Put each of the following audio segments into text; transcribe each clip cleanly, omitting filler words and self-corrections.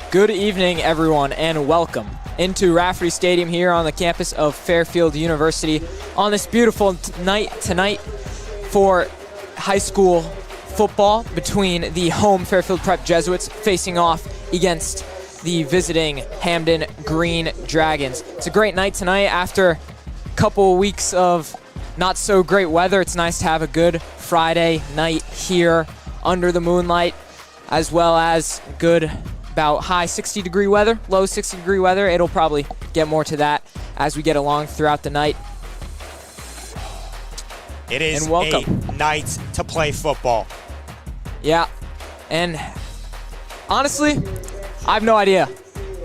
Good evening, everyone, and welcome into Rafferty Stadium here on the campus of Fairfield University on this beautiful night tonight for high school football between the home Fairfield Prep Jesuits facing off against the visiting Hamden Green Dragons. It's a great night tonight after a couple weeks of not so great weather. It's nice to have a good Friday night here under the moonlight, as well as good about high 60-degree weather, low 60-degree weather. It'll probably get more to that as we get along throughout the night. It is a night to play football. Yeah, and honestly, I have no idea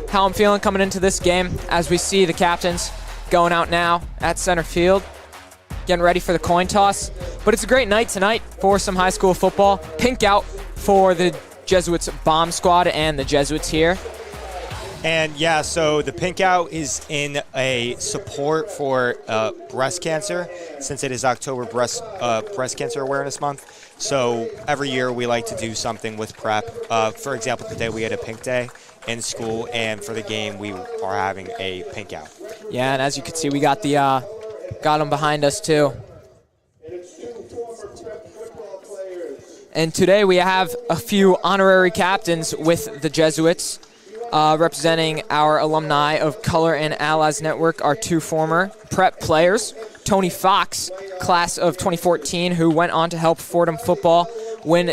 how I'm feeling coming into this game as we see the captains going out now at center field, getting ready for the coin toss. But it's a great night tonight for some high school football. Pink out for the Jesuits bomb squad and the Jesuits here. And yeah, so the pink out is in a support for breast cancer, since it is October breast cancer awareness month. So every year we like to do something with prep. For example, today we had a pink day in school, and for the game we are having a pink out. Yeah, and as you can see, we got the got them behind us too. And today we have a few honorary captains with the Jesuits, representing our alumni of Color and Allies Network, our two former prep players. Tony Fox, class of 2014, who went on to help Fordham football win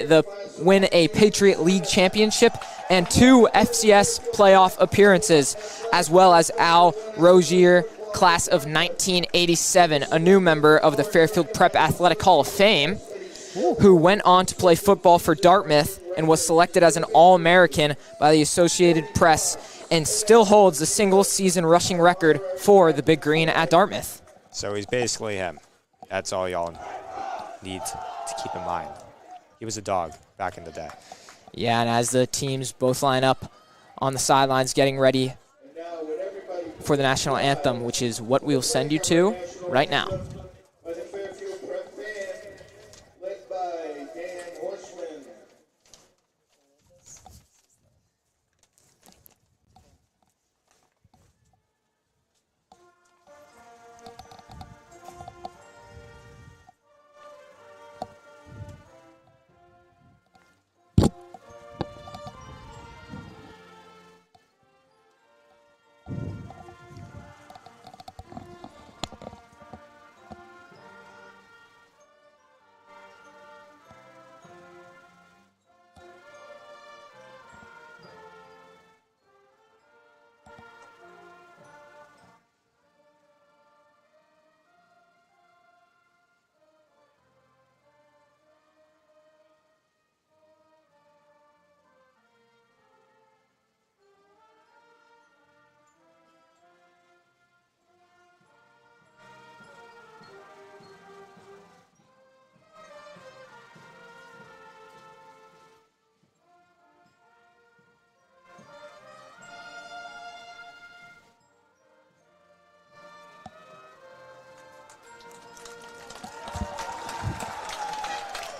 a Patriot League championship and 2 FCS playoff appearances, as well as Al Rozier, class of 1987, a new member of the Fairfield Prep Athletic Hall of Fame, who went on to play football for Dartmouth and was selected as an All-American by the Associated Press and still holds the single-season rushing record for the Big Green at Dartmouth. So he's basically him. That's all y'all need to keep in mind. He was a dog back in the day. Yeah, and as the teams both line up on the sidelines getting ready for the national anthem, which is what we'll send you to right now.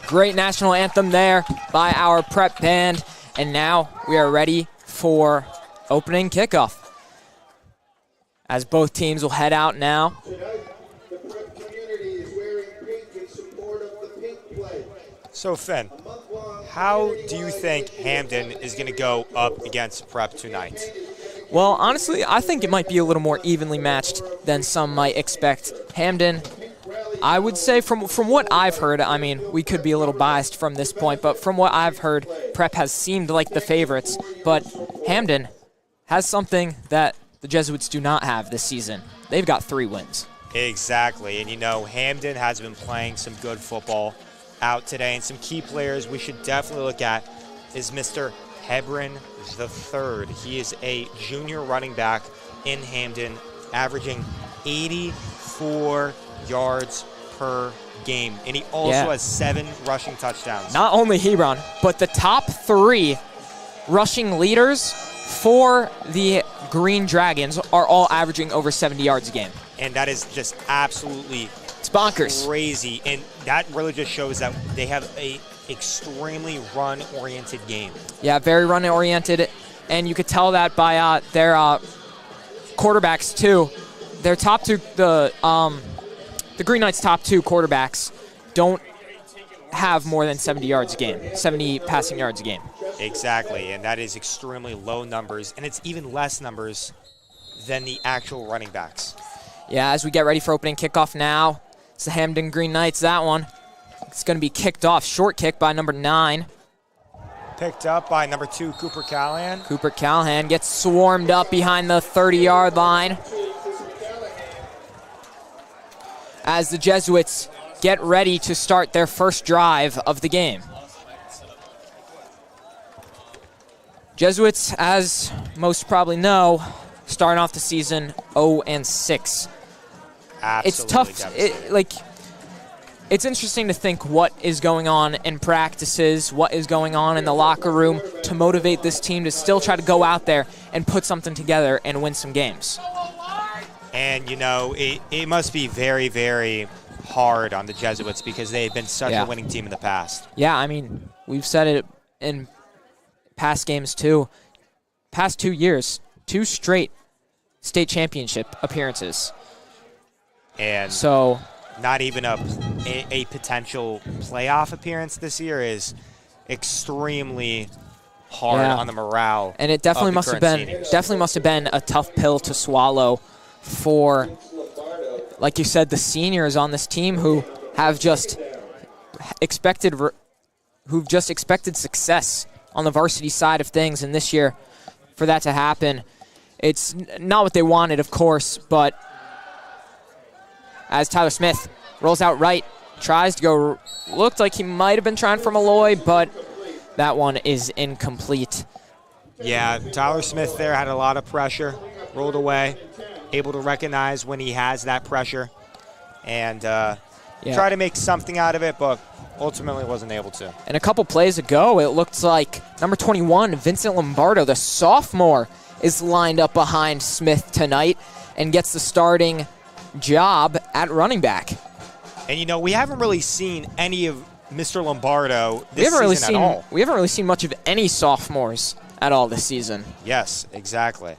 Great national anthem there by our prep band. And now we are ready for opening kickoff, as both teams will head out now. So Finn, how do you think Hamden is going to go up against prep tonight? Well, honestly, I think it might be a little more evenly matched than some might expect. Hamden, I would say from what I've heard, I mean, we could be a little biased from this point, but from what I've heard, Prep has seemed like the favorites. But Hamden has something that the Jesuits do not have this season. They've got 3 wins. Exactly, and you know, Hamden has been playing some good football out today, and some key players we should definitely look at is Mr. Hebron III. He is a junior running back in Hamden, averaging 84 yards per game, and he also has 7 rushing touchdowns. Not only Hebron, but the top 3 rushing leaders for the Green Dragons are all averaging over 70 yards a game. And that is just absolutely It's bonkers. Crazy. And that really just shows that they have a extremely run-oriented game. Yeah, very run-oriented. and you could tell that by their quarterbacks too. Their top two, the Green Knights' top two quarterbacks don't have more than 70 yards a game, 70 passing yards a game. Exactly, and that is extremely low numbers, and it's even less numbers than the actual running backs. Yeah, as we get ready for opening kickoff now, it's the Hamden Green Knights, that one. It's going to be kicked off, short kick by number 9. Picked up by number 2, Cooper Callahan. Cooper Callahan gets swarmed up behind the 30-yard line as the Jesuits get ready to start their first drive of the game. Jesuits, as most probably know, starting off the season 0-6. Absolutely it's tough. It's interesting to think what is going on in practices, what is going on in the locker room to motivate this team to still try to go out there and put something together and win some games. And, it must be very, very hard on the Jesuits because they've been such a winning team in the past. Yeah, I mean, we've said it in past games too. Past 2 years, 2 straight state championship appearances. And so not even a potential playoff appearance this year is extremely hard on the morale. And it definitely must have been a tough pill to swallow for, like you said, the seniors on this team who have just expected success on the varsity side of things, and this year for that to happen, it's not what they wanted, of course, but as Tyler Smith rolls out right, tries to go, looked like he might have been trying for Malloy, but that one is incomplete. Yeah, Tyler Smith there had a lot of pressure, rolled away, able to recognize when he has that pressure, and try to make something out of it, but ultimately wasn't able to. And a couple plays ago, it looked like number 21, Vincent Lombardo, the sophomore, is lined up behind Smith tonight and gets the starting job at running back. And, we haven't really seen any of Mr. Lombardo this season at all. We haven't really seen much of any sophomores at all this season. Yes, exactly.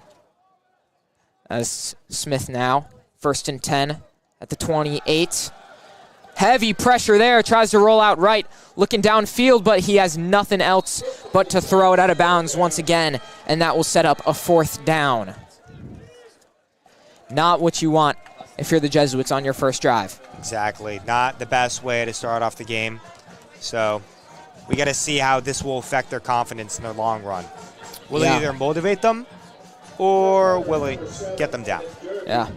As Smith now, 1st and 10 at the 28. Heavy pressure there, tries to roll out right, looking downfield, but he has nothing else but to throw it out of bounds once again, and that will set up a 4th down. Not what you want if you're the Jesuits on your first drive. Exactly. Not the best way to start off the game. So we got to see how this will affect their confidence in the long run. Will it either motivate them or will it get them down? Yeah.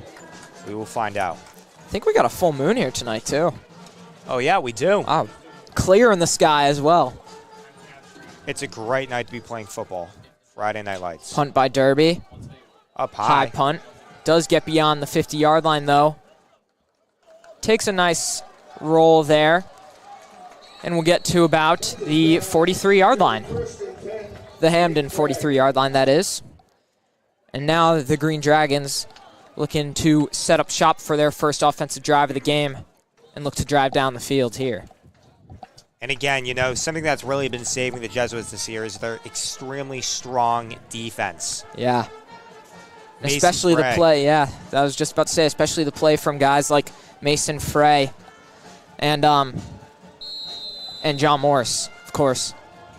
We will find out. I think we got a full moon here tonight, too. Oh, yeah, we do. Oh, clear in the sky as well. It's a great night to be playing football. Friday Night Lights. Punt by Derby. Up high. High punt. Does get beyond the 50-yard line, though. Takes a nice roll there. And we'll get to about the 43-yard line. The Hamden 43-yard line, that is. And now the Green Dragons looking to set up shop for their first offensive drive of the game and look to drive down the field here. And again, something that's really been saving the Jesuits this year is their extremely strong defense. Yeah. Especially the play, I was just about to say, especially the play from guys like Mason Frey and John Morris, of course.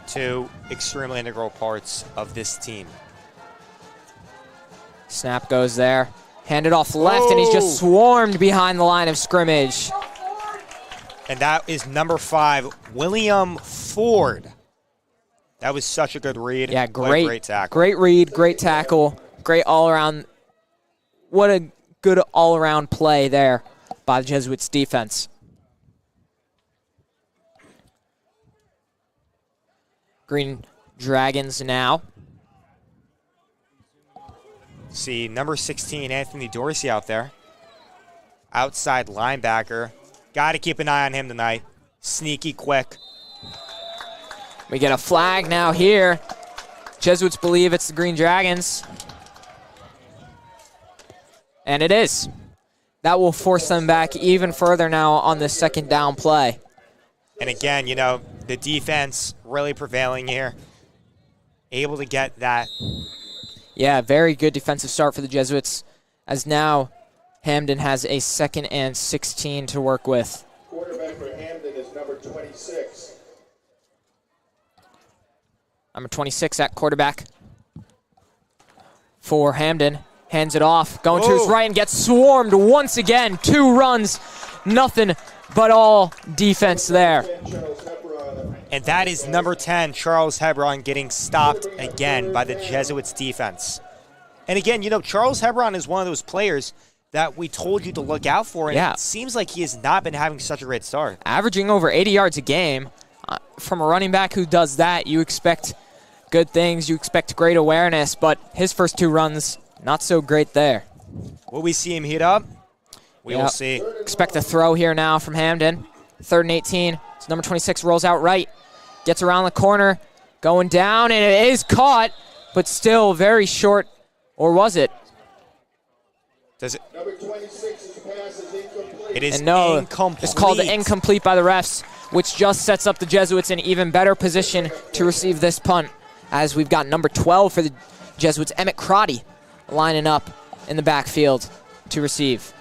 2 extremely integral parts of this team. Snap goes there. Handed off left, and he's just swarmed behind the line of scrimmage. And that is number 5, William Ford. That was such a good read. Yeah, great tackle. Great read, great tackle. Great all-around. What a good all-around play there by the Jesuits defense. Green Dragons now. See number 16, Anthony Dorsey out there. Outside linebacker. Got to keep an eye on him tonight. Sneaky quick. We get a flag now here. Jesuits believe it's the Green Dragons. And it is. That will force them back even further now on the 2nd down play. And again, the defense really prevailing here. able to get that. Yeah, very good defensive start for the Jesuits, as now Hamden has a 2nd and 16 to work with. Quarterback for Hamden is number 26. Number 26 at quarterback for Hamden. Hands it off, going to his right and gets swarmed once again. 2 runs, nothing but all defense there. And that is number 10, Charles Hebron, getting stopped again by the Jesuits defense. And again, you know, Charles Hebron is one of those players that we told you to look out for, and it seems like he has not been having such a great start. Averaging over 80 yards a game. From a running back who does that, you expect good things, you expect great awareness, but his first 2 runs, not so great there. Will we see him heat up? We will see. Expect a throw here now from Hamden. 3rd and 18. So number 26 rolls out right, gets around the corner, going down, and it is caught, but still very short. Or was it? Does it? Number 26's pass is incomplete. It is incomplete. It's called incomplete by the refs, which just sets up the Jesuits in even better position to receive this punt, as we've got number 12 for the Jesuits, Emmett Crotty, lining up in the backfield to receive.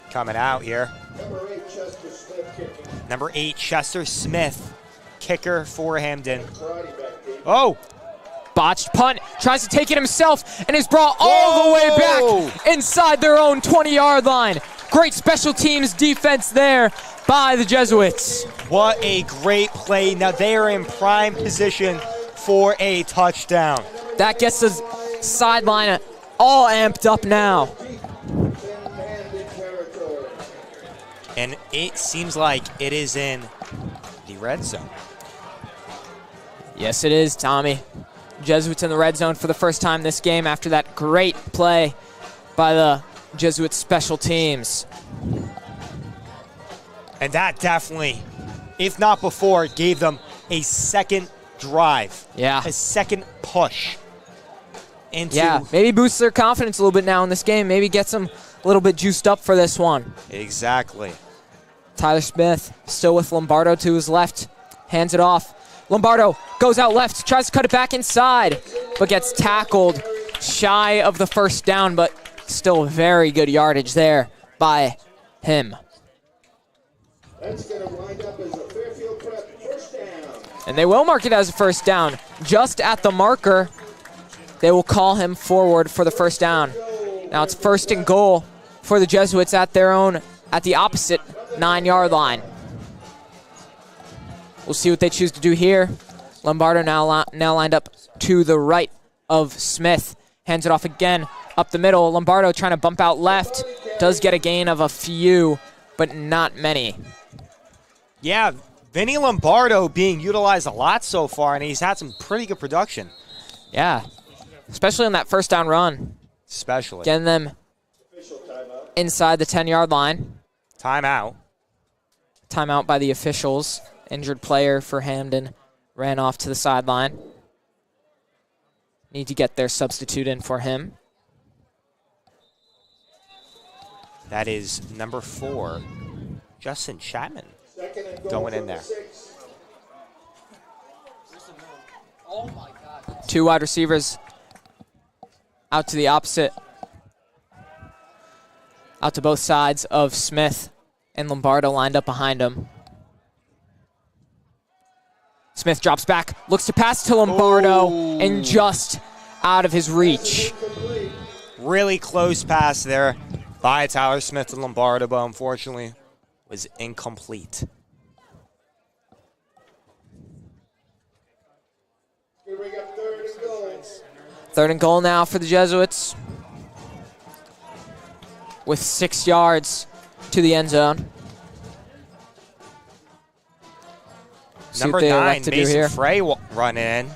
Coming out here. Number 8, Chester Smith kicking. Number 8, Chester Smith, kicker for Hamden. Karate back deep. Oh! Botched punt, tries to take it himself, and is brought all the way back inside their own 20-yard line. Great special teams defense there by the Jesuits. What a great play. Now they are in prime position for a touchdown. That gets the sideline all amped up now. And it seems like it is in the red zone. Yes, it is, Tommy. Jesuits in the red zone for the first time this game after that great play by the Jesuit special teams. And that definitely, if not before, gave them a second drive. Yeah. A second push into. Yeah, maybe boosts their confidence a little bit now in this game. Maybe gets them a little bit juiced up for this one. Exactly. Tyler Smith still with Lombardo to his left. Hands it off. Lombardo goes out left, tries to cut it back inside, but gets tackled shy of the first down, but still very good yardage there by him. That's going to wind up as a Fairfield prep first down. And they will mark it as a first down. Just at the marker, they will call him forward for the first down. Now it's 1st and goal for the Jesuits at the opposite 9-yard line. We'll see what they choose to do here. Lombardo now lined up to the right of Smith. Hands it off again up the middle. Lombardo trying to bump out left. Does get a gain of a few, but not many. Yeah, Vinny Lombardo being utilized a lot so far, and he's had some pretty good production. Yeah, especially on that first down run. Especially. Getting them inside the 10-yard line. Timeout. Timeout by the officials. Injured player for Hamden ran off to the sideline. Need to get their substitute in for him. That is number 4, Justin Chapman, going in there. 2 wide receivers out to the opposite. Out to both sides of Smith, and Lombardo lined up behind him. Smith drops back, looks to pass to Lombardo, and just out of his reach. Really close pass there by Tyler Smith to Lombardo, but unfortunately was incomplete. Third and goal now for the Jesuits, with 6 yards to the end zone. Number 9, Mason Frey run in.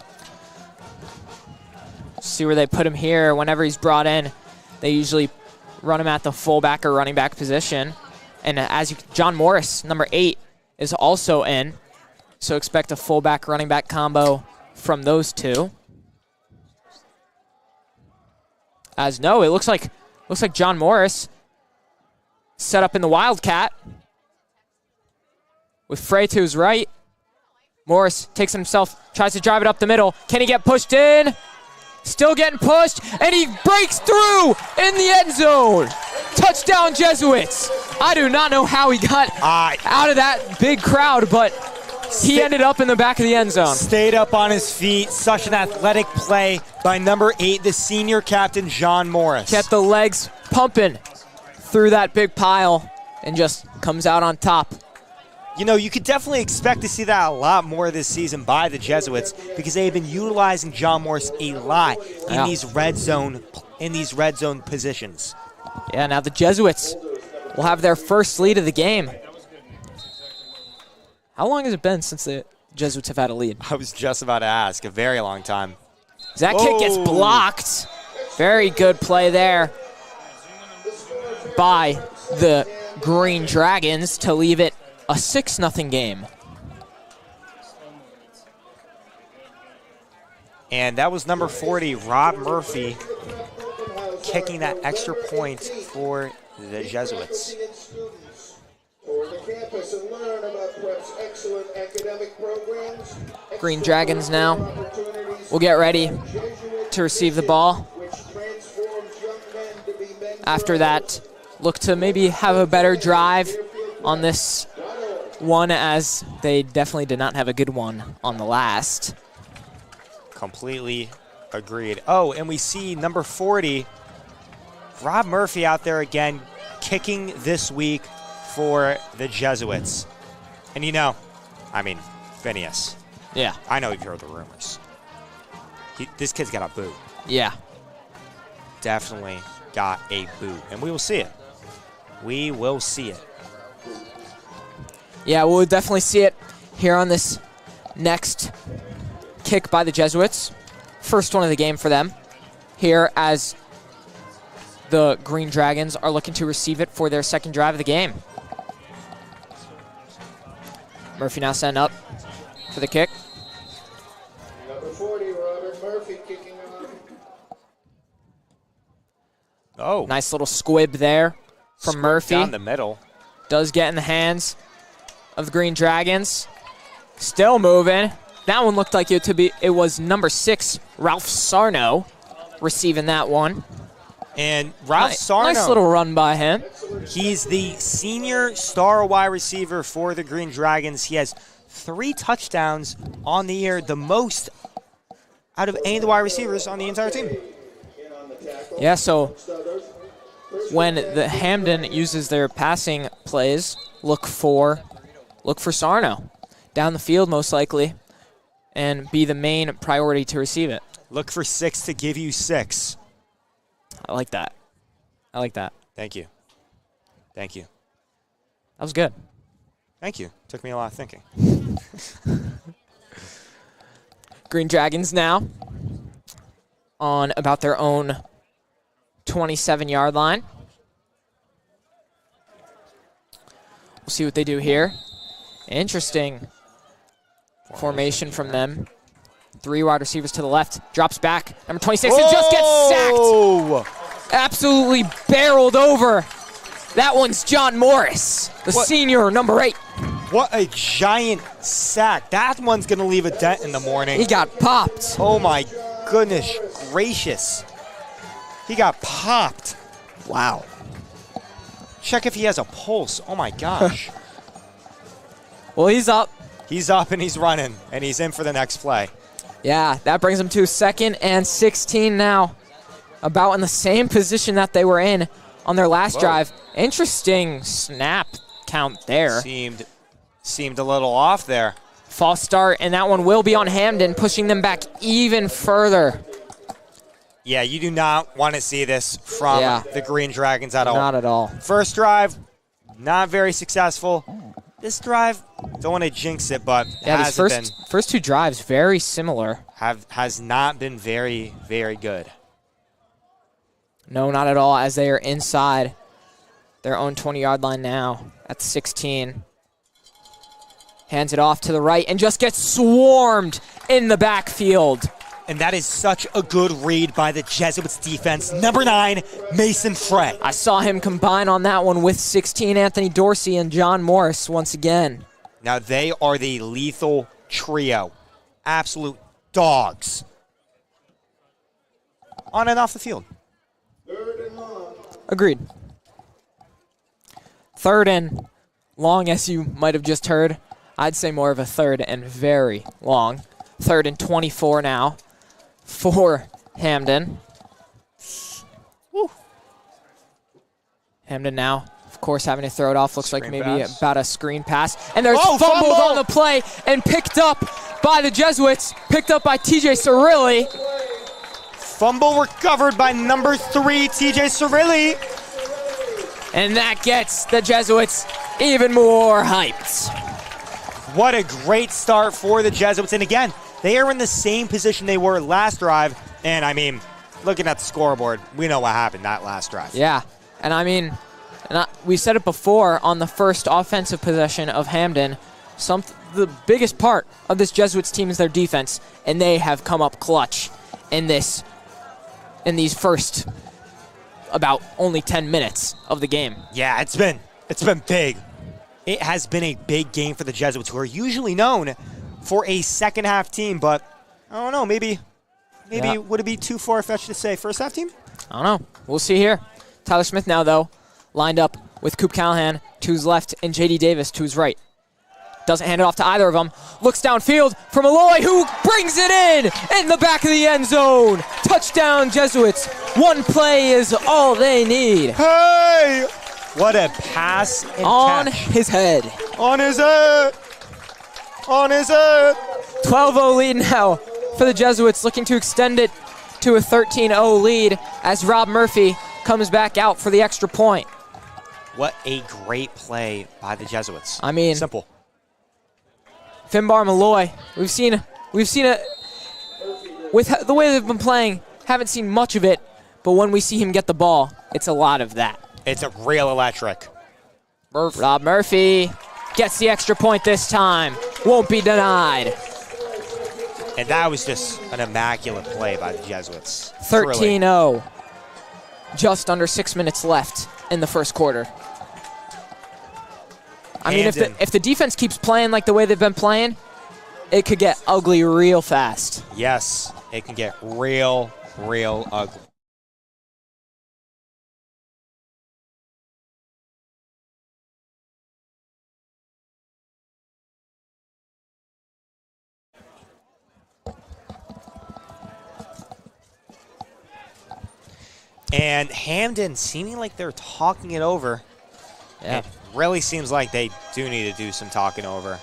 See where they put him here. Whenever he's brought in, they usually run him at the fullback or running back position. And John Morris, number 8, is also in. So expect a fullback running back combo from those two. It looks like John Morris set up in the Wildcat with Frey to his right. Morris takes it himself, tries to drive it up the middle. Can he get pushed in? Still getting pushed, and he breaks through in the end zone. Touchdown, Jesuits. I do not know how he got out of that big crowd, but he ended up in the back of the end zone. Stayed up on his feet. Such an athletic play by number 8, the senior captain, John Morris. Kept the legs pumping through that big pile and just comes out on top. You know, you could definitely expect to see that a lot more this season by the Jesuits because they have been utilizing John Morris a lot in these red zone positions. Yeah, now the Jesuits will have their first lead of the game. How long has it been since the Jesuits have had a lead? I was just about to ask. A very long time. That kick gets blocked. Very good play there by the Green Dragons to leave it a 6-0 game. And that was number 40, Rob Murphy, kicking that extra point for the Jesuits. Green Dragons now will get ready to receive the ball. After that, look to maybe have a better drive on this one, as they definitely did not have a good one on the last. Completely agreed. Oh, and we see number 40, Rob Murphy out there again, kicking this week for the Jesuits. And you know, I mean, Phineas. Yeah. I know you've heard the rumors. This kid's got a boot. Yeah. Definitely got a boot. And we will see it. We will see it. Yeah, we'll definitely see it here on this next kick by the Jesuits. First one of the game for them here, as the Green Dragons are looking to receive it for their second drive of the game. Murphy now setting up for the kick. Number 40, Robert Murphy, kicking off. Oh. Nice little squib there from Murphy. Down the middle. Does get in the hands of the Green Dragons. Still moving. That one looked like it was number 6, Ralph Sarno, receiving that one. And Ralph Sarno, nice little run by him. He's the senior star wide receiver for the Green Dragons. He has 3 touchdowns on the year, the most out of any of the wide receivers on the entire team. Yeah, so when the Hamden uses their passing plays, look for Sarno down the field most likely, and be the main priority to receive it. Look for 6 to give you 6. I like that. I like that. Thank you. Thank you. That was good. Thank you. Took me a lot of thinking. Green Dragons now on about their own 27-yard line. We'll see what they do here. Interesting formation from them. 3 wide receivers to the left. Drops back. Number 26 and just gets sacked. Absolutely barreled over. That one's John Morris, the senior, number 8. What a giant sack. That one's going to leave a dent in the morning. He got popped. Oh, my goodness gracious. He got popped. Wow. Check if he has a pulse. Oh, my gosh. Well, he's up. He's up and he's running, and he's in for the next play. Yeah, that brings them to 2nd and 16 now. About in the same position that they were in on their last drive. Interesting snap count there. Seemed a little off there. False start, and that one will be on Hamden, pushing them back even further. Yeah, you do not want to see this from the Green Dragons at all. Not at all. First drive, not very successful. This drive, don't want to jinx it, but these first 2 drives, very similar. Has not been very, very good. No, not at all, as they are inside their own 20-yard line now at 16. Hands it off to the right and just gets swarmed in the backfield. And that is such a good read by the Jesuits defense. Number 9, Mason Frey. I saw him combine on that one with 16, Anthony Dorsey and John Morris once again. Now they are the lethal trio. Absolute dogs. On and off the field. Agreed. Third and long, as you might have just heard. I'd say more of a third and very long. Third and 24 now for Hamden. Woo. Hamden now, of course, having to throw it off. Looks like maybe about a screen pass. And there's fumbled on the play and picked up by the Jesuits. Picked up by TJ Cirilli. Fumble recovered by number 3, TJ Cirilli. And that gets the Jesuits even more hyped. What a great start for the Jesuits. And again, they are in the same position they were last drive. And I mean, looking at the scoreboard, we know what happened that last drive. Yeah. And I mean, we said it before on the first offensive possession of Hamden. The biggest part of this Jesuits team is their defense. And they have come up clutch in these first about only 10 minutes of the game. Yeah, it's been big. It has been a big game for the Jesuits, who are usually known for a second half team, but I don't know, maybe would it be too far-fetched to say first half team? I don't know. We'll see here. Tyler Smith now, though, lined up with Coop Callahan to his left and J.D. Davis to his right. Doesn't hand it off to either of them. Looks downfield for Malloy, who brings it in the back of the end zone. Touchdown, Jesuits. One play is all they need. Hey! What a pass and on catch. His head. On his head. On his head. 12-0 lead now for the Jesuits, looking to extend it to a 13-0 lead as Rob Murphy comes back out for the extra point. What a great play by the Jesuits. I mean, simple. Finbar Malloy, we've seen it with the way they've been playing. Haven't seen much of it, but when we see him get the ball, it's a lot of that. It's a real electric. Rob Murphy gets the extra point this time. Won't be denied. And that was just an immaculate play by the Jesuits. 13-0. Just under 6 minutes left in the first quarter. I mean, if the defense keeps playing like the way they've been playing, it could get ugly real fast. Yes, it can get real ugly. And Hamden seeming like they're talking it over. Yeah. It really seems like they do need to do some talking over.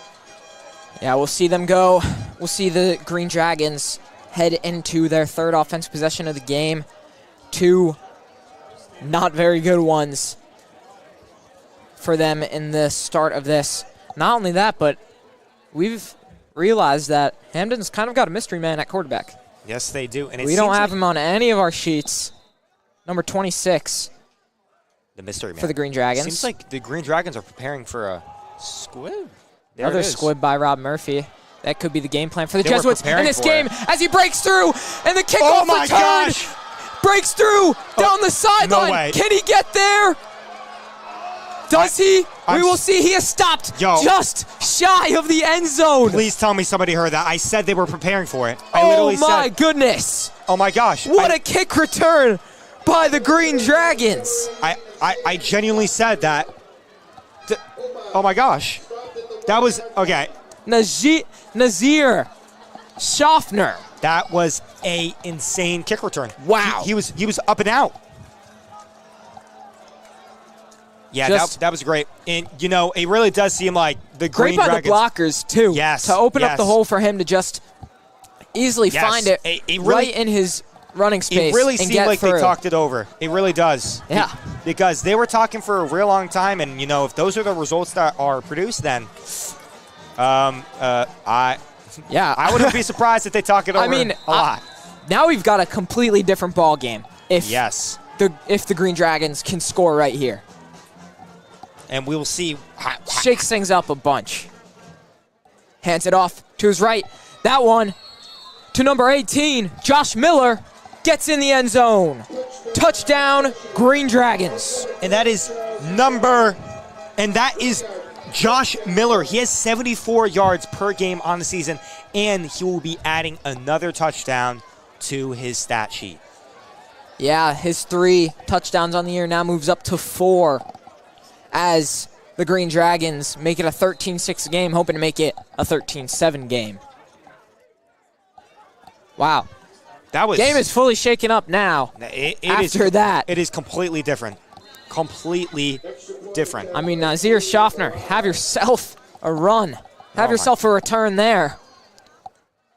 Yeah, we'll see them go. We'll see the Green Dragons head into their third offensive possession of the game. 2 not very good ones for them in the start of this. Not only that, but we've realized that Hamden's kind of got a mystery man at quarterback. Yes, they do. And we don't have him on any of our sheets. Number 26. The mystery man. For the Green Dragons. Seems like the Green Dragons are preparing for a squib. Another squib by Rob Murphy. That could be the game plan for the Jesuits in this game as he breaks through, and the kickoff return breaks through down the sideline. No way. Can he get there? Does he? We will see. He has stopped just shy of the end zone. Please tell me somebody heard that. I said they were preparing for it. I literally said. Oh my goodness. Oh my gosh. What a kick return by the Green Dragons. I genuinely said that. Oh my gosh. That was, okay. Nazir Schaffner. That was a insane kick return. Wow. He was up and out. Yeah, that was great. And, you know, it really does seem like the Green Dragons. Great by the blockers, too. Yes. To open up the hole for him to just easily find it right in his running space. It really seemed like they talked it over. It really does. Yeah. Because they were talking for a real long time, and, you know, if those are the results that are produced, then I wouldn't be surprised if they talk it over a lot. Now we've got a completely different ball game. If the Green Dragons can score right here. And we'll see. Shakes things up a bunch. Hands it off to his right. That one to number 18, Josh Miller, gets in the end zone. Touchdown, Green Dragons. And that is Josh Miller, he has 74 yards per game on the season, and he will be adding another touchdown to his stat sheet. Yeah, his 3 touchdowns on the year now moves up to 4 as the Green Dragons make it a 13-6 game, hoping to make it a 13-7 game. Wow. That was game is fully shaken up now. After that. It is completely different. Completely different. I mean, Nazir Schaffner, have yourself a run. Have yourself a return there.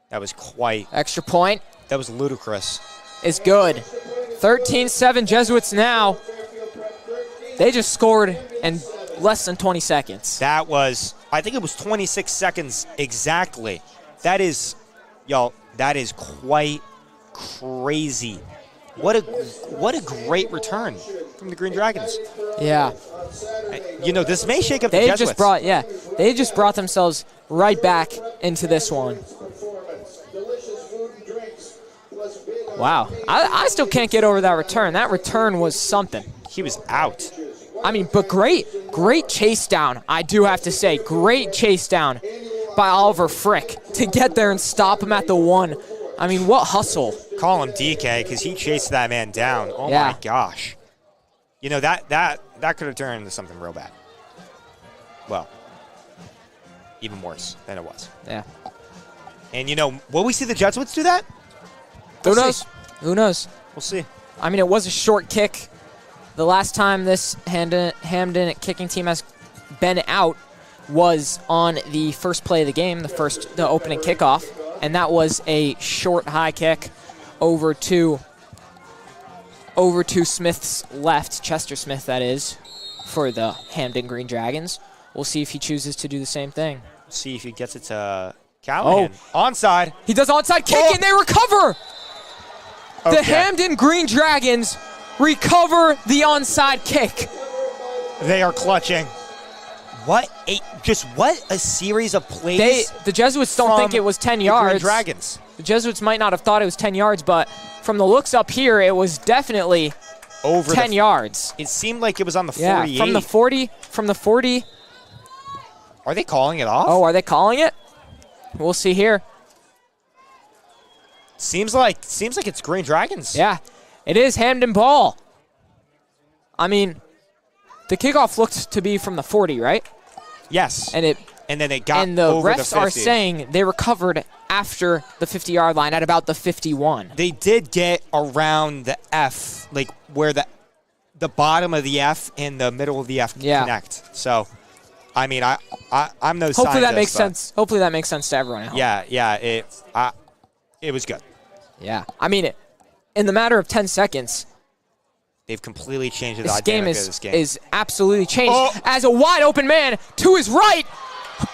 That was quite. Extra point. That was ludicrous. Is good. 13-7 Jesuits now. They just scored in less than 20 seconds. That was, I think it was 26 seconds exactly. That is, y'all, that is quite crazy. What a great return from the Green Dragons. Yeah. You know, this may shake up the Jesuits. They just brought themselves right back into this one. Wow. I still can't get over that return. That return was something. He was out. I mean, but great chase down, I do have to say. Great chase down by Oliver Frick to get there and stop him at the 1. I mean, what hustle. Call him DK because he chased that man down. Oh, yeah. My gosh. You know, that could have turned into something real bad. Well, even worse than it was. Yeah. And, you know, will we see the Jesuits do that? Who knows? Who knows? We'll see. I mean, it was a short kick. The last time this Hamden kicking team has been out was on the first play of the game, the opening kickoff, and that was a short high kick over to Smith's left, Chester Smith that is, for the Hamden Green Dragons. We'll see if he chooses to do the same thing. See if he gets it to Callahan. Oh. Onside. He does onside kick, and they recover. Okay. The Hamden Green Dragons recover the onside kick. They are clutching. What a series of plays. The Jesuits don't think it was 10 yards. Green Dragons. The Jesuits might not have thought it was 10 yards, but from the looks up here, it was definitely over 10 yards. It seemed like it was on the 48. Yeah, from the 40. Are they calling it off? Oh, are they calling it? We'll see here. Seems like it's Green Dragons. Yeah, it is Hamden ball. I mean, the kickoff looked to be from the 40, right? Yes. And then it got and the over refs the 50. are saying they recovered after the 50-yard line at about the 51. They did get around the F, like where the bottom of the F and the middle of the F connect. So, I mean, I'm no scientist. Hopefully that makes sense. Hopefully that makes sense to everyone else. Yeah. It was good. Yeah. I mean, in the matter of 10 seconds, they've completely changed the dynamic of this game. Is absolutely changed as a wide open man to his right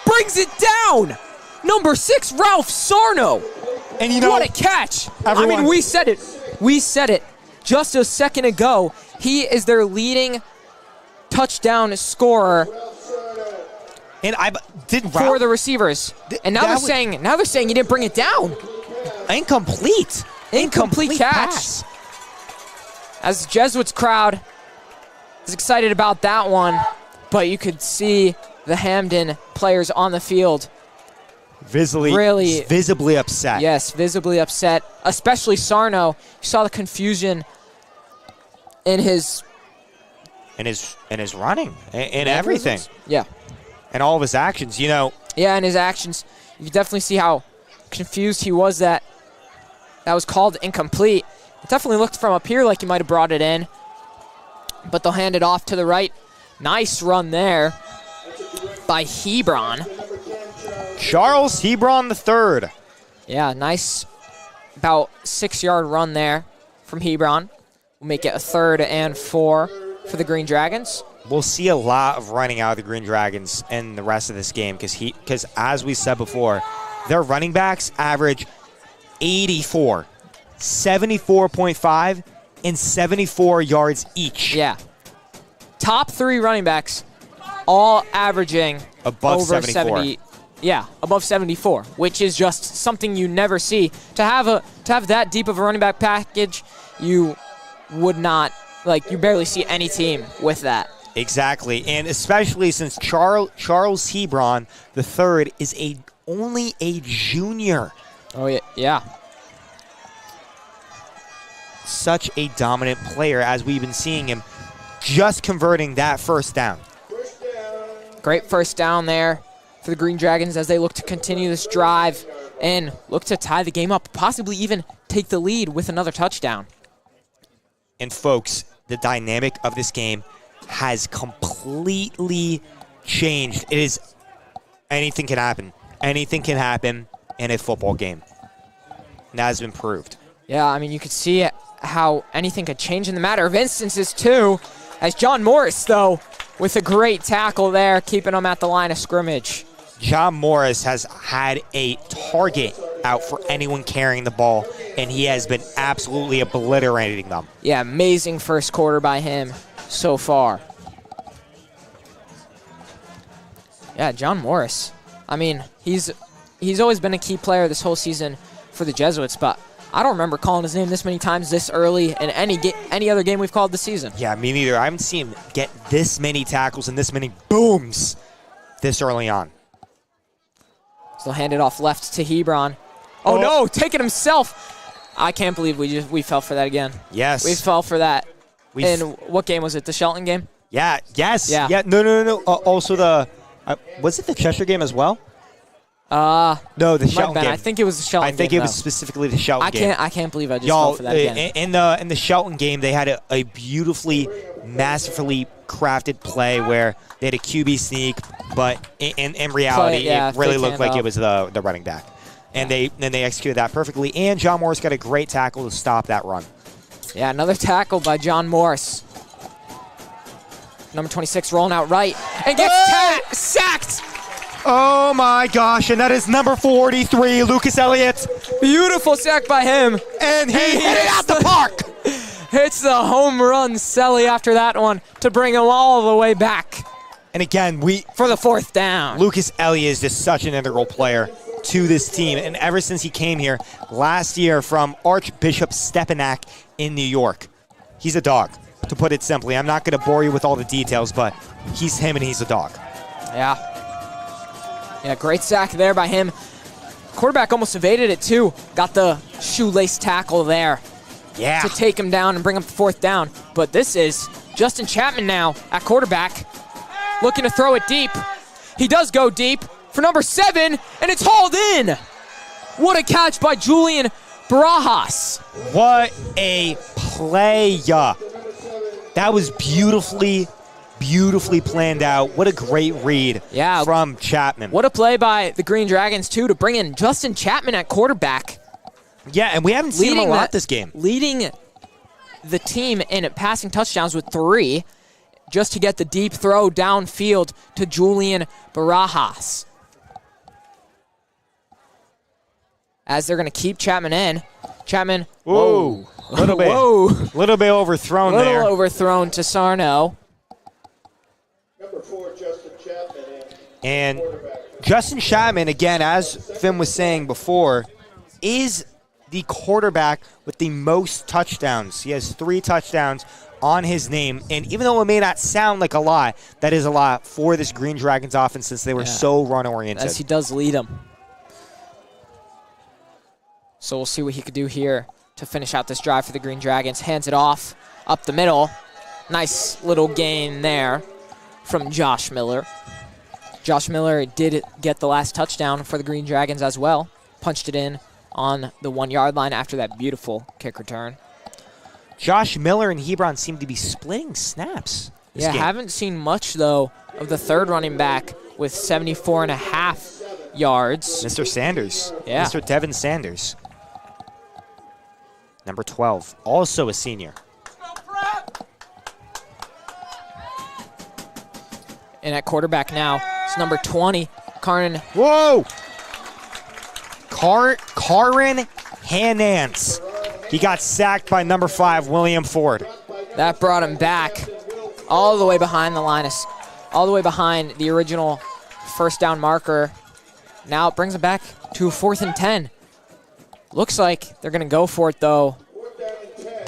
brings it down. Number 6, Ralph Sarno. And you know what a catch. Everyone, I mean, we said it just a second ago. He is their leading touchdown scorer. And for the receivers. And now they're saying you didn't bring it down. Incomplete catch. Pass. As the Jesuits crowd is excited about that one, but you could see the Hamden players on the field visibly upset. Yes, visibly upset, especially Sarno. You saw the confusion in his running and everything. Yeah. And all of his actions, you know. Yeah, and his actions. You definitely see how confused he was that was called incomplete. It definitely looked from up here like he might have brought it in. But they'll hand it off to the right. Nice run there by Hebron. Charles Hebron III. Yeah, nice about 6-yard run there from Hebron. We'll make it a 3rd and 4 for the Green Dragons. We'll see a lot of running out of the Green Dragons in the rest of this game because as we said before, their running backs average 84, 74.5, and 74 yards each. Yeah. Top 3 running backs all averaging above over 74. 70. Yeah, above 74, which is just something you never see. To have that deep of a running back package, you would not, you barely see any team with that. Exactly, and especially since Charles Hebron III is only a junior. Oh, yeah. Such a dominant player as we've been seeing him just converting that first down. Great first down there for the Green Dragons as they look to continue this drive and look to tie the game up, possibly even take the lead with another touchdown. And folks, the dynamic of this game has completely changed. It is anything can happen. Anything can happen in a football game. And that has been proved. Yeah, I mean, you could see how anything could change in the matter of instances, too, as John Morris, though, with a great tackle there, keeping him at the line of scrimmage. John Morris has had a target out for anyone carrying the ball, and he has been absolutely obliterating them. Yeah, amazing first quarter by him so far. Yeah, John Morris. I mean, he's always been a key player this whole season for the Jesuits, but I don't remember calling his name this many times this early in any other game we've called this season. Yeah, me neither. I haven't seen him get this many tackles and this many booms this early on. Still handed off left to Hebron. Oh, no, taking himself. I can't believe we fell for that again. Yes. We fell for that. In what game was it? The Shelton game? Yeah, yes. Yeah. No. Also was it the Cheshire game as well? No, the Shelton game. I think it was the Shelton game. I think it was specifically the Shelton game. I can't believe I just fell for that again. In the Shelton game, they had a beautifully, masterfully crafted play where they had a QB sneak, but in reality, it really looked like it was the running back. And they executed that perfectly. And John Morris got a great tackle to stop that run. Yeah, another tackle by John Morris. Number 26 rolling out right and gets sacked. Oh my gosh, and that is number 43, Lucas Elliott. Beautiful sack by him. And he hit it out the park. Hits the home run, Selly, after that one to bring him all the way back. And again, for the fourth down. Lucas Elliott is just such an integral player to this team. And ever since he came here last year from Archbishop Stepanak in New York, he's a dog, to put it simply. I'm not going to bore you with all the details, but he's him and he's a dog. Yeah. Yeah, great sack there by him. Quarterback almost evaded it, too. Got the shoelace tackle there. Yeah. To take him down and bring up the fourth down. But this is Justin Chapman now at quarterback. Looking to throw it deep. He does go deep for number 7, and it's hauled in. What a catch by Julian Barajas. What a play. That was beautifully planned out. What a great read from Chapman. What a play by the Green Dragons, too, to bring in Justin Chapman at quarterback. Yeah, and we haven't seen him a lot this game. Leading the team in passing touchdowns with 3, just to get the deep throw downfield to Julian Barajas. As they're going to keep Chapman in. Chapman, whoa. Little bit overthrown there. Little overthrown to Sarno. Number 4, Justin Chapman. And Justin Chapman, again, as Finn was saying before, is the quarterback with the most touchdowns. He has 3 touchdowns on his name. And even though it may not sound like a lot, that is a lot for this Green Dragons offense since they were so run-oriented. As he does lead them. So we'll see what he could do here to finish out this drive for the Green Dragons. Hands it off up the middle. Nice little gain there from Josh Miller. Josh Miller did get the last touchdown for the Green Dragons as well. Punched it in on the 1-yard line after that beautiful kick return. Josh Miller and Hebron seem to be splitting snaps this game. Haven't seen much, though, of the third running back with 74.5 yards. Mr. Sanders. Yeah. Mr. Devin Sanders. Number 12, also a senior. And at quarterback now, it's number 20, Karin. Whoa! Karin Hanance. He got sacked by number 5, William Ford. That brought him back all the way behind the line, all the way behind the original first down marker. Now it brings him back to 4th and 10. Looks like they're going to go for it, though.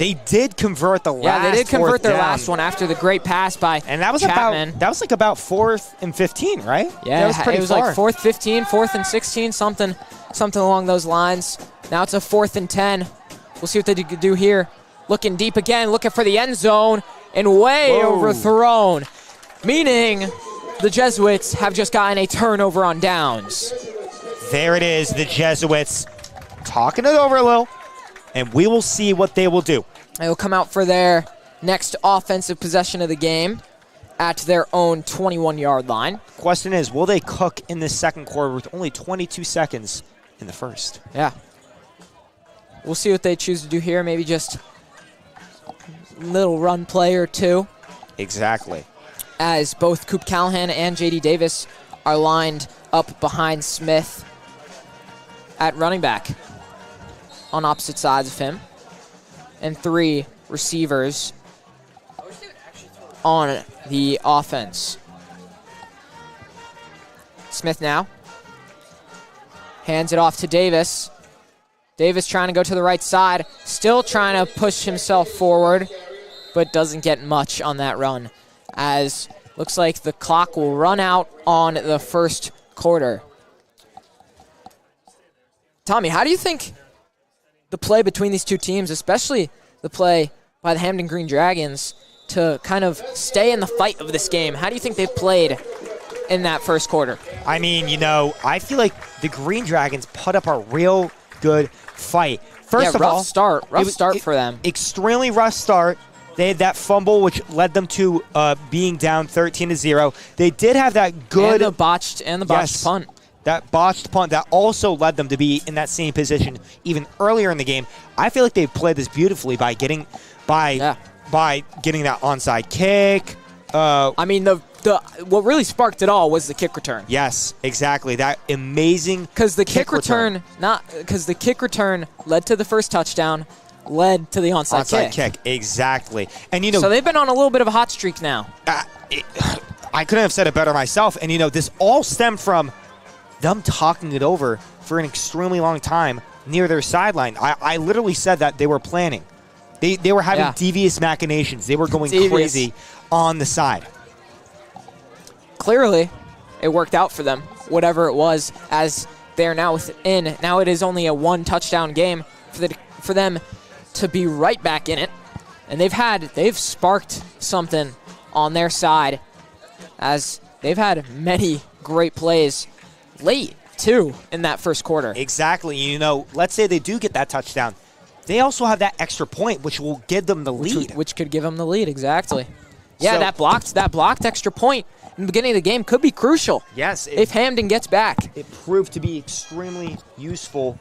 They did convert the last Yeah, they did convert their down. last one after the great pass by And that was Chapman. about 4th and 15, right? Yeah, that was pretty it was far. like 4th 15, 4th and 16, something along those lines. Now it's a 4th and 10. We'll see what they do here. Looking deep again, looking for the end zone, and way overthrown. Meaning the Jesuits have just gotten a turnover on downs. There it is, the Jesuits talking it over a little, and we will see what they will do. They will come out for their next offensive possession of the game at their own 21-yard line. Question is, will they cook in this second quarter with only 22 seconds in the first? Yeah. We'll see what they choose to do here. Maybe just a little run play or two. Exactly. As both Coop Callahan and J.D. Davis are lined up behind Smith at running back on opposite sides of him. And 3 receivers on the offense. Smith now hands it off to Davis. Davis trying to go to the right side, still trying to push himself forward, but doesn't get much on that run, as looks like the clock will run out on the first quarter. Tommy, how do you think the play between these two teams, especially the play by the Hamden Green Dragons, to kind of stay in the fight of this game, how do you think they've played in that first quarter? I mean, I feel like the Green Dragons put up a real good fight. First of all, rough start for them. Extremely rough start. They had that fumble, which led them to being down 13-0. They did have that good... And the botched punt. That botched punt that also led them to be in that same position even earlier in the game. I feel like they played this beautifully by getting that onside kick. I mean, what really sparked it all was the kick return. Yes, exactly. That amazing because the kick return led to the first touchdown, led to the onside kick. Exactly. And so they've been on a little bit of a hot streak now. I couldn't have said it better myself. And this all stemmed from them talking it over for an extremely long time near their sideline. I literally said that they were planning. They were having devious machinations. They were going crazy on the side. Clearly, it worked out for them, whatever it was, as they're now within. Now it is only a 1-touchdown game for them to be right back in it. And they've sparked something on their side, as they've had many great plays late, too, in that first quarter. Exactly. Let's say they do get that touchdown. They also have that extra point, which will give them the lead. Which could give them the lead, exactly. Yeah, that blocked extra point in the beginning of the game could be crucial. Yes. If Hamden gets back. It proved to be extremely useful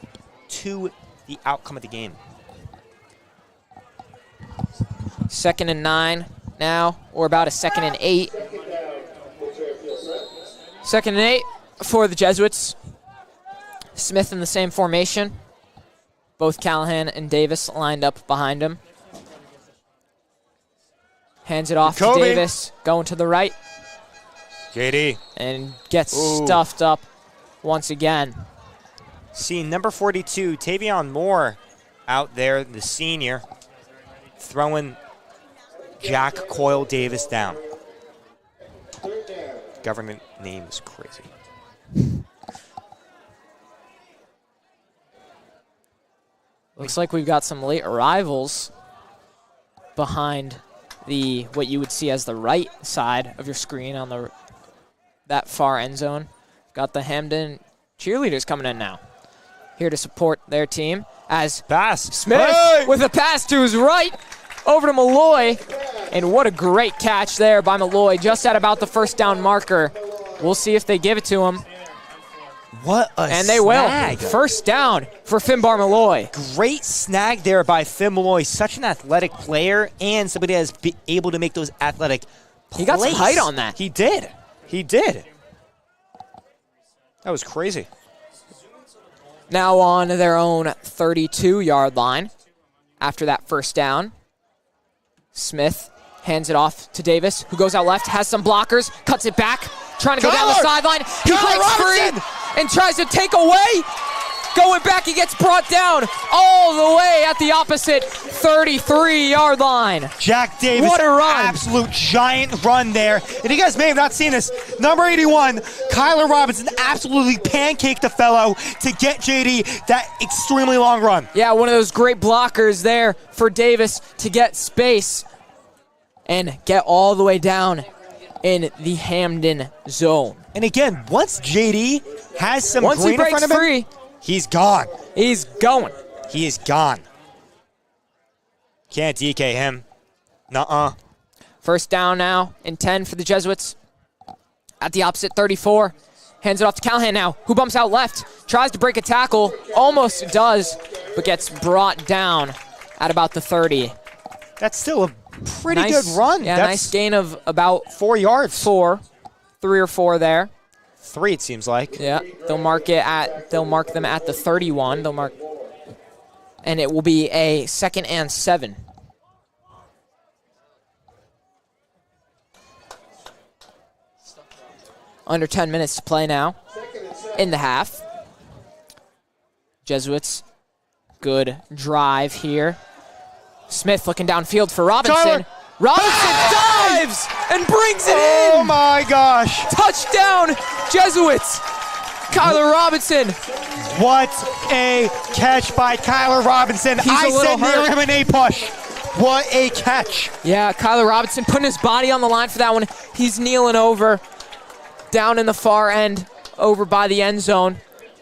to the outcome of the game. 2nd and 9 now, or about a 2nd and 8. 2nd and 8 for the Jesuits. Smith in the same formation. Both Callahan and Davis lined up behind him. Hands it off to Davis, going to the right. JD. And gets stuffed up once again. See, number 42, Tavion Moore out there, the senior, throwing Jack Coyle Davis down. Government name is crazy. Looks like we've got some late arrivals behind what you would see as the right side of your screen on that far end zone. Got the Hamden cheerleaders coming in now, here to support their team as Smith with a pass to his right over to Malloy, and what a great catch there by Malloy, just at about the first down marker. We'll see if they give it to him. What a And they will. First down for Finbar Malloy. Great snag there by Finn Malloy. Such an athletic player and somebody that's able to make those athletic plays. He got some height on that. He did. That was crazy. Now on their own 32-yard line after that first down. Smith hands it off to Davis, who goes out left, has some blockers, cuts it back, trying to go down the sideline. He breaks free and tries to take away. going back. He gets brought down all the way at the opposite 33-yard line. Jack Davis, what a run. Absolute giant run there. And you guys may have not seen this. Number 81, Kyler Robinson absolutely pancaked the fellow to get JD that extremely long run. Yeah, one of those great blockers there for Davis to get space and get all the way down in the Hamden zone. And again, once JD has some once green he breaks in front of him, free, he's gone. He's going. He is gone. Can't DK him. Nuh-uh. First down now and 10 for the Jesuits. At the opposite 34. Hands it off to Callahan now, who bumps out left. Tries to break a tackle. Almost does, but gets brought down at about the 30. That's still a pretty good run. Yeah, that's nice gain of about 4 yards. 3 or 4 there. 3, it seems like. Yeah, they'll mark them at the 31. And it will be a 2nd and 7. Under 10 minutes to play now in the half. Jesuits, good drive here. Smith looking downfield for Robinson. Tyler. Robinson dives and brings it in. Oh my gosh. Touchdown, Jesuits. Kyler Robinson. What a catch by Kyler Robinson. I said near him an A-push. What a catch. Yeah, Kyler Robinson putting his body on the line for that one. He's kneeling over, down in the far end, over by the end zone.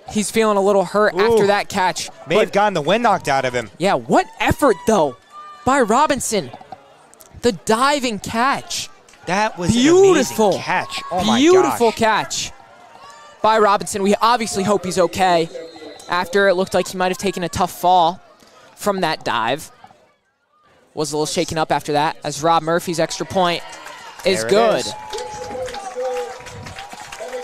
He's feeling a little hurt after that catch. May have gotten the wind knocked out of him. Yeah, what effort, though, by Robinson. The diving catch. That was beautiful an amazing catch. Oh my gosh. Beautiful catch by Robinson. We obviously hope he's okay after it looked like he might have taken a tough fall from that dive. Was a little shaken up after that as Rob Murphy's extra point is good.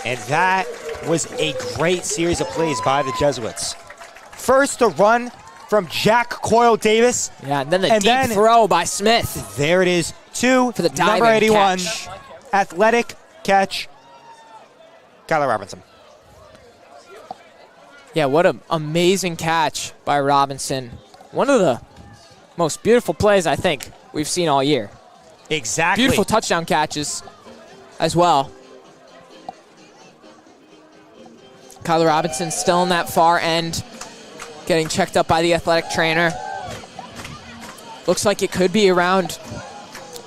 And that was a great series of plays by the Jesuits. First, the run from Jack Coyle Davis. Yeah, and then the deep throw by Smith. There it is. 2 for the diving number 81. catch. Athletic catch. Kyler Robinson. Yeah, what an amazing catch by Robinson. One of the most beautiful plays I think we've seen all year. Exactly. Beautiful touchdown catches as well. Kyler Robinson still in that far end, getting checked up by the athletic trainer. Looks like it could be around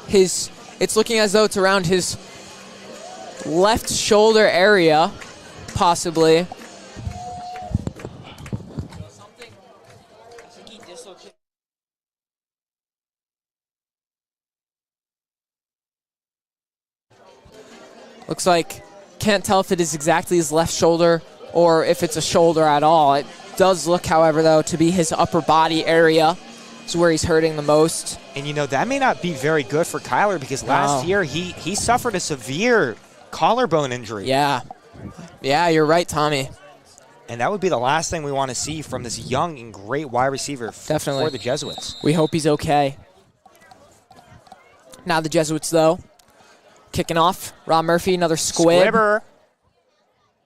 it's looking as though it's around his left shoulder area, possibly. Looks like, can't tell if it is exactly his left shoulder or if it's a shoulder at all. It does look, however, though, to be his upper body area is where he's hurting the most. And, you know, that may not be very good for Kyler because last year he suffered a severe collarbone injury. Yeah. Yeah, you're right, Tommy. And that would be the last thing we want to see from this young and great wide receiver for the Jesuits. We hope he's okay. Now the Jesuits, though, kicking off. Rob Murphy, another squib. Squibber.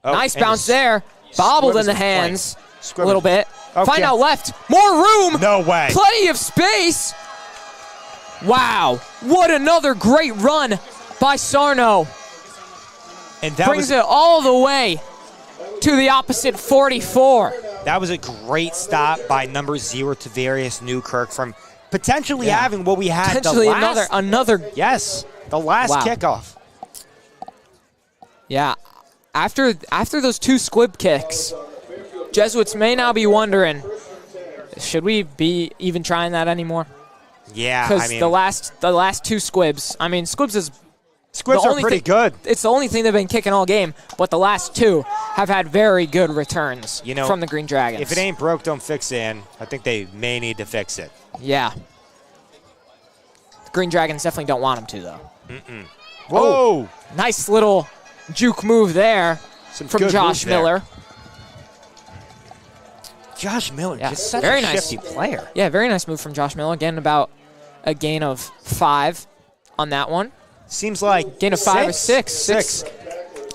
Oh, nice bounce there. Bobbled in the hands a little bit. Okay. Find out left. More room. No way. Plenty of space. Wow. What another great run by Sarno. And that brings it all the way to the opposite 44. That was a great stop by number 0 Tavarius Newkirk from potentially having what we had potentially the last another the last kickoff. Yeah. After those 2 squib kicks, Jesuits may now be wondering, should we be even trying that anymore? Yeah, because the last 2 squibs. I mean, squibs are pretty good. It's the only thing they've been kicking all game, but the last 2 have had very good returns from the Green Dragons. If it ain't broke, don't fix it. And I think they may need to fix it. Yeah. The Green Dragons definitely don't want them to, though. Whoa! Oh, nice little juke move there from Josh Miller. Josh Miller, just such a shifty player. Yeah, very nice move from Josh Miller. Again, about a gain of 5 on that one. Seems like gain of 5 or 6. 6.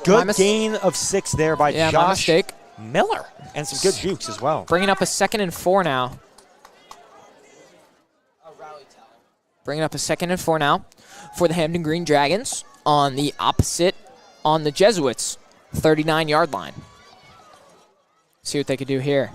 Good gain of 6 there by Josh. My mistake. Miller. And some good jukes as well. Bringing up a 2nd and 4 now. Bringing up a 2nd and 4 now for the Hamden Green Dragons on the opposite, on the Jesuits, 39-yard line. See what they could do here.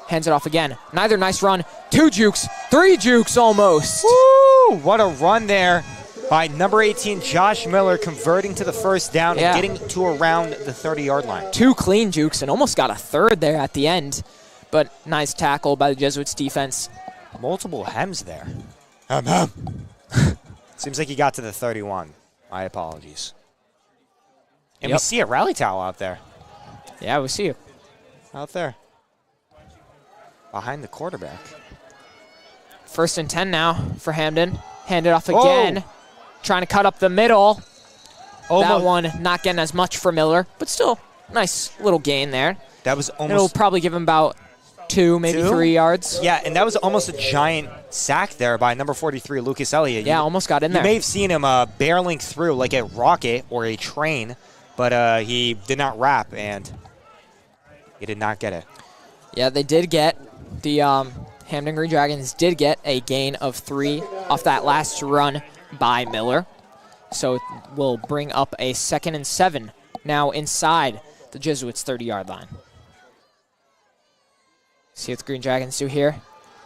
Hands it off again. Neither nice run. 2 jukes, 3 jukes almost. Woo! What a run there by number 18, Josh Miller, converting to the first down and getting to around the 30-yard line. 2 clean jukes and almost got a 3rd there at the end. But nice tackle by the Jesuits defense. Multiple hems there. Seems like he got to the 31. My apologies. And we see a rally towel out there. Yeah, we see it. Out there. Behind the quarterback. 1st and 10 now for Hamden. Hand it off again. Trying to cut up the middle. That one not getting as much for Miller, but still nice little gain there. That was almost. It'll probably give him about 2, maybe 3 yards. Yeah, and that was almost a giant sack there by number 43, Lucas Elliott. Yeah, almost got in there. You may have seen him barreling through like a rocket or a train, but he did not wrap, and he did not get it. Yeah, they did get, the Hamden Green Dragons did get a gain of 3 off that last run by Miller. So it will bring up a 2nd and 7 now inside the Jesuits' 30-yard line. See what the Green Dragons do here.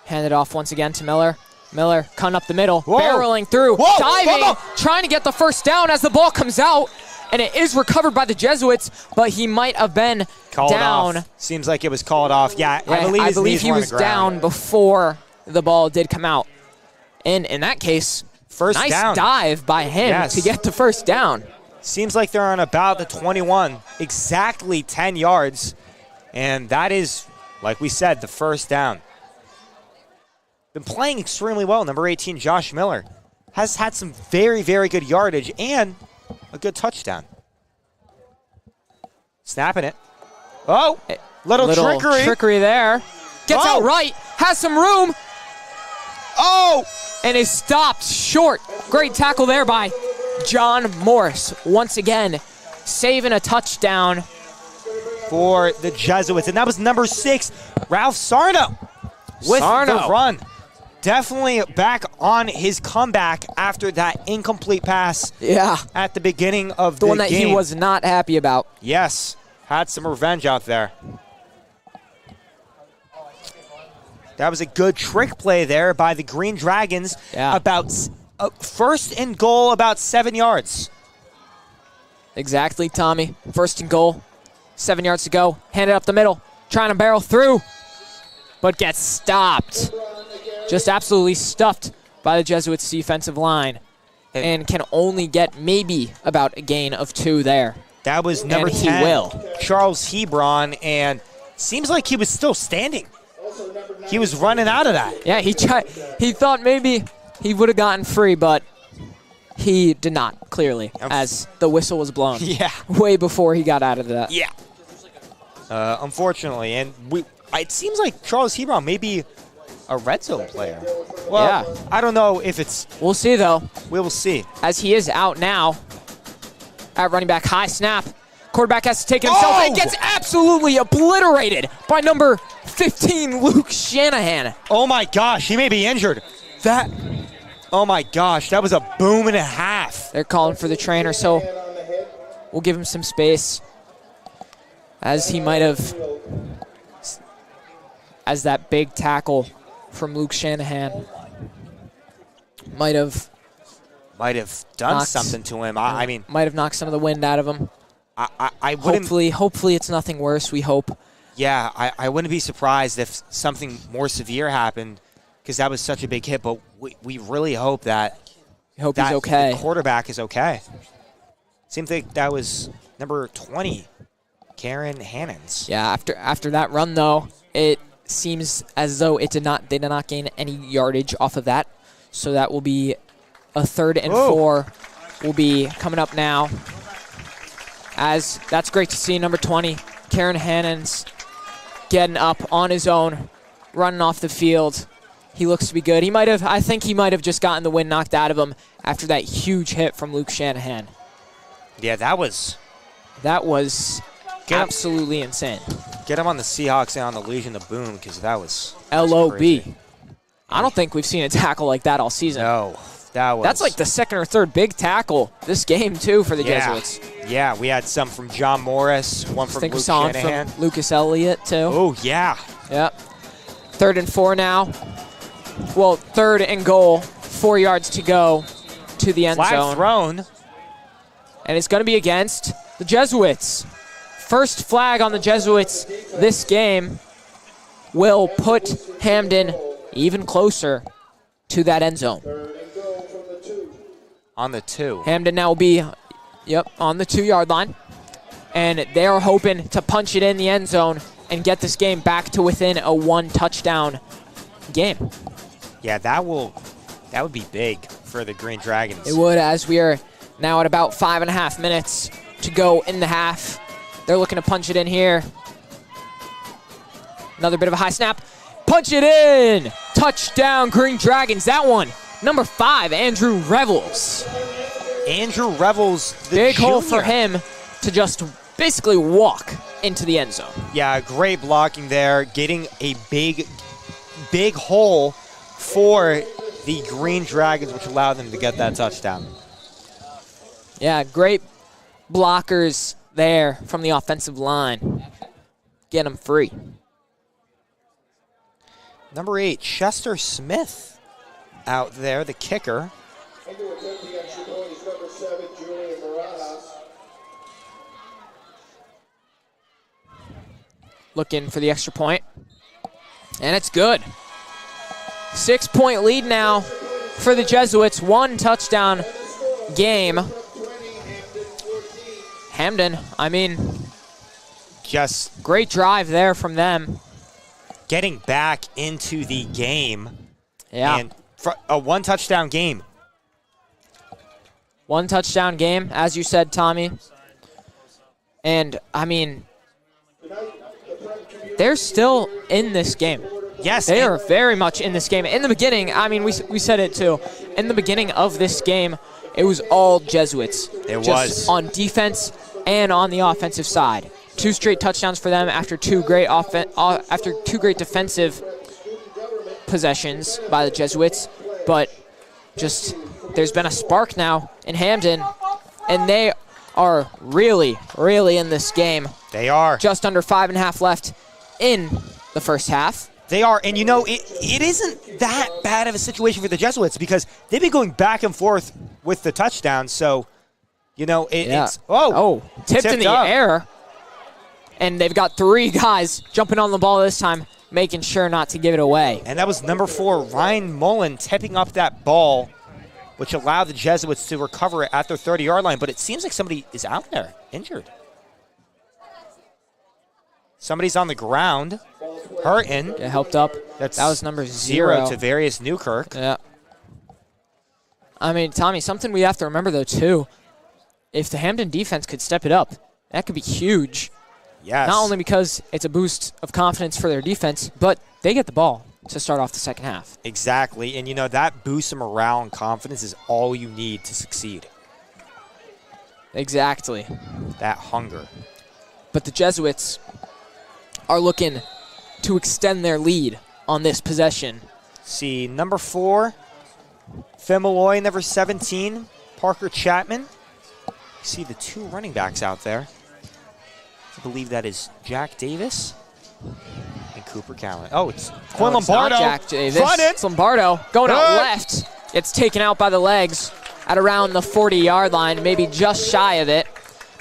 Hand it off once again to Miller. Miller cutting up the middle, barreling through, diving, trying to get the first down as the ball comes out. And it is recovered by the Jesuits, but he might have been down. Off. Seems like it was called off. Yeah, I believe he was down before the ball did come out. And in that case, nice dive by him to get the first down. Seems like they're on about the 21, exactly 10 yards. And that is, like we said, the first down. Been playing extremely well. Number 18, Josh Miller, has had some very, very good yardage and a good touchdown. Snapping it. Oh, little trickery. Trickery there. Gets out right, has some room. Oh! And is stopped short. Great tackle there by John Morris. Once again, saving a touchdown for the Jesuits. And that was number 6, Ralph Sarno, with the run. Definitely back on his comeback after that incomplete pass at the beginning of the game. The one that he was not happy about. Yes, had some revenge out there. That was a good trick play there by the Green Dragons. About 1st and goal, about 7 yards. Exactly, Tommy. 1st and goal, 7 yards to go. Hand it up the middle, trying to barrel through, but gets stopped. Just absolutely stuffed by the Jesuits' defensive line, and can only get maybe about a gain of 2 there. That was number 10, Charles Hebron, and seems like he was still standing. He was running out of that. Yeah, he thought maybe he would have gotten free, but he did not, clearly, as the whistle was blown. Way before he got out of that. Unfortunately, and it seems like Charles Hebron may be a red zone player. Well, I don't know if it's... We'll see, though. We will see. As he is out now at running back. High snap. Quarterback has to take it himself. And gets absolutely obliterated by number 15, Luke Shanahan. Oh, my gosh. He may be injured. Oh, my gosh. That was a boom and a half. They're calling for the trainer, so we'll give him some space. As he might have... As that big tackle from Luke Shanahan might have done something to him. I mean, might have knocked some of the wind out of him. I wouldn't. Hopefully it's nothing worse. We hope. Yeah, I wouldn't be surprised if something more severe happened, because that was such a big hit. But we really hope that. We hope he's okay. The quarterback is okay. Seems like that was number 20, Karen Hannons. Yeah. After that run though, it seems as though they did not gain any yardage off of that. So that will be a 3rd and 4 will be coming up now. As that's great to see, number 20, Karen Hannons, getting up on his own, running off the field. He looks to be good. I think he might have just gotten the wind knocked out of him after that huge hit from Luke Shanahan. Yeah, that was absolutely insane. Get him on the Seahawks and on the Legion of Boom, because that was LOB. crazy. I don't think we've seen a tackle like that all season. No, that was. That's like the second or third big tackle this game, too, for the Jesuits. Yeah, we had some from John Morris, one I from think we Luke saw Shanahan. from Lucas Elliott, too. Oh, yeah. Yep. 3rd and 4 now. Well, 3rd and goal. 4 yards to go to the end Flag zone. thrown. And it's going to be against the Jesuits. First flag on the Jesuits this game will put Hamden even closer to that end zone. On the 2. Hamden now will be, on the 2-yard line. And they're hoping to punch it in the end zone and get this game back to within a 1-touchdown game. Yeah, that would be big for the Green Dragons. It would, as we are now at about 5.5 minutes to go in the half. They're looking to punch it in here. Another bit of a high snap. Punch it in! Touchdown, Green Dragons. That one, number 5, Andrew Revels. Andrew Revels, the Big junior. hole for him to just basically walk into the end zone. Yeah, great blocking there. Getting a big hole for the Green Dragons, which allowed them to get that touchdown. Yeah, great blockers there from the offensive line. Get them free. Number 8, Chester Smith out there, the kicker. Looking for the extra point. And it's good. 6-point lead now for the Jesuits. 1-touchdown game. Hamden, Just great drive there from them. getting back into the game. Yeah. And a 1-touchdown game. 1-touchdown game, as you said, Tommy. And, they're still in this game. Yes. They are very much in this game. In the beginning, we said it too. In the beginning of this game, it was all Jesuits. It just was. on defense and on the offensive side. 2 straight touchdowns for them after two great defensive possessions by the Jesuits. But just there's been a spark now in Hamden, and they are really, really in this game. They are. Just under 5.5 left in the first half. They are, and it isn't that bad of a situation for the Jesuits because they've been going back and forth with the touchdown. So, it's tipped in the up. air, and they've got 3 guys jumping on the ball this time, making sure not to give it away. And that was number 4, Ryan Mullen, tipping up that ball, which allowed the Jesuits to recover it at their 30-yard line. But it seems like somebody is out there, injured. Somebody's on the ground, hurting. Get helped up. That was number 0 to Various Newkirk. Yeah. Tommy, something we have to remember, though, too. If the Hamden defense could step it up, that could be huge. Yes. Not only because it's a boost of confidence for their defense, but they get the ball to start off the second half. Exactly. And, that boost of morale and confidence is all you need to succeed. Exactly. That hunger. But the Jesuits are looking to extend their lead on this possession. See, number 4, Fimaloy, number 17, Parker Chapman. You see the 2 running backs out there. I believe that is Jack Davis and Cooper Callan. Oh, it's Quinn Lombardo. Not Jack Davis. Running. It's Lombardo going out left. It's taken out by the legs at around the 40-yard line, maybe just shy of it,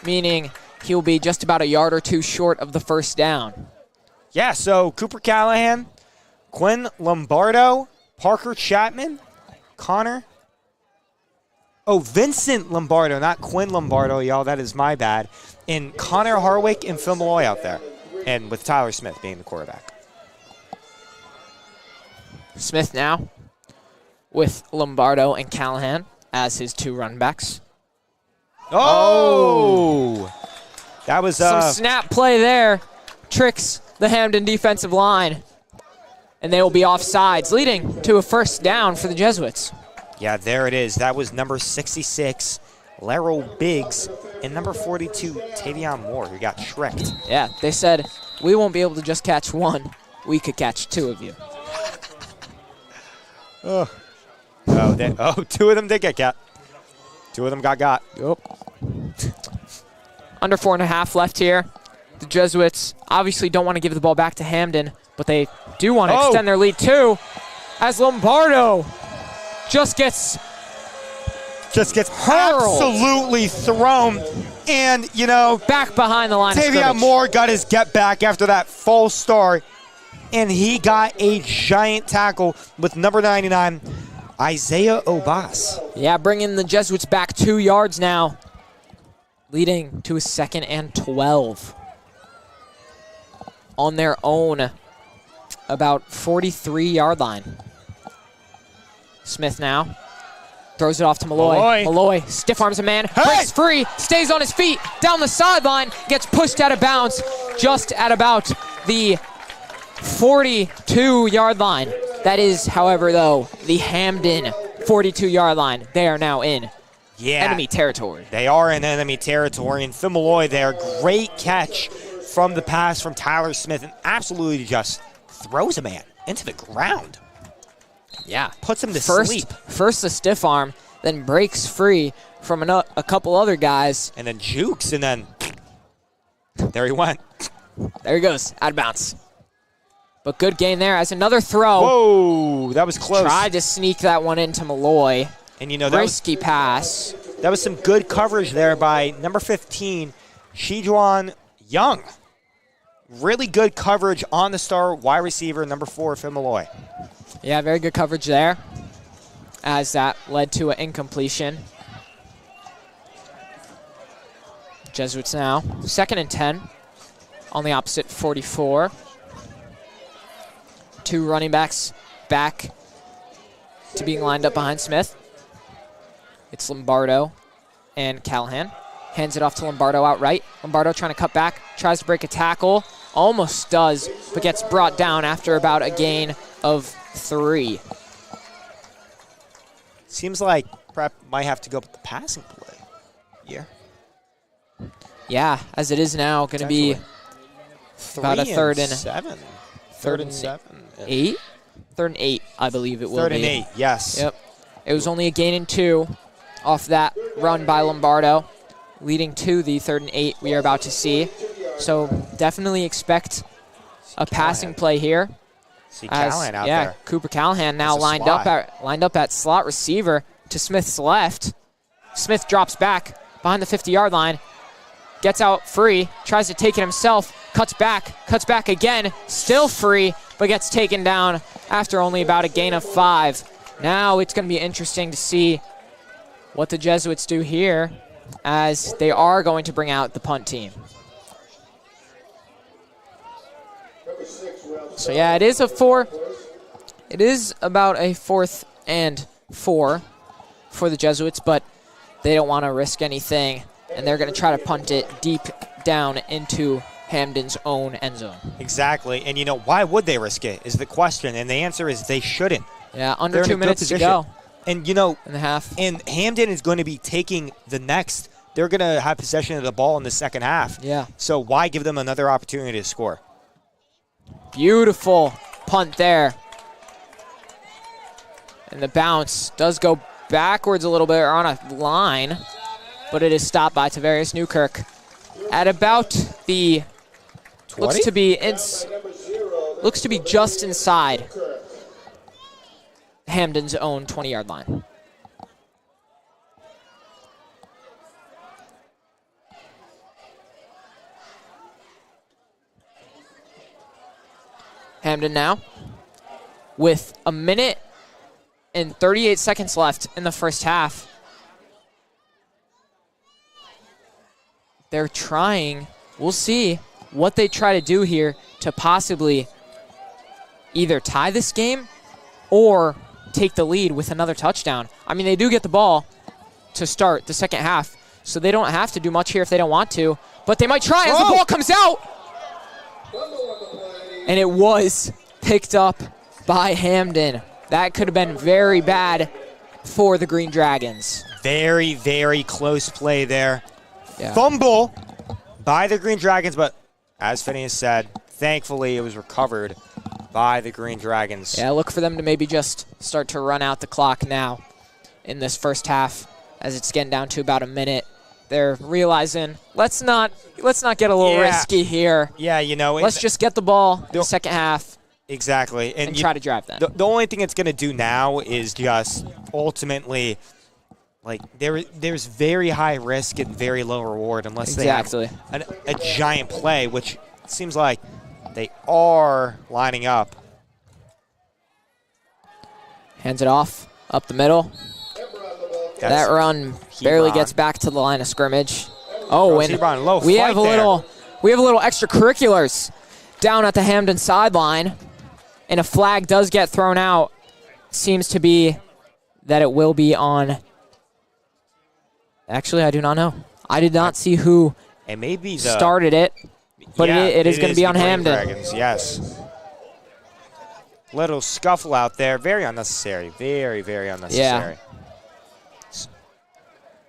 meaning he'll be just about a yard or 2 short of the first down. Yeah, so Cooper Callahan, Quinn Lombardo, Parker Chapman, Connor. Oh, Vincent Lombardo, not Quinn Lombardo, y'all. That is my bad. And Connor Harwick and Phil Malloy out there. And with Tyler Smith being the quarterback. Smith now with Lombardo and Callahan as his 2 running backs. Oh! That was some snap play there. Tricks the Hamden defensive line. And they will be offsides, leading to a first down for the Jesuits. Yeah, there it is. That was number 66, Laryl Biggs, and number 42, Tavion Moore, who got shreked. Yeah, they said, we won't be able to just catch one. We could catch two of you. Oh, two of them did get got. Two of them got. Yep. Under 4.5 left here. The Jesuits obviously don't want to give the ball back to Hamden, but they do want to extend their lead too, as Lombardo just gets hurled. Absolutely thrown. And, you know, back behind the line of scrimmage. Tavion Moore got his get back after that false start, and he got a giant tackle with number 99, Isaiah Obas. Yeah, bringing the Jesuits back 2 yards now, leading to a 2nd and 12. On their own, about 43-yard line. Smith now throws it off to Malloy. Malloy stiff arms a man, breaks free, stays on his feet, down the sideline, gets pushed out of bounds just at about the 42-yard line. That is, however, though, the Hamden 42-yard line. They are now in enemy territory. They are in enemy territory, and Phil Malloy there, great catch from the pass from Tyler Smith, and absolutely just throws a man into the ground. Yeah. Puts him to sleep. First a stiff arm, then breaks free from a couple other guys. And then jukes, and then there he went. There he goes, out of bounds. But good gain there as another throw. Whoa, that was close. Tried to sneak that one into Malloy. And, you know, that risky pass. That was some good coverage there by number 15, Shijuan Young. Really good coverage on the star wide receiver, number 4, Phil Malloy. Yeah, very good coverage there, as that led to an incompletion. Jesuits now, 2nd and 10 on the opposite 44. Two running backs back to being lined up behind Smith. It's Lombardo and Callahan. Hands it off to Lombardo outright. Lombardo trying to cut back, tries to break a tackle, almost does, but gets brought down after about a gain of 3. Seems like Prep might have to go with the passing play. Yeah, as it is now going to be about a 3rd and 7. 3rd and 8? 3rd and 8, I believe it will be. 3rd and 8, yes. Yep. It was only a gain and 2 off that run by Lombardo, leading to the 3rd and 8 we are about to see. So definitely expect a passing play here. See Callahan out there. Cooper Callahan now lined up at slot receiver to Smith's left. Smith drops back behind the 50-yard line, gets out free, tries to take it himself, cuts back again, still free, but gets taken down after only about a gain of 5. Now it's going to be interesting to see what the Jesuits do here, as they are going to bring out the punt team. So yeah, it is a 4. It is about a 4th and 4 for the Jesuits, but they don't want to risk anything, and they're going to try to punt it deep down into Hamden's own end zone. Exactly, and you know, why would they risk it is the question, and the answer is they shouldn't. Yeah, under 2 minutes to go. And, you know, in the half. And Hamden is going to be taking the next. They're going to have possession of the ball in the second half. Yeah. So why give them another opportunity to score? Beautiful punt there. And the bounce does go backwards a little bit on a line, but it is stopped by Tavarius Newkirk at about the 20? looks to be just inside Hamden's own 20-yard line. Hamden now with a minute and 38 seconds left in the first half. They're trying, we'll see what they try to do here to possibly either tie this game or take the lead with another touchdown. I mean, they do get the ball to start the second half, so they don't have to do much here if they don't want to, but they might try as the ball comes out. And it was picked up by Hamden. That could have been very bad for the Green Dragons. Very, very close play there. Yeah. Fumble by the Green Dragons, but as Phineas said, thankfully it was recovered by the Green Dragons. Yeah, look for them to maybe just start to run out the clock now in this first half as it's getting down to about a minute. They're realizing, let's not get a little risky here. Yeah, you know. Let's just get the ball in the second half. Exactly. And try to drive that. The only thing it's going to do now is just ultimately, like, there's very high risk and very low reward unless they have a giant play, which seems like they are lining up. Hands it off, up the middle. That run barely gets back to the line of scrimmage. Oh, and we have a little extracurriculars down at the Hamden sideline, and a flag does get thrown out. Seems to be that it will be on. Actually, I do not know. I did not see who started it, but it is going to be on Hamden. Dragons, yes. Little scuffle out there. Very unnecessary. Very, very unnecessary. Yeah.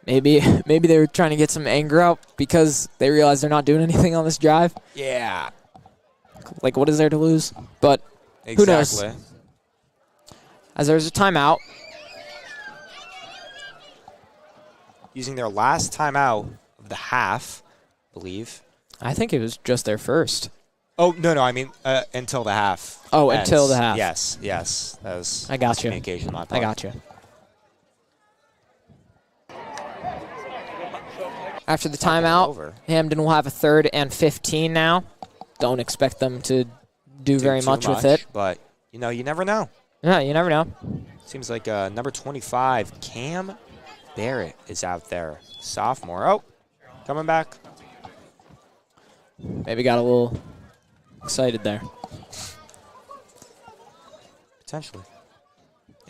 Maybe they were trying to get some anger out because they realize they're not doing anything on this drive. Yeah. Like, what is there to lose? But who knows? As there's a timeout. Using their last timeout of the half, I believe. I think it was just their first. Oh, no, I mean until the half. Oh, until the half. Yes. That was I got you. Communication on my part. I got you. After the timeout, Hamden will have a 3rd and 15 now. Don't expect them to do very much with it. But, you know, you never know. Yeah, you never know. Seems like number 25, Cam Barrett, is out there. Sophomore. Oh, coming back. Maybe got a little excited there. Potentially.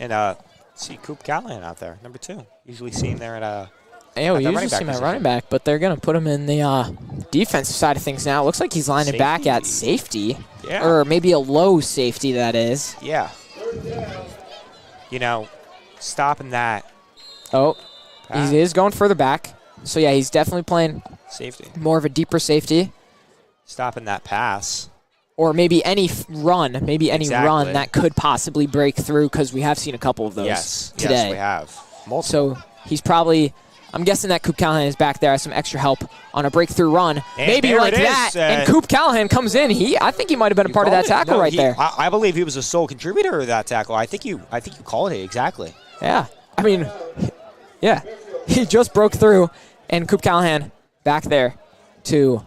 And see Coop Callahan out there, number 2. Usually see him there at yeah, we usually see him at running back, but they're going to put him in the defensive side of things now. Looks like he's lining back at safety. Yeah. Or maybe a low safety, that is. Yeah. You know, stopping that. Oh, he is going further back. So, yeah, he's definitely playing safety. More of a deeper safety. Stopping that pass. Or maybe any run run that could possibly break through, because we have seen a couple of those today. Yes, we have. Multiple. So he's probably, I'm guessing that Coop Callahan is back there, has some extra help on a breakthrough run. And maybe like that, and Coop Callahan comes in. I think he might have been a part of that tackle there. I believe he was a sole contributor of that tackle. I think you called it exactly. Yeah. I mean, yeah. He just broke through, and Coop Callahan back there to...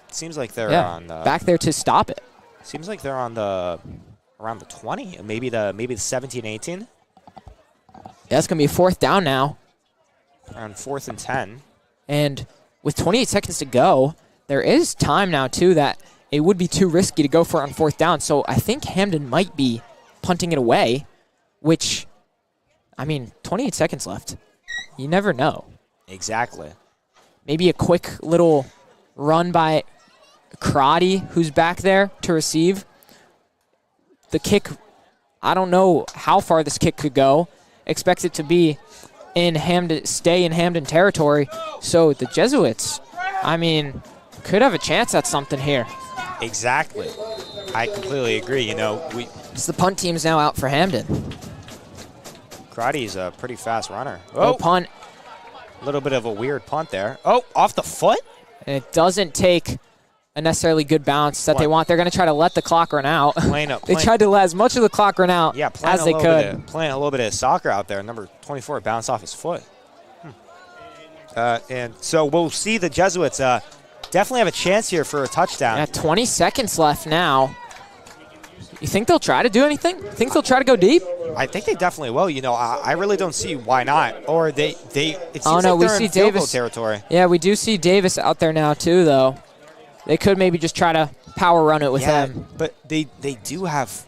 Seems like they're on the... back there to stop it. Seems like they're on the... around the 20, maybe the 17, 18. Yeah, it's going to be a 4th down now. Around 4th and 10. And with 28 seconds to go, there is time now, too, that it would be too risky to go for it on 4th down. So I think Hamden might be punting it away, which, I mean, 28 seconds left. You never know. Exactly. Maybe a quick little run by Karate, who's back there to receive. The kick, I don't know how far this kick could go. Expects it to be in Hamden, stay in Hamden territory. So the Jesuits, I mean, could have a chance at something here. Exactly. I completely agree. You know, the punt team's now out for Hamden. Karate's a pretty fast runner. Oh, punt. A little bit of a weird punt there. Oh, off the foot? And it doesn't take a necessarily good bounce that they want. They're going to try to let the clock run out. They tried to let as much of the clock run out as they could. Playing a little bit of soccer out there. Number 24 bounced off his foot. And so we'll see the Jesuits definitely have a chance here for a touchdown. Yeah, 20 seconds left now. You think they'll try to do anything? You think they'll try to go deep? I think they definitely will. You know, I really don't see why not. Or it seems like we they're see in field goal Davis territory. Yeah, we do see Davis out there now too, though. They could maybe just try to power run it with him. But they do have.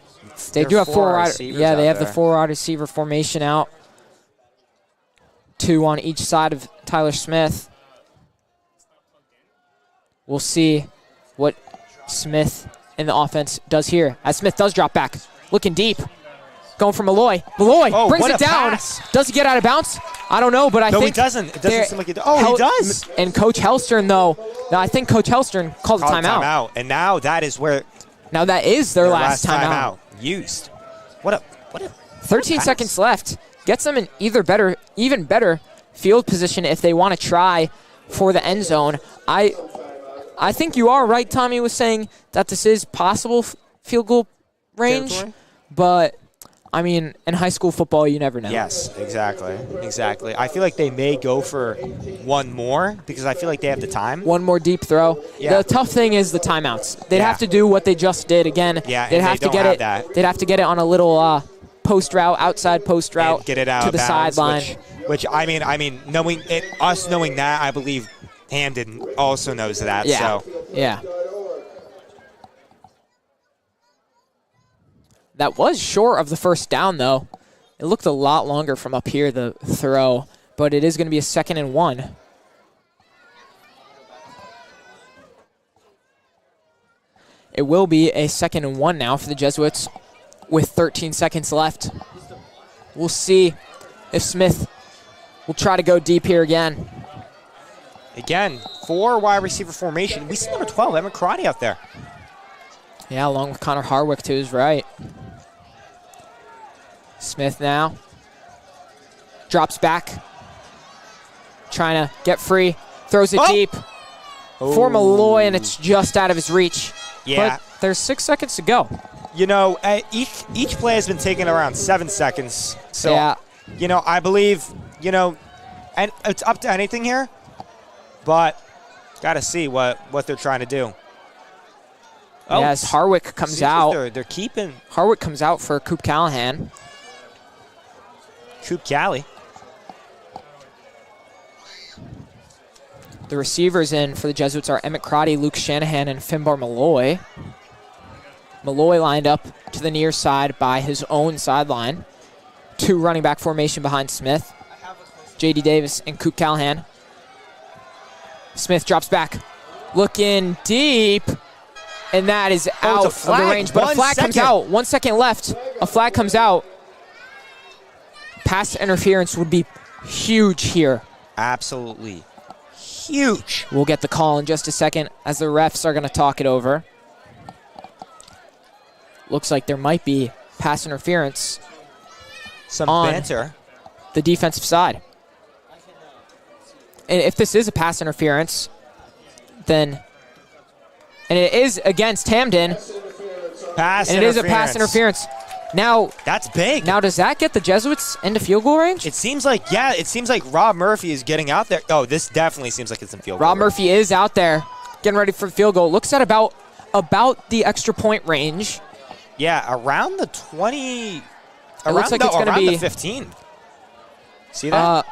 They do have 4 wide. Yeah, they have there. the 4 wide receiver formation out. 2 on each side of Tyler Smith. We'll see what Smith in the offense does here. As Smith does drop back, looking deep, going for Malloy. Malloy brings it down. Pass. Does he get out of bounds? I don't know, but I No, think he doesn't. It doesn't seem like he does. Oh, he does. And Coach Hellstern, though, no, I think Coach Hellstern called a timeout. And now that is where Now that is their last timeout. Used. What a 13 seconds left. Gets them in even better field position if they want to try for the end zone. I think you are right, Tommy was saying that this is possible field goal range, but I mean, in high school football, you never know. Yes, exactly. I feel like they may go for one more because I feel like they have the time. One more deep throw. Yeah. The tough thing is the timeouts. They'd have to do what they just did again. Yeah, they'd have to get it. They'd have to get it on a little post route, outside post route, and get it out to the sideline. Which I mean, knowing that, I believe Hamden also knows that. Yeah. So. Yeah. That was short of the first down, though. It looked a lot longer from up here, the throw, but it is going to be a 2nd and 1. It will be a 2nd and 1 now for the Jesuits with 13 seconds left. We'll see if Smith will try to go deep here again. Again, 4 wide receiver formation. We see number 12, Evan Karate out there. Yeah, along with Connor Harwick to his right. Smith now drops back, trying to get free, throws it deep for Malloy, and it's just out of his reach. Yeah. But there's 6 seconds to go. You know, each play has been taking around 7 seconds. So, yeah. You know, I believe, you know, and it's up to anything here, but got to see what they're trying to do. Oh, yes, Harwick comes out. They're keeping. Harwick comes out for Coop Callahan. Coop Cali. The receivers in for the Jesuits are Emmett Crotty, Luke Shanahan, and Finbar Malloy. Malloy lined up to the near side by his own sideline. 2 running back formation behind Smith. J.D. Davis and Coop Callahan. Smith drops back. Looking deep. And that is out of the range. But a flag comes out. 1 second left. A flag comes out. Pass interference would be huge here. Absolutely huge. We'll get the call in just a second as the refs are going to talk it over. Looks like there might be pass interference. Some on banter. The defensive side. And if this is a pass interference, then... And it is against Hamden. And it is a pass interference. Now... That's big. Now, does that get the Jesuits into field goal range? It seems like, yeah, it seems like Rob Murphy is getting out there. Oh, this definitely seems like it's in field goal Rob Murphy is out there getting ready for the field goal. Looks at about the extra point range. Yeah, around the 20... It looks like it's going to be... the 15. See that?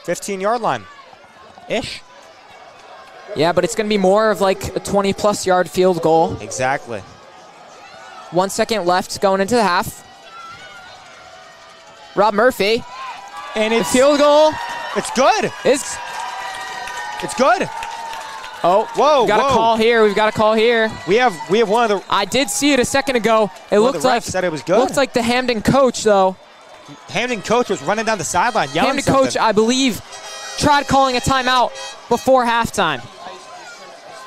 15-yard line-ish. Yeah, but it's going to be more of like a 20-plus yard field goal. Exactly. 1 second left going into the half. Rob Murphy. And it's... The field goal. It's good. It's good. Oh, whoa! We've got a call here. We've got a call here. We have one of the... I did see it a second ago. It looked like... said it was good. Looked like the Hamden coach, though. Hamden coach was running down the sideline yelling Hamden something. coach, I believe, tried calling a timeout before halftime.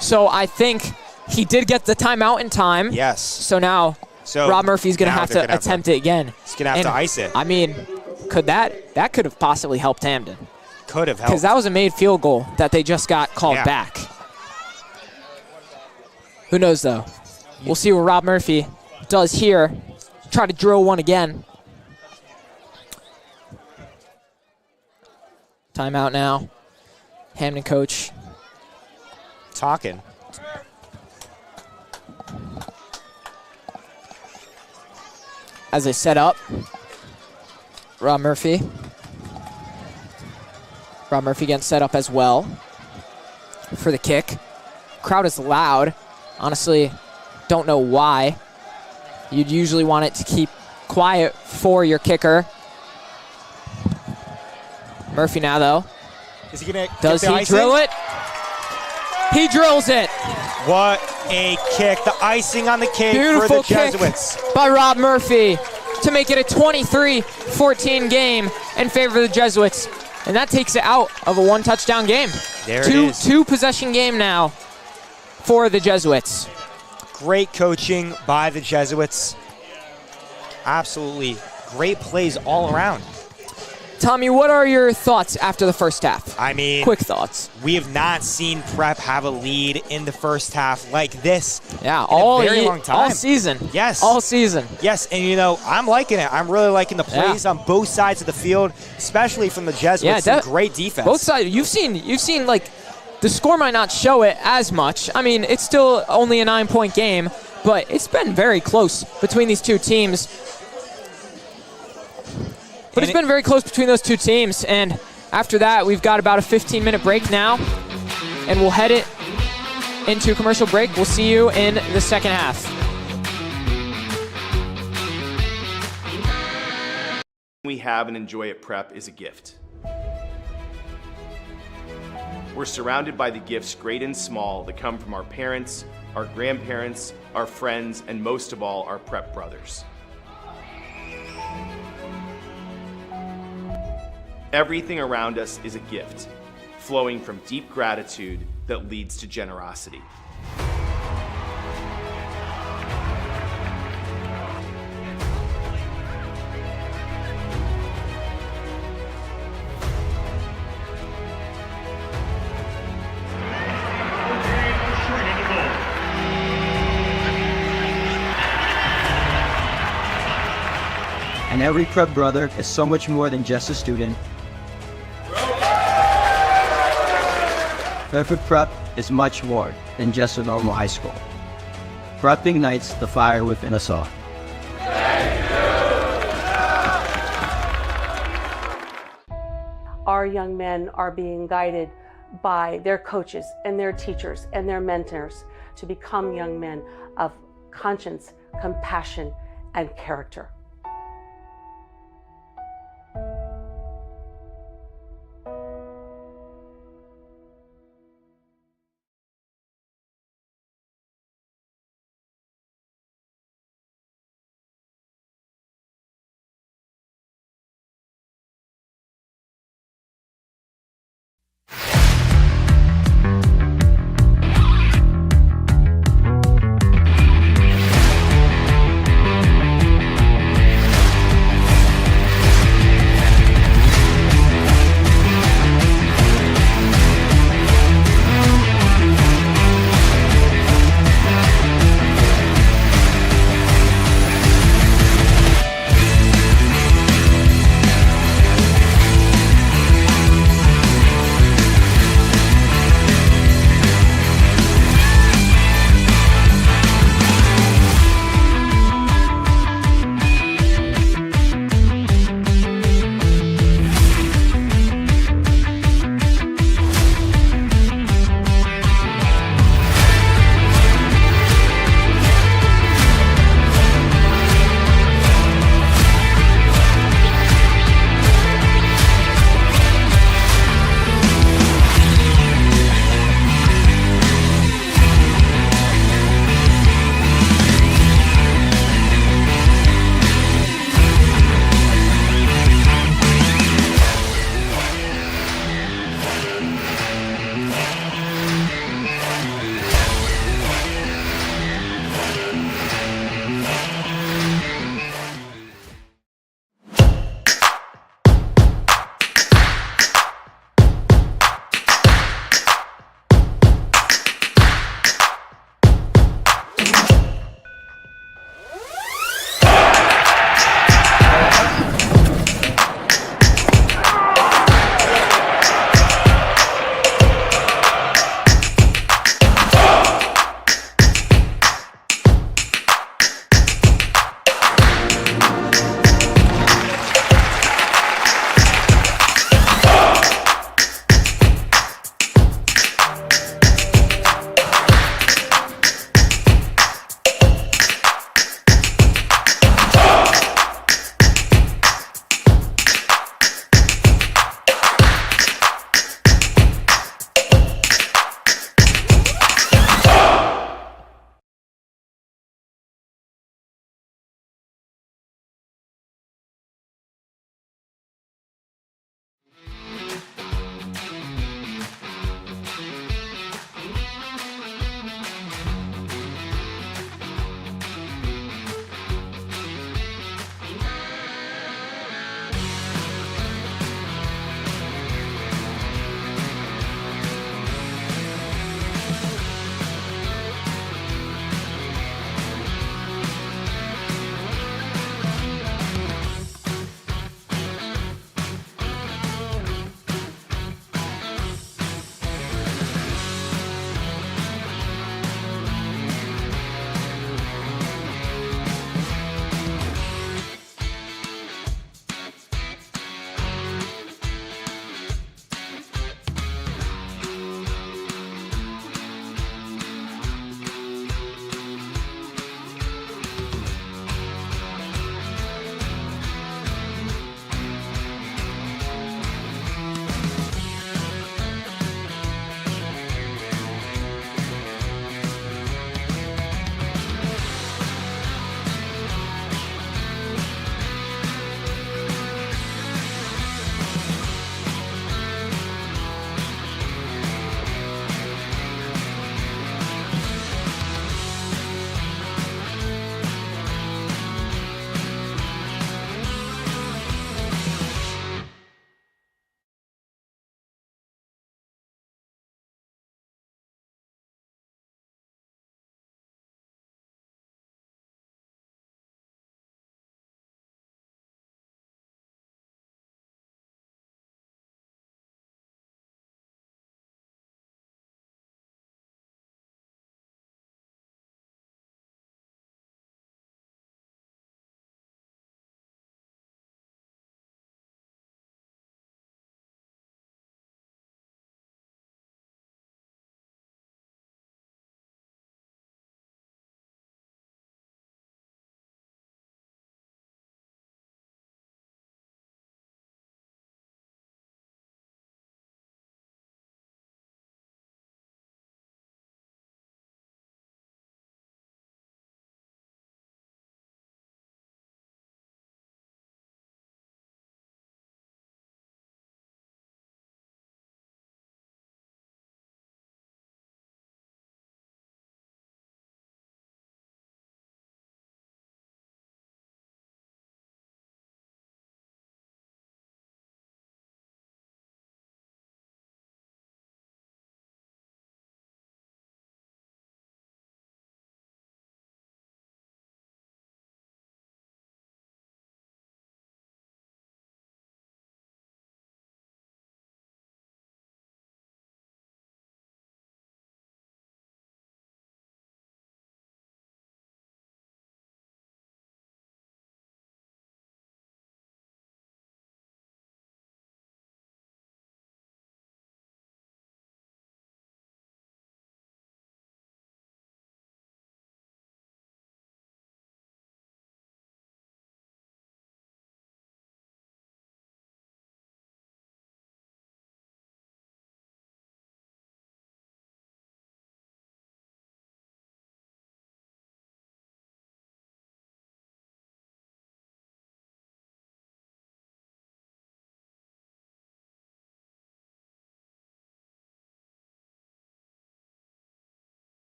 So I think he did get the timeout in time. Yes. So now Rob Murphy's going to have to attempt it again. He's going to have to ice it. I mean, that could have possibly helped Hamden. Could have helped. Because that was a made field goal that they just got called back. Who knows, though? We'll see what Rob Murphy does here. Try to drill one again. Timeout now. Hamden coach. Talking. As they set up, Rob Murphy. Rob Murphy getting set up as well for the kick. Crowd is loud. Honestly, don't know why. You'd usually want it to keep quiet for your kicker. Murphy now, though. Is he gonna Does he drill it? He drills it. What a kick. The icing on the cake Beautiful for the Jesuits. Kick by Rob Murphy. to make it a 23-14 game in favor of the Jesuits. And that takes it out of a one-touchdown game. There it is. Two-possession game now for the Jesuits. Great coaching by the Jesuits. Absolutely great plays all around. Tommy, what are your thoughts after the first half? I mean, quick thoughts. We have not seen Prep have a lead in the first half like this. Yeah, in a very long time. All season. Yes. All season. Yes, and you know, I'm liking it. I'm really liking the plays on both sides of the field, especially from the Jesuits. Some great defense. Both sides. You've seen like the score might not show it as much. I mean, it's still only a 9-point game, but it's been very close between these two teams. But it's been very close between those two teams, and after that, we've got about a 15-minute break now, and we'll head it into a commercial break. We'll see you in the second half. We have and enjoy at Prep is a gift. We're surrounded by the gifts, great and small, that come from our parents, our grandparents, our friends, and most of all, our Prep brothers. Everything around us is a gift, flowing from deep gratitude that leads to generosity. And every Prep brother is so much more than just a student. Fairfield Prep is much more than just a normal high school. Prep ignites the fire within us all. Our young men are being guided by their coaches and their teachers and their mentors to become young men of conscience, compassion, and character.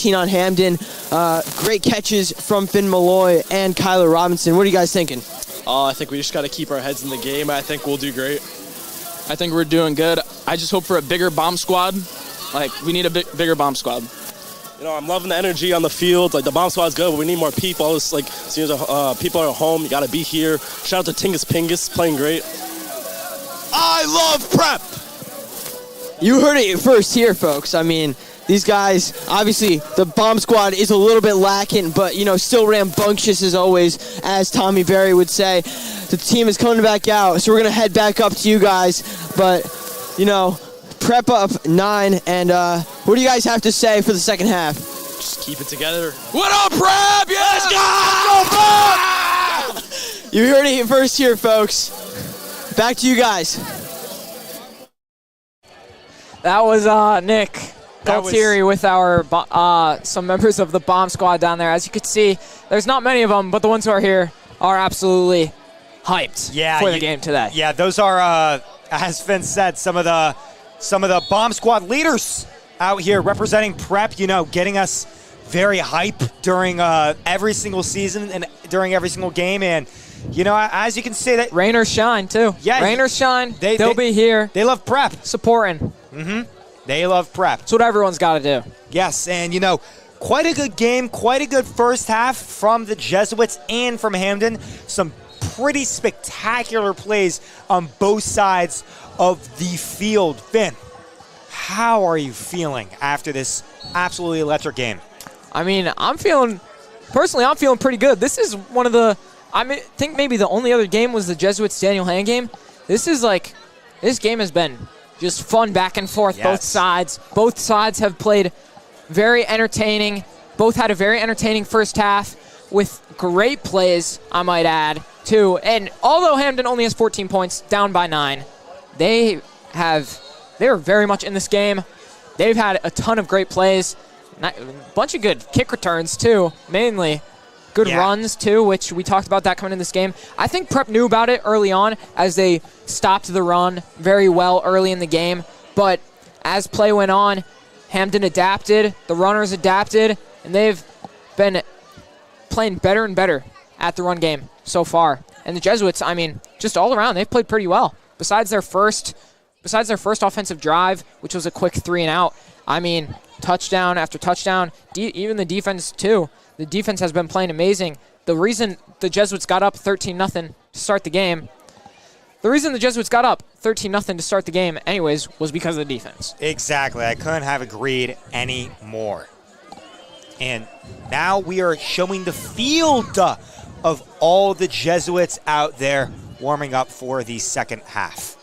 on Hamden. Great catches from Finn Malloy and Kyler Robinson. What are you guys thinking? I think we just got to keep our heads in the game. I think we'll do great. I think we're doing good. I just hope for a bigger bomb squad. Like, we need a bigger bomb squad. You know, I'm loving the energy on the field. Like, the bomb squad's good, but we need more people. It's like, seems people are at home. You got to be here. Shout out to Tingus Pingus, playing great. I love prep! You heard it first here, folks. I mean, these guys, obviously, the bomb squad is a little bit lacking, but, you know, still rambunctious as always, as Tommy Berry would say. The team is coming back out, so we're going to head back up to you guys. But, you know, prep up 9, and what do you guys have to say for the second half? Just keep it together. What up, prep? Yeah, let's go! You heard it first here, folks. Back to you guys. That was Nick Galtieri with our some members of the bomb squad down there. As you can see, there's not many of them, but the ones who are here are absolutely hyped for the game today. Yeah, those are, as Finn said, some of the bomb squad leaders out here representing prep. You know, getting us very hype during every single season and during every single game. And you know, as you can see, that rain or shine too. Yeah, rain or shine, they'll be here. They love prep, supporting. They love prep. That's what everyone's got to do. Yes, and you know, quite a good game, quite a good first half from the Jesuits and from Hamden. Some pretty spectacular plays on both sides of the field. Finn, how are you feeling after this absolutely electric game? I mean, I'm feeling pretty good. This is one of the, think maybe the only other game was the Jesuits Daniel Hand game. This game has been just fun back and forth, both sides. Both sides have played very entertaining. Both had a very entertaining first half with great plays, I might add, too. And although Hamden only has 14 points, down by 9, they're very much in this game. They've had a ton of great plays, a bunch of good kick returns, too, mainly. Good runs, too, which we talked about that coming in this game. I think Prep knew about it early on as they stopped the run very well early in the game. But as play went on, Hamden adapted, the runners adapted, and they've been playing better and better at the run game so far. And the Jesuits, I mean, just all around, they've played pretty well. Besides their first offensive drive, which was a quick 3-and-out, I mean, touchdown after touchdown, even the defense, too. The defense has been playing amazing. The reason the Jesuits got up 13-0 to start the game, anyways, was because of the defense. Exactly. I couldn't have agreed any more. And now we are showing the field of all the Jesuits out there warming up for the second half.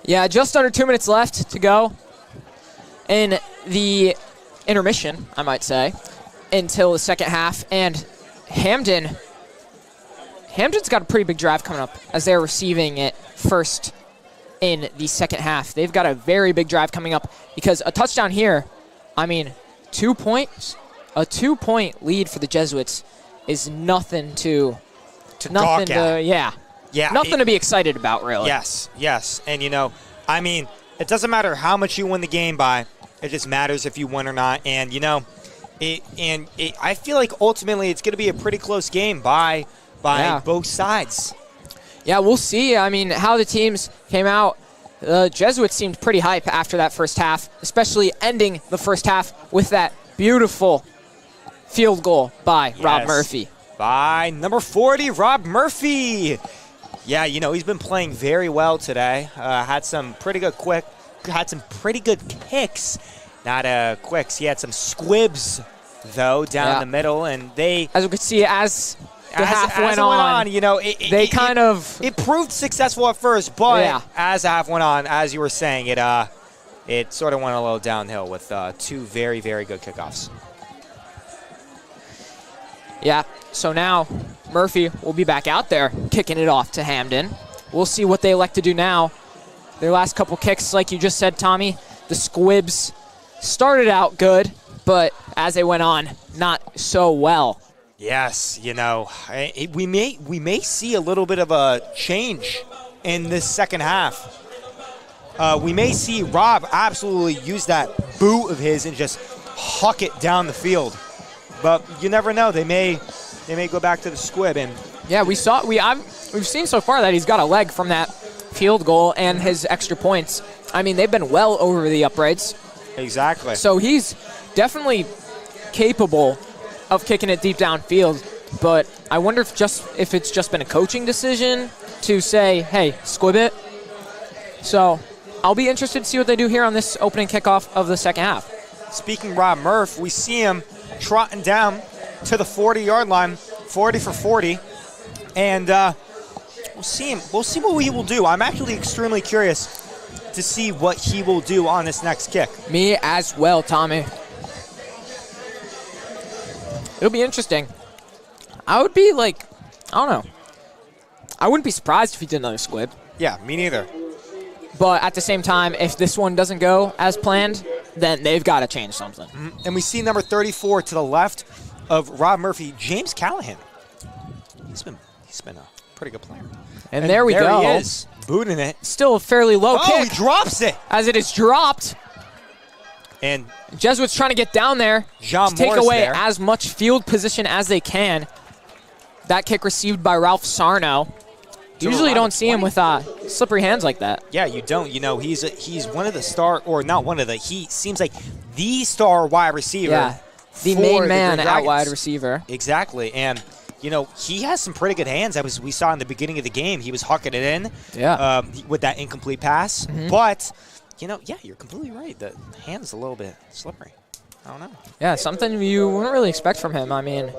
Yeah, just under 2 minutes left to go in the intermission, I might say, until the second half. And Hamden's got a pretty big drive coming up as they're receiving it first in the second half. They've got a very big drive coming up because a touchdown here, I mean, 2 points, a 2-point lead for the Jesuits is nothing to gawk at. Nothing to be excited about, really. Yes. And, you know, I mean, it doesn't matter how much you win the game by. It just matters if you win or not. And, you know, I feel like ultimately it's going to be a pretty close game by both sides. Yeah, we'll see. I mean, how the teams came out. The Jesuits seemed pretty hype after that first half, especially ending the first half with that beautiful field goal by Rob Murphy. By number 40, Rob Murphy. Yeah, you know, he's been playing very well today. Had some pretty good kicks. Not quicks. He had some squibs, though, down the middle. And they, as we could see, as the half went on, you know, it proved successful at first, but as the half went on, as you were saying, it sort of went a little downhill with 2 very, very good kickoffs. Yeah, so now Murphy will be back out there kicking it off to Hamden. We'll see what they elect to do now. Their last couple kicks, like you just said, Tommy, the squibs started out good, but as they went on, not so well. Yes, you know, we may see a little bit of a change in this second half. We may see Rob absolutely use that boot of his and just huck it down the field. But you never know. They may go back to the squib. And yeah, we've seen so far that he's got a leg from that field goal and his extra points. I mean, they've been well over the uprights. Exactly. So he's definitely capable of kicking it deep downfield. But I wonder if it's just been a coaching decision to say, hey, squib it. So I'll be interested to see what they do here on this opening kickoff of the second half. Speaking Rob Murph, we see him trotting down to the 40-yard line, 40 for 40. And we'll see what he will do. I'm actually extremely curious to see what he will do on this next kick. Me as well, Tommy. It'll be interesting. I would be like, I don't know. I wouldn't be surprised if he did another squib. Yeah, me neither. But at the same time, if this one doesn't go as planned, then they've got to change something. Mm-hmm. And we see number 34 to the left of Rob Murphy, James Callahan. He's been a pretty good player. And there we go. He is, booting it. Still a fairly low kick. Oh, he drops it. As it is dropped. And Jesuits trying to get down there John to take Moore's away there. as much field position as they can. That kick received by Ralph Sarno. Usually you don't see him with slippery hands like that. Yeah, you don't. You know, he's one of the star, or not one of the, he seems like the star wide receiver. Yeah, the main man out wide receiver. Exactly. And, you know, he has some pretty good hands. We saw in the beginning of the game. He was hucking it in with that incomplete pass. Mm-hmm. But, you know, yeah, you're completely right. The hand's a little bit slippery. I don't know. Yeah, something you wouldn't really expect from him. I mean,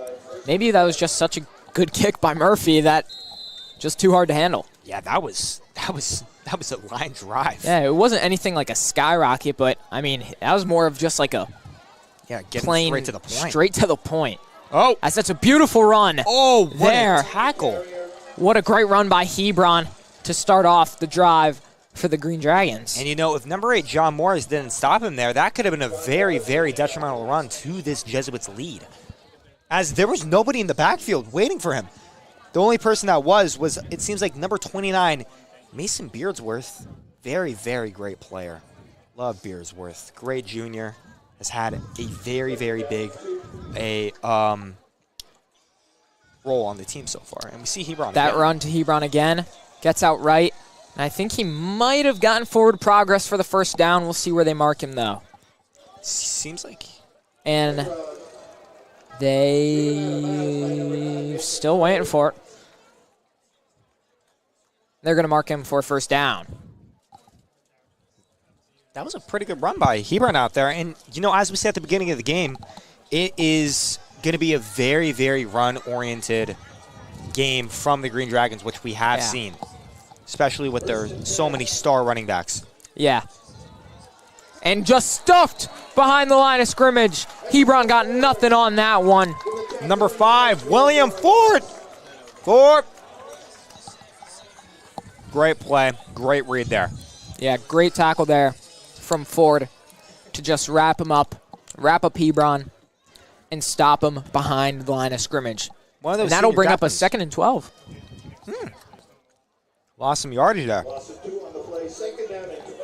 maybe that was just such a good kick by Murphy that just too hard to handle. Yeah, that was a line drive. Yeah, it wasn't anything like a skyrocket, but I mean, that was more of just like a getting plain straight to the point. Straight to the point. Oh, that's a beautiful run. Oh, what there. a tackle! What a great run by Hebron to start off the drive for the Green Dragons. And you know, if number 8 John Morris didn't stop him there, that could have been a very, very detrimental run to this Jesuits lead, as there was nobody in the backfield waiting for him. The only person that was it seems like number 29, Mason Beardsworth. Very, very great player. Love Beardsworth. Great junior. Has had a very, very big role on the team so far. And we see Hebron that again. run to Hebron again. Gets out right. And I think he might have gotten forward progress for the first down. We'll see where they mark him, though. Seems like. And they still waiting for it. They're going to mark him for a first down. That was a pretty good run by Hebron out there. And, you know, as we said at the beginning of the game, it is going to be a very, very run-oriented game from the Green Dragons, which we have seen, especially with their so many star running backs. Yeah. And just stuffed behind the line of scrimmage. Hebron got nothing on that one. Number 5, William Ford. Ford. Great play. Great read there. Yeah, great tackle there from Ford to just wrap up Hebron, and stop him behind the line of scrimmage. And that'll bring up a 2nd and 12. Lost some yardage there. Loss of 2 on the play, 2nd down and 12.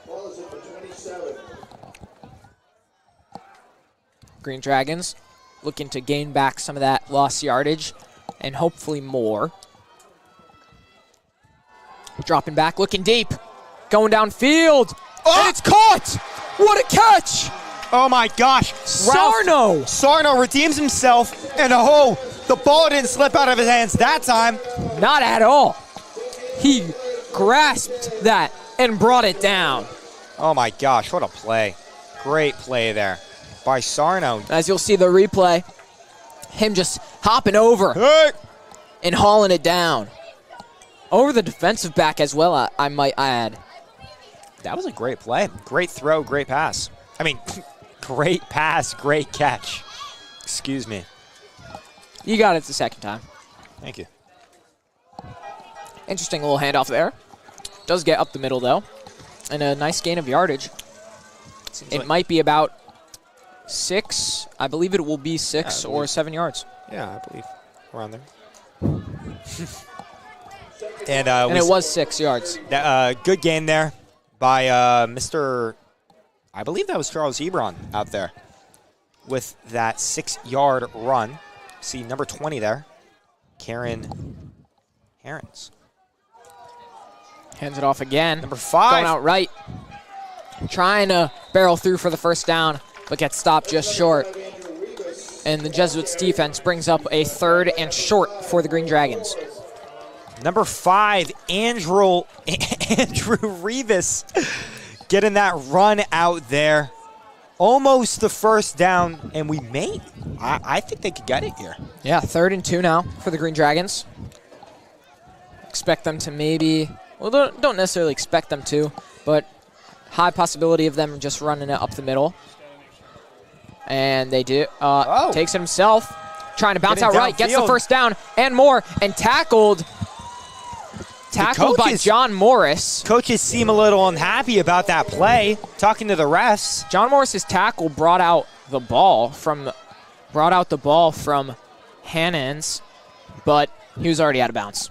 Ball is at the 27. Green Dragons looking to gain back some of that lost yardage and hopefully more. Dropping back, looking deep, going downfield, and it's caught! What a catch! Oh my gosh. Sarno redeems himself, and the ball didn't slip out of his hands that time. Not at all. He grasped that and brought it down. Oh my gosh, what a play. Great play there by Sarno. As you'll see the replay, him just hopping over and hauling it down. Over the defensive back as well, I might add. That was a great play. Great throw, great pass. I mean, great pass, great catch. Excuse me. You got it the second time. Thank you. Interesting little handoff there. Does get up the middle, though. And a nice gain of yardage. It might be about 6. I believe it will be 6 or 7 yards. Yeah, I believe around there. And it was 6 yards. Good gain there by Mr. I believe that was Charles Ebron out there with that 6-yard run. See number 20 there, Karen Herons. Hands it off again. Number 5. Going out right. Trying to barrel through for the first down, but gets stopped just short. And the Jesuits defense brings up a 3rd and short for the Green Dragons. Number 5, Andrew Rivas getting that run out there. Almost the first down, and we may. I think they could get it here. Yeah, 3rd and 2 now for the Green Dragons. Expect them to maybe, well, don't necessarily expect them to, but high possibility of them just running it up the middle. And they do. Takes it himself, trying to bounce out right, gets the first down and more, and tackled by John Morris. Coaches seem a little unhappy about that play, talking to the refs. John Morris's tackle brought out the ball from Hannon's, but he was already out of bounds.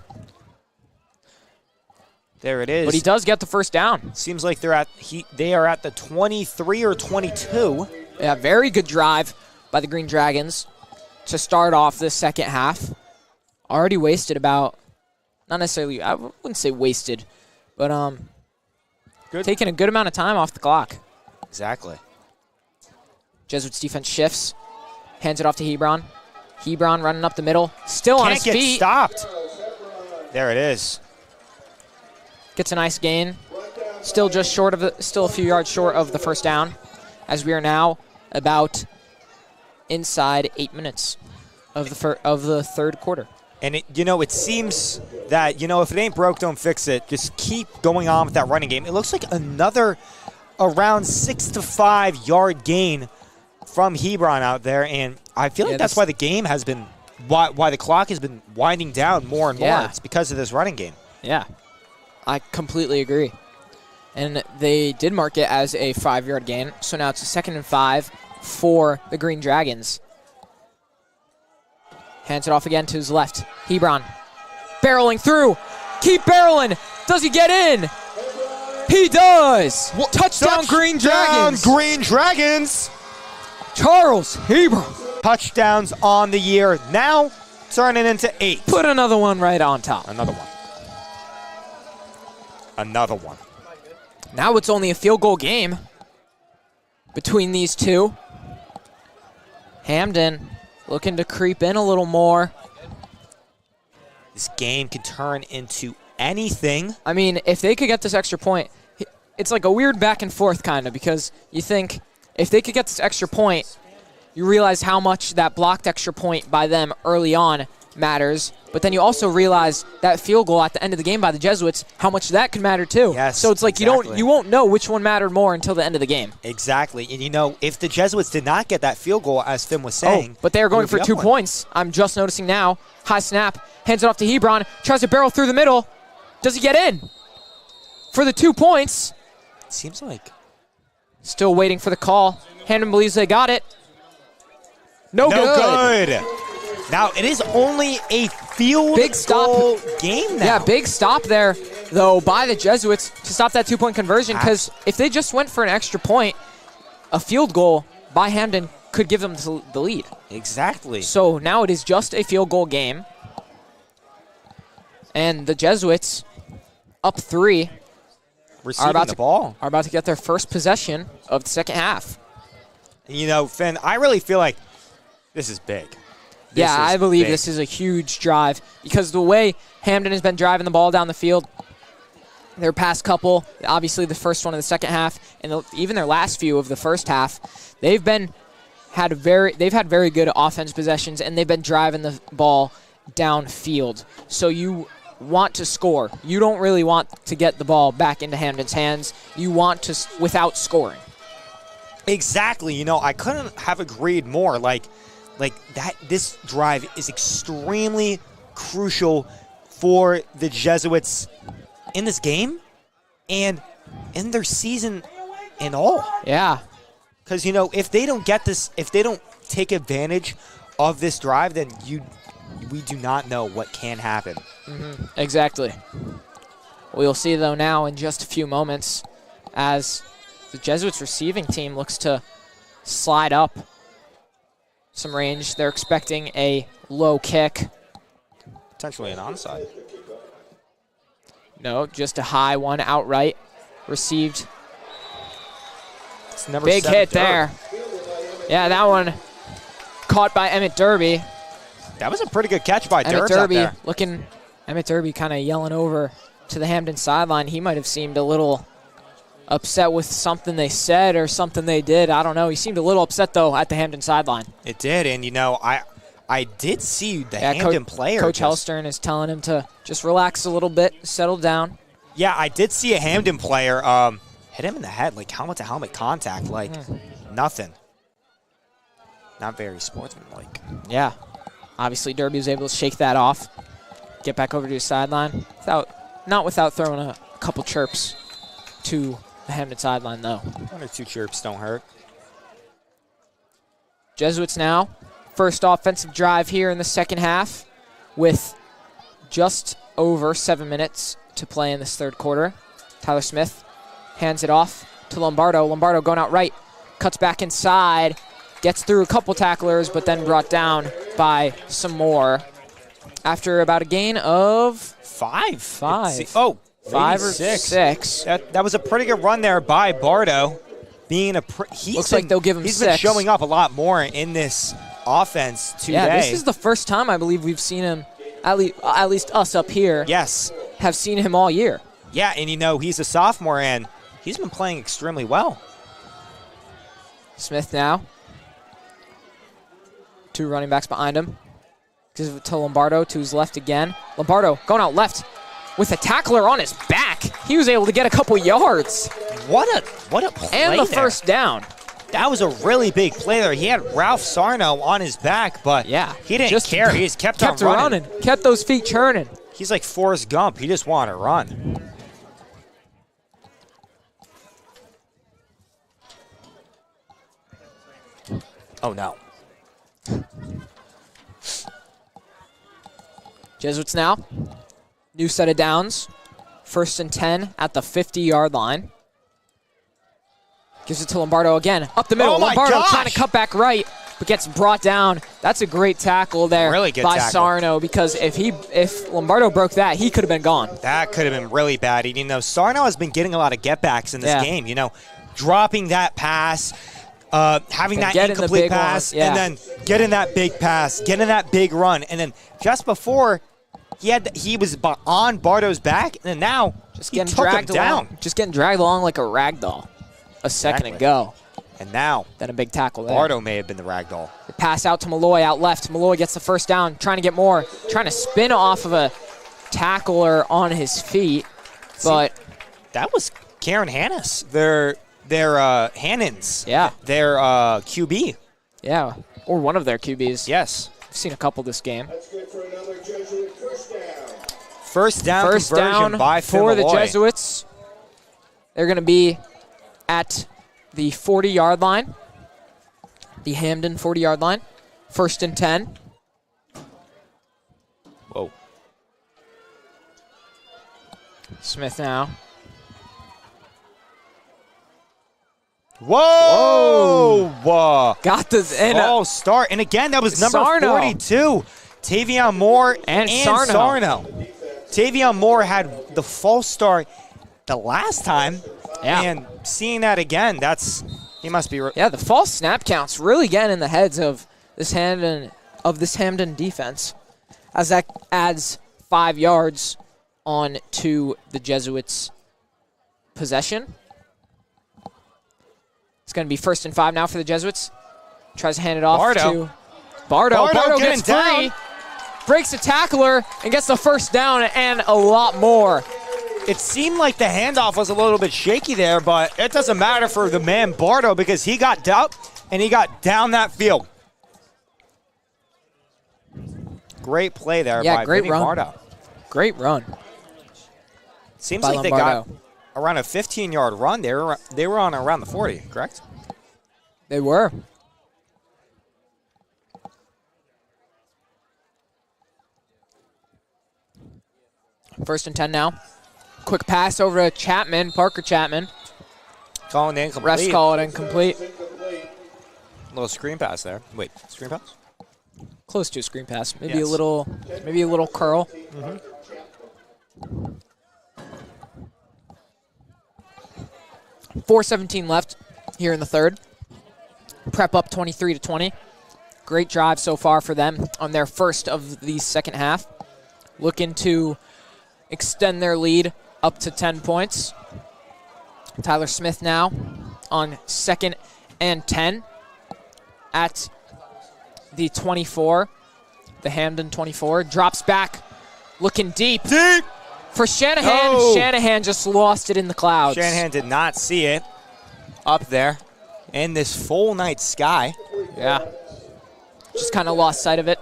There it is. But he does get the first down. Seems like they are at the 23 or 22. Yeah, very good drive by the Green Dragons to start off this second half. Already wasted about, not necessarily, I wouldn't say wasted, but taking a good amount of time off the clock. Exactly. Jesuits defense shifts, hands it off to Hebron. Hebron running up the middle, still on his feet. Can't get stopped. There it is. Gets a nice gain. Still just short of still a few yards short of the first down, as we are now about inside 8 minutes of the third quarter. And it seems that if it ain't broke, don't fix it. Just keep going on with that running game. It looks like another around 6 to 5 yard gain from Hebron out there, and I feel like that's why the game has been why the clock has been winding down more and more. Yeah. It's because of this running game. Yeah. I completely agree. And they did mark it as a 5-yard gain, so now it's a 2nd and 5 for the Green Dragons. Hands it off again to his left. Hebron barreling through. Keep barreling. Does he get in? He does. Touchdown Green Dragons. Green Dragons. Charles Hebron. Touchdowns on the year. Now turning into 8. Put another one right on top. Another one. Another one. Now it's only a field goal game between these two. Hamden looking to creep in a little more. This game could turn into anything. I mean, if they could get this extra point, it's like a weird back and forth kind of, because you think if they could get this extra point, you realize how much that blocked extra point by them early on matters. But then you also realize that field goal at the end of the game by the Jesuits, how much that could matter too. Yes, so it's like you won't know which one mattered more until the end of the game. Exactly. And if the Jesuits did not get that field goal, as Finn was saying. But they are going for 2 points. I'm just noticing now. High snap. Hands it off to Hebron. Tries to barrel through the middle. Does he get in? For the 2 points. It seems like. Still waiting for the call. Hamden believes they got it. No good. Now, it is only a field goal game now. Yeah, big stop there, though, by the Jesuits to stop that 2-point conversion, because if they just went for an extra point, a field goal by Hamden could give them the lead. Exactly. So now it is just a field goal game. And the Jesuits, up 3, are about to get their first possession of the second half. Finn, I really feel like this is big. I believe this is a huge drive, because the way Hamden has been driving the ball down the field, their past couple, obviously the first one in the second half, and even their last few of the first half, they've had very good offense possessions, and they've been driving the ball downfield. So you want to score. You don't really want to get the ball back into Hamden's hands. You want to without scoring. Exactly. I couldn't have agreed more. Like that, this drive is extremely crucial for the Jesuits in this game and in their season in all. Yeah. Because, if they don't get this, if they don't take advantage of this drive, then we do not know what can happen. Mm-hmm. Exactly. We'll see, though, now in just a few moments as the Jesuits receiving team looks to slide up some range. They're expecting a low kick. Potentially an onside. No, just a high one outright. Received. It's number Big 7 hit Derb. there. Yeah, that one caught by Emmett Derby. That was a pretty good catch by Emmett Derbs out Derby there. Emmett Derby kind of yelling over to the Hamden sideline. He might have seemed a little upset with something they said or something they did. I don't know. He seemed a little upset, though, at the Hamden sideline. It did, and, you know, I did see the Hamden player. Coach Hellstern is telling him to just relax a little bit, settle down. Yeah, I did see a Hamden player hit him in the head, like helmet-to-helmet contact, like nothing. Not very sportsmanlike. Yeah. Obviously, Derby was able to shake that off, get back over to his sideline, not without throwing a couple chirps to the Hamden sideline, though. 1 or 2 chirps don't hurt. Jesuits now, first offensive drive here in the second half with just over 7 minutes to play in this third quarter. Tyler Smith hands it off to Lombardo. Lombardo going out right, cuts back inside, gets through a couple tacklers, but then brought down by some more after about a gain of 5. 5. Oh, 5 or 6. 6. That was a pretty good run there by Bardo. Looks like they'll give him 6. He's been showing up a lot more in this offense today. Yeah, this is the first time I believe we've seen him, at least us up here, yes, have seen him all year. Yeah, and you know, he's a sophomore, and he's been playing extremely well. Smith now. 2 running backs behind him. Gives it to Lombardo, to his left again. Lombardo going out left with a tackler on his back. He was able to get a couple yards. What a play and the there. first down. That was a really big play there. He had Ralph Sarno on his back, but yeah, he didn't care. He just kept on running. Kept those feet churning. He's like Forrest Gump. He just wanted to run. Oh, no. Jesuits now. New set of downs. 1st and 10 at the 50-yard line. Gives it to Lombardo again. Up the middle. Oh my Lombardo gosh. trying to cut back right, but gets brought down. That's a great tackle there Really good by tackle. Sarno, because if Lombardo broke that, he could have been gone. That could have been really bad. You know, Sarno has been getting a lot of getbacks in this game. You know, dropping that pass, having that incomplete pass, and then getting that big pass, getting that big run, and then just before he was on Bardo's back, and then now just he getting took dragged him down. along. Just getting dragged along like a rag doll a second ago. And now then a big tackle there. Bardo may have been the rag doll. The pass out to Malloy out left. Malloy gets the first down, trying to get more, trying to spin off of a tackler on his feet, but that was Karen Hannes. Their Hannons. Yeah. Their QB. Yeah, or one of their QBs. Yes. I've seen a couple this game. That's good for another Jesuit first down. First down conversion down by for the Malloy. Jesuits. They're going to be at the 40-yard line, the Hamden 40-yard line. 1st and 10. Whoa. Smith now. Whoa! Got the false start, and again that was number Sarno. 42, Tavion Moore and Sarno. Tavion Moore had the false start the last time, yeah. And seeing that again, he must be. Yeah, the false snap counts really getting in the heads of this Hamden defense, as that adds 5 yards on to the Jesuits' possession. It's going to be 1st and 5 now for the Jesuits. Tries to hand it off to Bardo. Bardo gets free, breaks a tackler, and gets the first down and a lot more. It seemed like the handoff was a little bit shaky there, but it doesn't matter for the man Bardo because he got up and he got down that field. Great play there by great Vinny run. Bardo. Great run. Seems by like Lombardo. They got around a 15-yard run. They were on around the 40, correct? They were. First and 10 now. Quick pass over to Chapman, Parker Chapman. Calling the incomplete. Refs call it incomplete. Little screen pass there. Wait, screen pass? Close to a screen pass. Maybe Yes. a little curl. 4:17 left here in the third. Prep up 23-20. Great drive so far for them on their first of the second half. Looking to extend their lead up to 10 points. Tyler Smith now on 2nd and 10 at the 24, the Hamden 24. Drops back, looking deep. For Shanahan. Oh. Shanahan just lost it in the clouds. Shanahan did not see it up there in this full night sky. Yeah. Just kind of lost sight of it.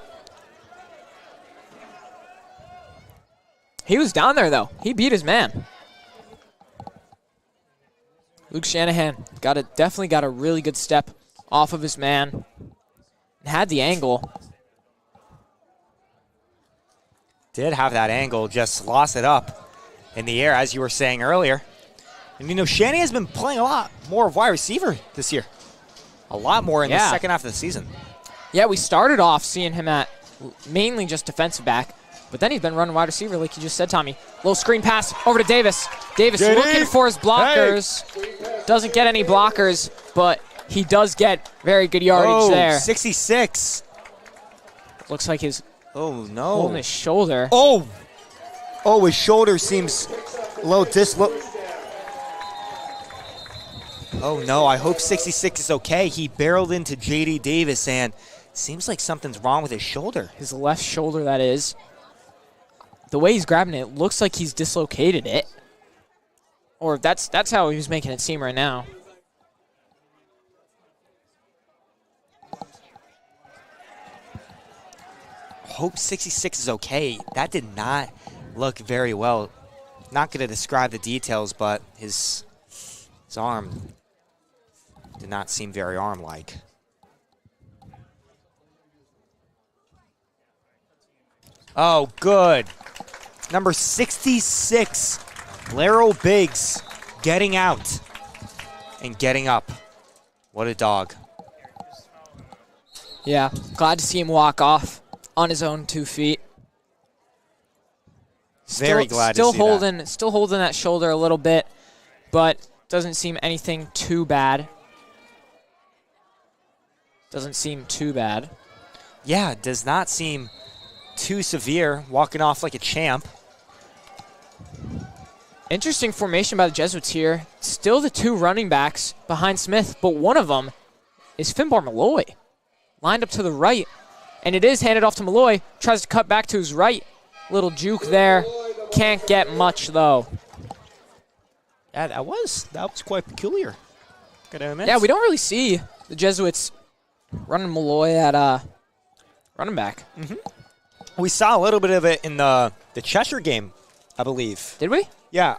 He was down there, though. He beat his man. Luke Shanahan definitely got a really good step off of his man. And had the angle. Did have that angle, just lost it up in the air, as you were saying earlier. And, you know, Shanahan's been playing a lot more wide receiver this year. A lot more in the second half of the season. Yeah, we started off seeing him at mainly just defensive back, but then he's been running wide receiver, like you just said, Tommy. Little screen pass over to Davis. Davis looking for his blockers. Doesn't get any blockers, but he does get very good yardage there. 66. Looks like his holding his shoulder. Oh, his shoulder seems a little Oh, no, I hope 66 is okay. He barreled into J.D. Davis, and seems like something's wrong with his shoulder. His left shoulder, that is. The way he's grabbing it, looks like he's dislocated it. Or that's how he was making it seem right now. Hope 66 is okay. That did not look very well. Not going to describe the details, but his arm did not seem very arm-like. Oh, good. Number 66, Laryl Biggs, getting out and getting up. What a dog. Yeah, glad to see him walk off on his own 2 feet. Very glad to see that. Still holding that shoulder a little bit, but doesn't seem anything too bad. Doesn't seem too bad. Yeah, does not seem too severe, walking off like a champ. Interesting formation by the Jesuits here. Still the 2 running backs behind Smith, but one of them is Finbar Malloy. Lined up to the right, and it is handed off to Malloy. Tries to cut back to his right. Little juke there. Can't get much, though. Yeah, that was quite peculiar. Yeah, we don't really see the Jesuits running Malloy at running back. We saw a little bit of it in the Cheshire game, I believe. Did we? Yeah,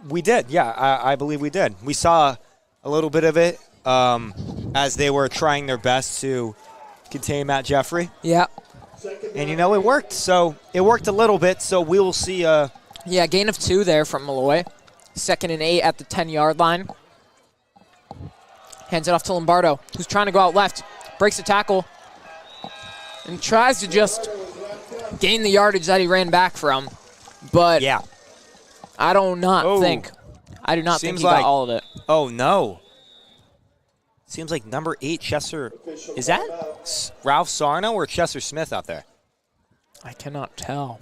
we did. Yeah, I believe we did. We saw a little bit of it as they were trying their best to contain Matt Jeffrey. Yeah. And, you know, it worked. So it worked a little bit, so we will see. Yeah, gain of 2 there from Malloy. 2nd and 8 at the 10-yard line. Hands it off to Lombardo, who's trying to go out left. Breaks the tackle and tries to just gain the yardage that he ran back from. But yeah, I do not think he got all of it. Oh, no. Seems like number 8, Chester. Is that Ralph Sarno or Chester Smith out there? I cannot tell.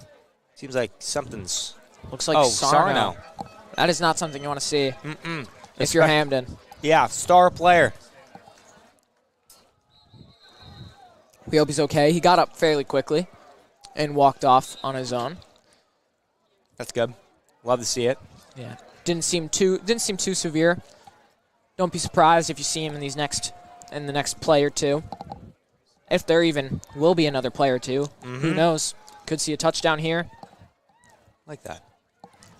Seems like something's... Looks like Sarno. That is not something you want to see if you're Hamden. Yeah, star player. We hope he's okay. He got up fairly quickly and walked off on his own. That's good. Love to see it. Yeah. Didn't seem too severe. Don't be surprised if you see him in the next play or two. If there even will be another play or two. Who knows? Could see a touchdown here. Like that.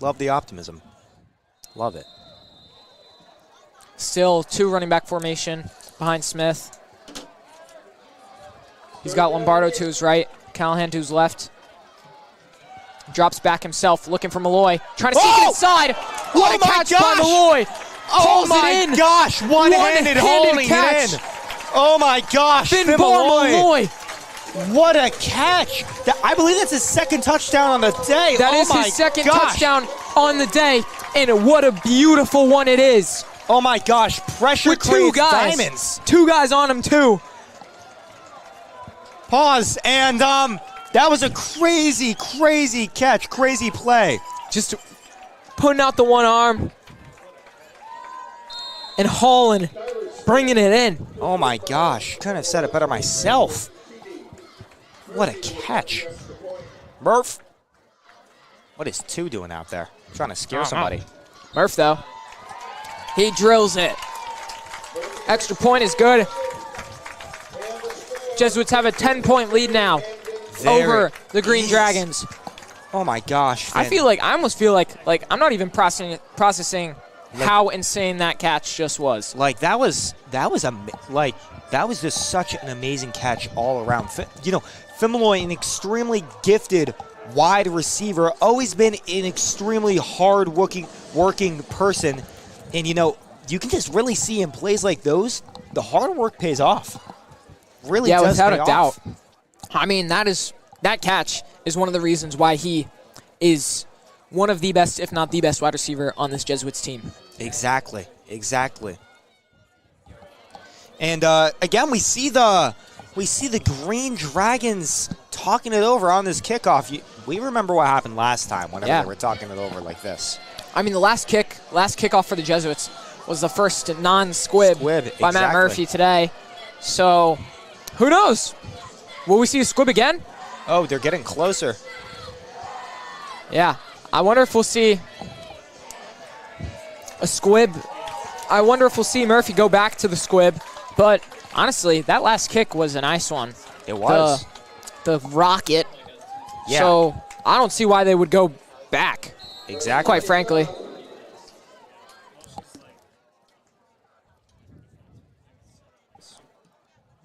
Love the optimism. Love it. Still 2 running back formation behind Smith. He's got Lombardo to his right, Callahan to his left. Drops back himself, looking for Malloy. Trying to sneak it inside. What a catch by Malloy. Oh Pulls my it in. gosh, one-handed holding catch. it in. Oh my gosh, Finn Finn Malloy. What a catch. I believe that's his second touchdown on the day. That is his second touchdown on the day, and what a beautiful one it is. Oh my gosh, pressure With two creates guys. diamonds. Two guys on him too. Pause, and that was a crazy, crazy catch, crazy play. Just putting out the one arm and hauling, bringing it in. Oh my gosh, couldn't have said it better myself. What a catch. Murph. What is 2 doing out there? Trying to scare somebody. Murph, though, he drills it. Extra point is good. Jesuits have a 10-point lead now over the Green Dragons. Oh my gosh, Finn. I almost feel like I'm not even processing how insane that catch just was. Like that was just such an amazing catch all around. You know, Finn Malloy, an extremely gifted wide receiver, always been an extremely hard-working person, and you know, you can just really see in plays like those, the hard work pays off. Really does without pay a off. doubt. I mean, that catch is one of the reasons why he is one of the best, if not the best, wide receiver on this Jesuits team. Exactly. And again, we see the Green Dragons talking it over on this kickoff. We remember what happened last time whenever they were talking it over like this. I mean, the last kickoff for the Jesuits was the first non-squib by Matt Murphy today. So, who knows? Will we see a squib again? Oh, they're getting closer. Yeah. I wonder if we'll see a squib. I wonder if we'll see Murphy go back to the squib. But honestly, that last kick was a nice one. It was. The rocket. Yeah. So I don't see why they would go back. Exactly. Quite frankly.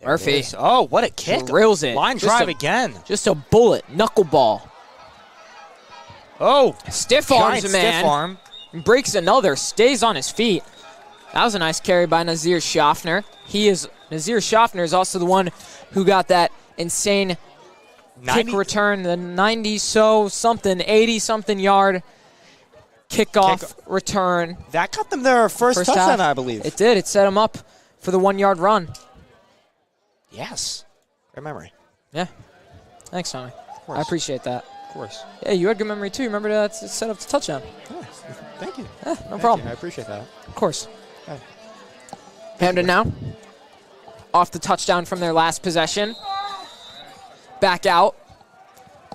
Murphy. Oh, what a kick. Drills it. Line drive again. Just a bullet. Knuckleball. Oh. Stiff arms a man. Stiff arm. Breaks another. Stays on his feet. That was a nice carry by Nazir Schaffner. Nazir Schaffner is also the one who got that insane kick return, the 80-something yard kickoff return. That got them their first touchdown, I believe. It did. It set them up for the 1-yard run. Yes. Great memory. Yeah. Thanks, Tommy. I appreciate that. Of course. Yeah, you had good memory too. Remember to set up the touchdown. Yeah. Thank you. No problem. I appreciate that. Of course. Yeah. Hamden now. Off the touchdown from their last possession. Back out.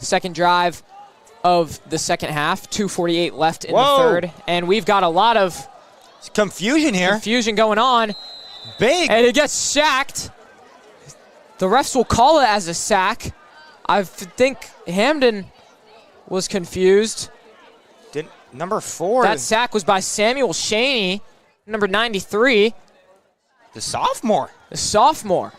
Second drive of the second half. 2:48 left in the third. And we've got a lot of confusion here. Confusion going on. Big. And it gets sacked. The refs will call it as a sack. I think Hamden was confused. Number 4. That sack was by Samuel Shaney, number 93. The sophomore. The sophomore.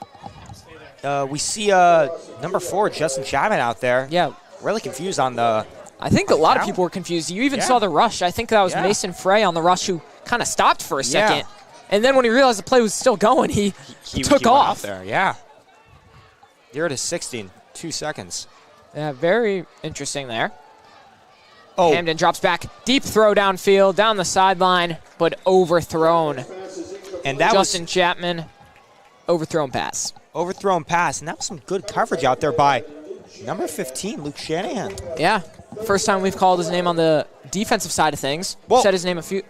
We see number 4, Justin Chapman, out there. Yeah. Really confused on the... I think a lot of people were confused. You even saw the rush. I think that was Mason Frey on the rush who kind of stopped for a second. Yeah. And then when he realized the play was still going, he took off. There, yeah. 0 to 60, 2 seconds. Yeah, very interesting there. Oh. Hamden drops back. Deep throw downfield, down the sideline, but overthrown. And that Justin Chapman, overthrown pass. Overthrown pass, and that was some good coverage out there by number 15, Luke Shanahan. Yeah, first time we've called his name on the defensive side of things. Said his name a few.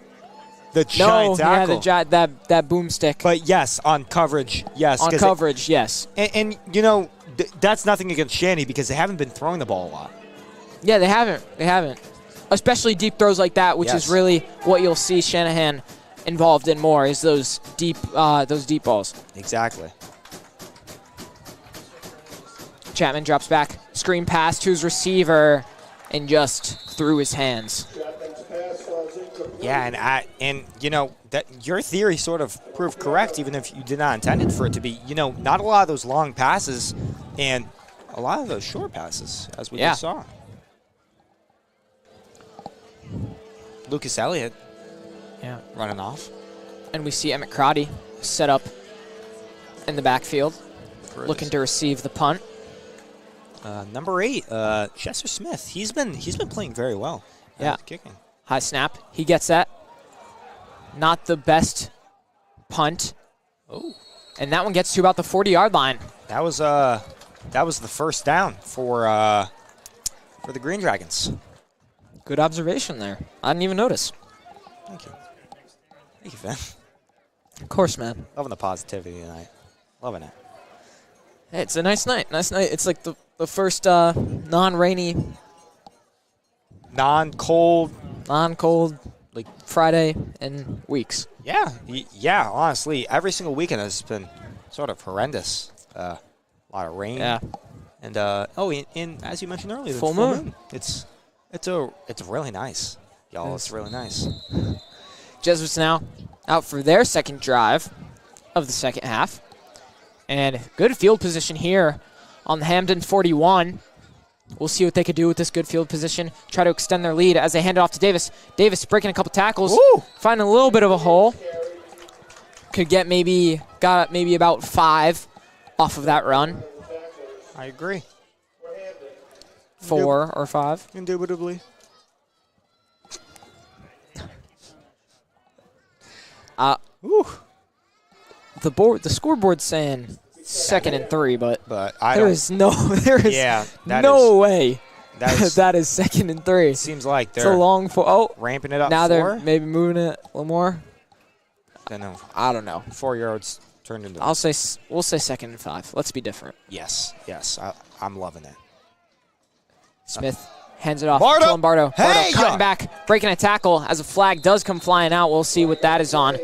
The giant tackle. Yeah, that boomstick. But yes, on coverage, yes. On coverage, yes. And you know, that's nothing against Shanny because they haven't been throwing the ball a lot. Yeah, they haven't. Especially deep throws like that, which is really what you'll see Shanahan involved in more, is those deep balls. Exactly. Chapman drops back, screen pass to his receiver, and just through his hands. Yeah, and you know that your theory sort of proved correct, even if you did not intend it for it to be. You know, not a lot of those long passes, and a lot of those short passes, as we just saw. Lucas Elliott, running off. And we see Emmett Crotty set up in the backfield, looking to receive the punt. Number 8, Chester Smith. He's been playing very well. Yeah. Kicking. High snap. He gets that. Not the best punt. Oh. And that one gets to about the 40-yard line. That was the first down for the Green Dragons. Good observation there. I didn't even notice. Thank you. Thank you, Finn. Of course, man. Loving the positivity tonight. Loving it. Hey, it's a nice night. Nice night. It's like the first non-rainy, non-cold, like Friday in weeks. Yeah. Yeah, honestly, every single weekend has been sort of horrendous. A lot of rain. Yeah. And and as you mentioned earlier, the full moon. It's really nice. Y'all, it's really nice. Jesuits now out for their second drive of the second half. And good field position here on the Hamden 41. We'll see what they could do with this good field position. Try to extend their lead as they hand it off to Davis. Davis breaking a couple tackles. Ooh. Finding a little bit of a hole. Could get got maybe about 5 off of that run. I agree. 4 or 5. Indubitably. The scoreboard's saying 2nd and 3, but there is no way that is 2nd and 3. It seems like it's a long ramping it up. Now 4? They're maybe moving it a little more. I don't know. 4 yards turned into. We'll say 2nd and 5. Let's be different. Yes. I'm loving it. Smith hands it off Bardo. to Lombardo. Hey, Bardo cutting back, breaking a tackle as a flag does come flying out. We'll see what that is on.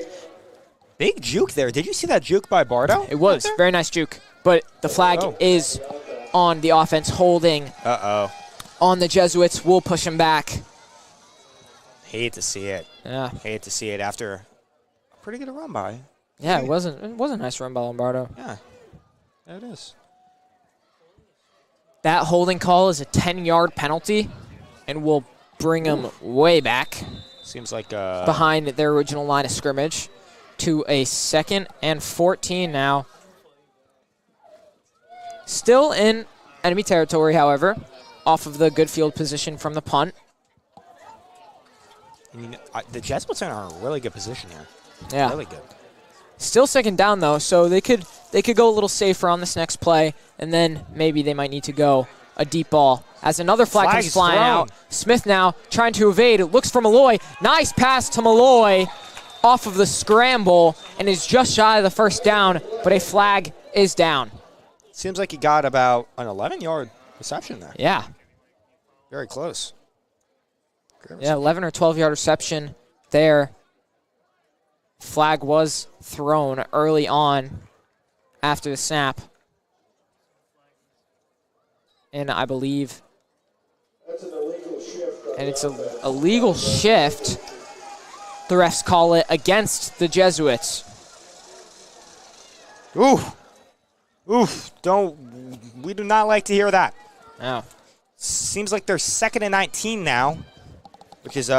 Big juke there. Did you see that juke by Bardo? It was. Very nice juke. But the flag is on the offense, holding on the Jesuits. We'll push them back. Hate to see it. Yeah. Hate to see it after a pretty good run by. Yeah, it was a nice run by Lombardo. Yeah. There it is. That holding call is a 10-yard penalty, and will bring them way back. Seems like behind their original line of scrimmage to a 2nd and 14 now. Still in enemy territory, however, off of the good field position from the punt. The Jesuits are in a really good position here. Yeah. Really good. Still 2nd down, though, so they could go a little safer on this next play, and then maybe they might need to go a deep ball. As another flag comes flying out. Smith now trying to evade. It looks for Malloy. Nice pass to Malloy off of the scramble, and is just shy of the first down, but a flag is down. Seems like he got about an 11-yard reception there. Yeah. Very close. Yeah, 11 or 12-yard reception there. Flag was thrown early on after the snap. And I believe That's an illegal shift. and it's a legal shift. The refs call it against the Jesuits. Oof. We do not like to hear that. No. Seems like they're 2nd and 19 now, which is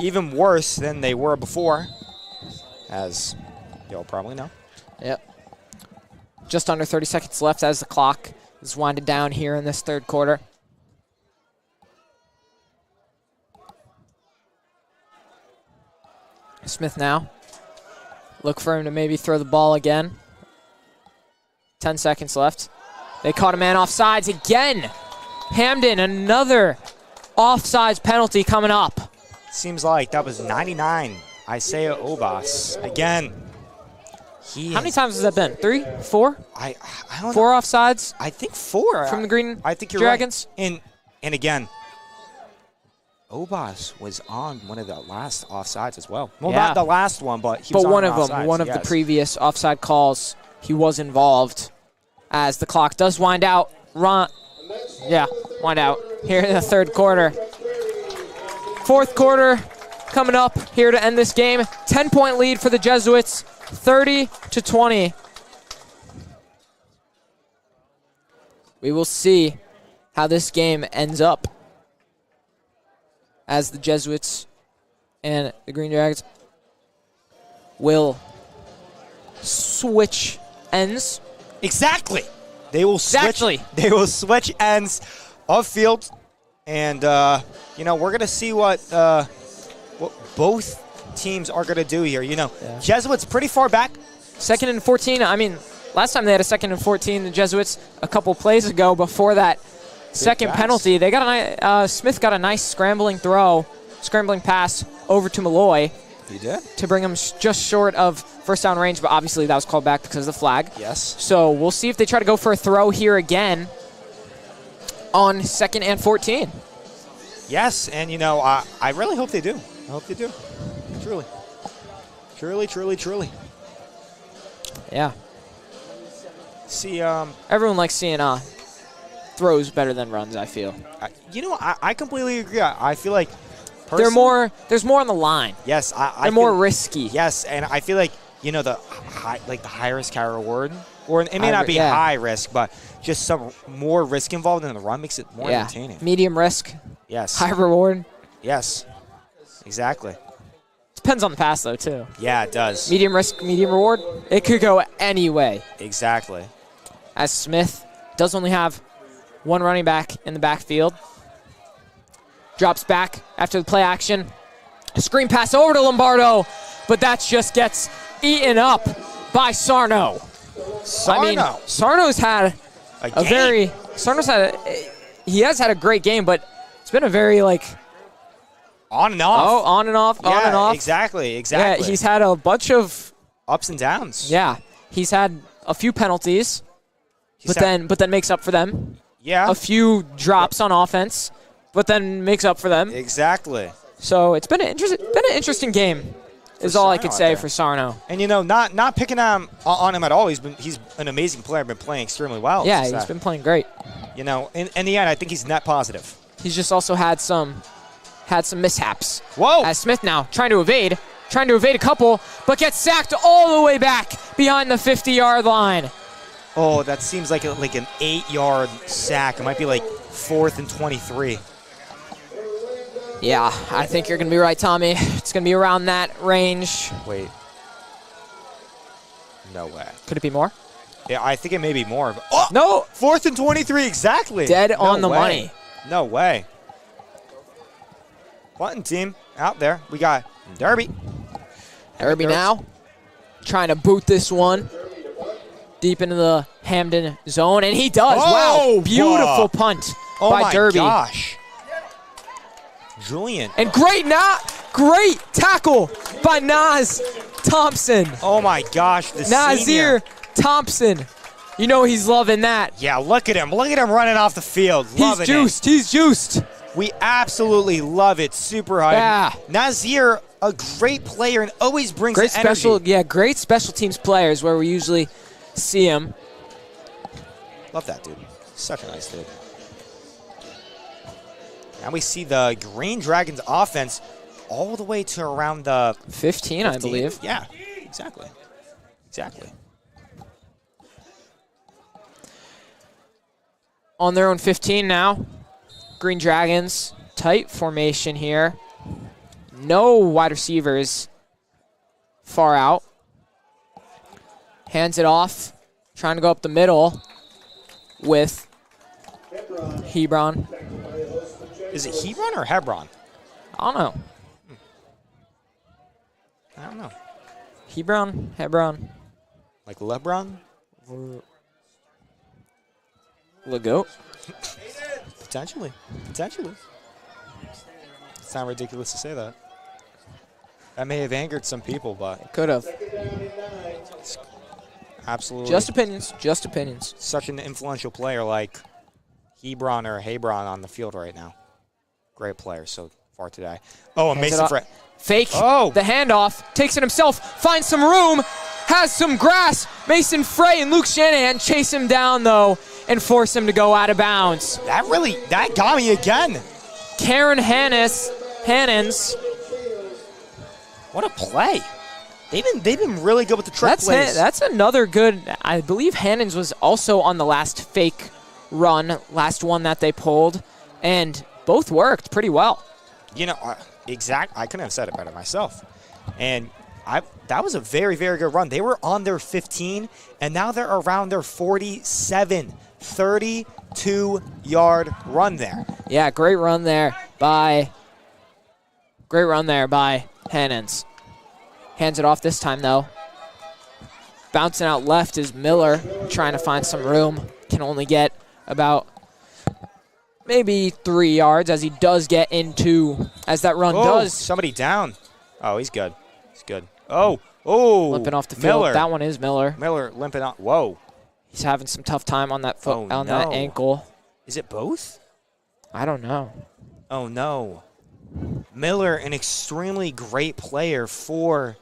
even worse than they were before, as you'll probably know. Yep. Just under 30 seconds left as the clock is winding down here in this third quarter. Smith now. Look for him to maybe throw the ball again. 10 seconds left. They caught a man offsides again. Hamden, another offsides penalty coming up. Seems like that was 99. Isaiah Obas again. How many times has that been? 3? 4? I don't 4 know. offsides? I think 4 from the Green I think you're Dragons. Right. And again, Obas was on one of the last offsides as well. Well, not the last one, but he was on one of offsides, them, one of the previous offside calls, he was involved. As the clock does wind out, wind out here in the third quarter. Fourth quarter coming up here to end this game. 10-point lead for the Jesuits, 30-20. We will see how this game ends up as the Jesuits and the Green Dragons will switch ends. Exactly. They will switch. Exactly. They will switch ends of field, and we're gonna see what both teams are gonna do here. Jesuits pretty far back. 2nd and 14. I mean, last time they had a 2nd and 14, the Jesuits a couple plays ago before that second penalty. They got Smith got a nice scrambling pass over to Malloy. He did. To bring him just short of first down range, but obviously that was called back because of the flag. Yes. So we'll see if they try to go for a throw here again on 2nd and 14. Yes, and I really hope they do. I hope they do. Truly. Truly, truly, truly. Yeah. See, everyone likes seeing throws better than runs, I feel. I completely agree. I feel like there's more on the line. Yes, they're more risky. Yes, and I feel like the high risk, high reward, or it may not be high risk, but just some more risk involved in the run makes it more entertaining. Medium risk. Yes. High reward. Yes. Exactly. Depends on the pass though too. Yeah, it does. Medium risk, medium reward. It could go any way. Exactly. As Smith does only have one running back in the backfield. Drops back after the play action. Screen pass over to Lombardo, but that just gets eaten up by Sarno. I mean, Sarno's had he has had a great game, but it's been a very on and off. Oh, on and off, on and off. Exactly. Yeah, he's had a bunch of ups and downs. Yeah, he's had a few penalties, but then makes up for them. Yeah. A few drops on offense, but then makes up for them. Exactly. So it's been an interesting game. Is all I could say for Sarno. And not picking on him at all. He's an amazing player. Been playing extremely well. Yeah, he's been playing great. In the end, I think he's net positive. He's just also had some mishaps. Whoa! As Smith now trying to evade a couple, but gets sacked all the way back behind the 50-yard line. Oh, that seems like an 8-yard sack. It might be 4th and 23. Yeah, I think you're going to be right, Tommy. It's going to be around that range. Wait. No way. Could it be more? Yeah, I think it may be more. No! 4th and 23, exactly. Dead on the money. No way. Punting team out there. We got Derby. Derby now trying to boot this one deep into the Hamden zone, and he does. Wow, beautiful punt by Derby. Oh, my gosh. Julian. And great tackle by Naz Thompson. Oh, my gosh. Nazir Thompson. You know he's loving that. Yeah, look at him. Look at him running off the field. He's juiced. He's juiced. We absolutely love it. Super high. Yeah. Nazir, a great player and always brings the energy. Great special teams players where we usually see him. Love that dude. Such a nice dude. Now we see the Green Dragons offense all the way to around the 15, I believe. Yeah, exactly. On their own 15 now. Green Dragons, tight formation here. No wide receivers far out. Hands it off. Trying to go up the middle with Hebron. Is it Hebron or Hebron? I don't know. Hebron. Like LeBron? Legoat? Potentially. It's not ridiculous to say that. That may have angered some people, but could have. Absolutely. Just opinions. Such an influential player like Hebron on the field right now. Great player so far today. Oh, amazing. Fake. Oh. The handoff. Takes it himself. Finds some room. Has some grass. Mason Frey and Luke Shanahan chase him down, though, and force him to go out of bounds. That got me again. Karen Hannons. What a play. They've been really good with the trick plays. That's another good. I believe Hannons was also on the last fake run, last one that they pulled, and both worked pretty well. I couldn't have said it better myself. And that was a very, very good run. They were on their 15, and now they're around their 47. 32-yard run there. Yeah, great run there by Hannons. Hands it off this time, though. Bouncing out left is Miller, trying to find some room. Can only get about maybe 3 yards as he does get into, as that run does. Somebody down. Oh, he's good. He's good. Oh. Limping off the field. Miller. That one is Miller. Miller limping out. Whoa. He's having some tough time on that foot, that ankle. Is it both? I don't know. Oh, no. Miller, an extremely great player for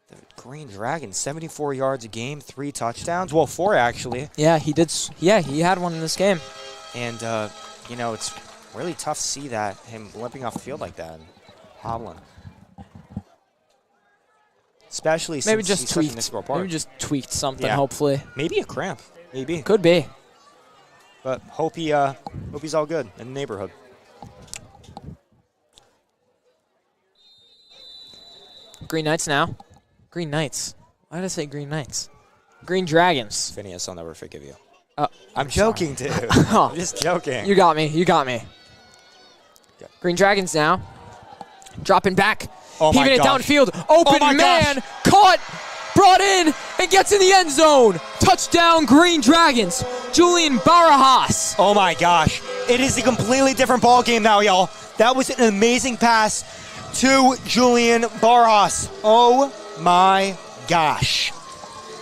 the Green Dragons. 74 yards a game, 3 touchdowns. Well, 4 actually. Yeah, he did. Yeah, he had one in this game. And, it's really tough to see that, him limping off the field like that and hobbling. Especially since maybe just he's tweaked. such an integral part. Maybe just tweaked something. Yeah. Hopefully. Maybe a cramp. Maybe. Could be. But hope he's all good in the neighborhood. Green Knights now. Green Knights. Why did I say Green Knights? Green Dragons. Phineas, I'll never forgive you. Oh, I'm joking, dude. Oh. I'm just joking. You got me. Yeah. Green Dragons now. Dropping back. Oh my Heaving it gosh. downfield. Open Oh my man. gosh. Caught. Brought in. And gets in the end zone. Touchdown Green Dragons. Julian Barajas. Oh my gosh. It is a completely different ball game now, y'all. That was an amazing pass to Julian Barajas. Oh my gosh.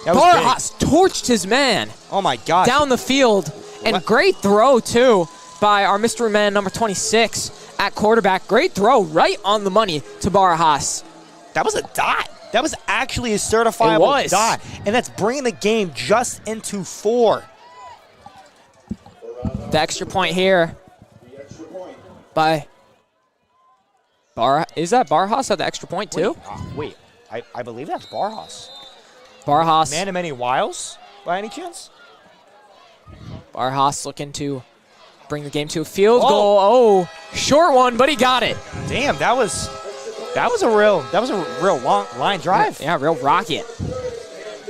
That was Barajas torched his man. Oh my gosh. Down the field. And great throw, too, by our mystery man, number 26, at quarterback. Great throw right on the money to Barajas. That was a dot. That was actually a certifiable dot. And that's bringing the game just into 4. The extra point here by Is that Barajas at the extra point, too? Wait. I believe that's Barajas. Barajas. Man of many wiles, by any chance? Barajas looking to bring the game to a field goal. Oh, short one, but he got it. Damn, that was a real long line drive. Yeah, real rocket.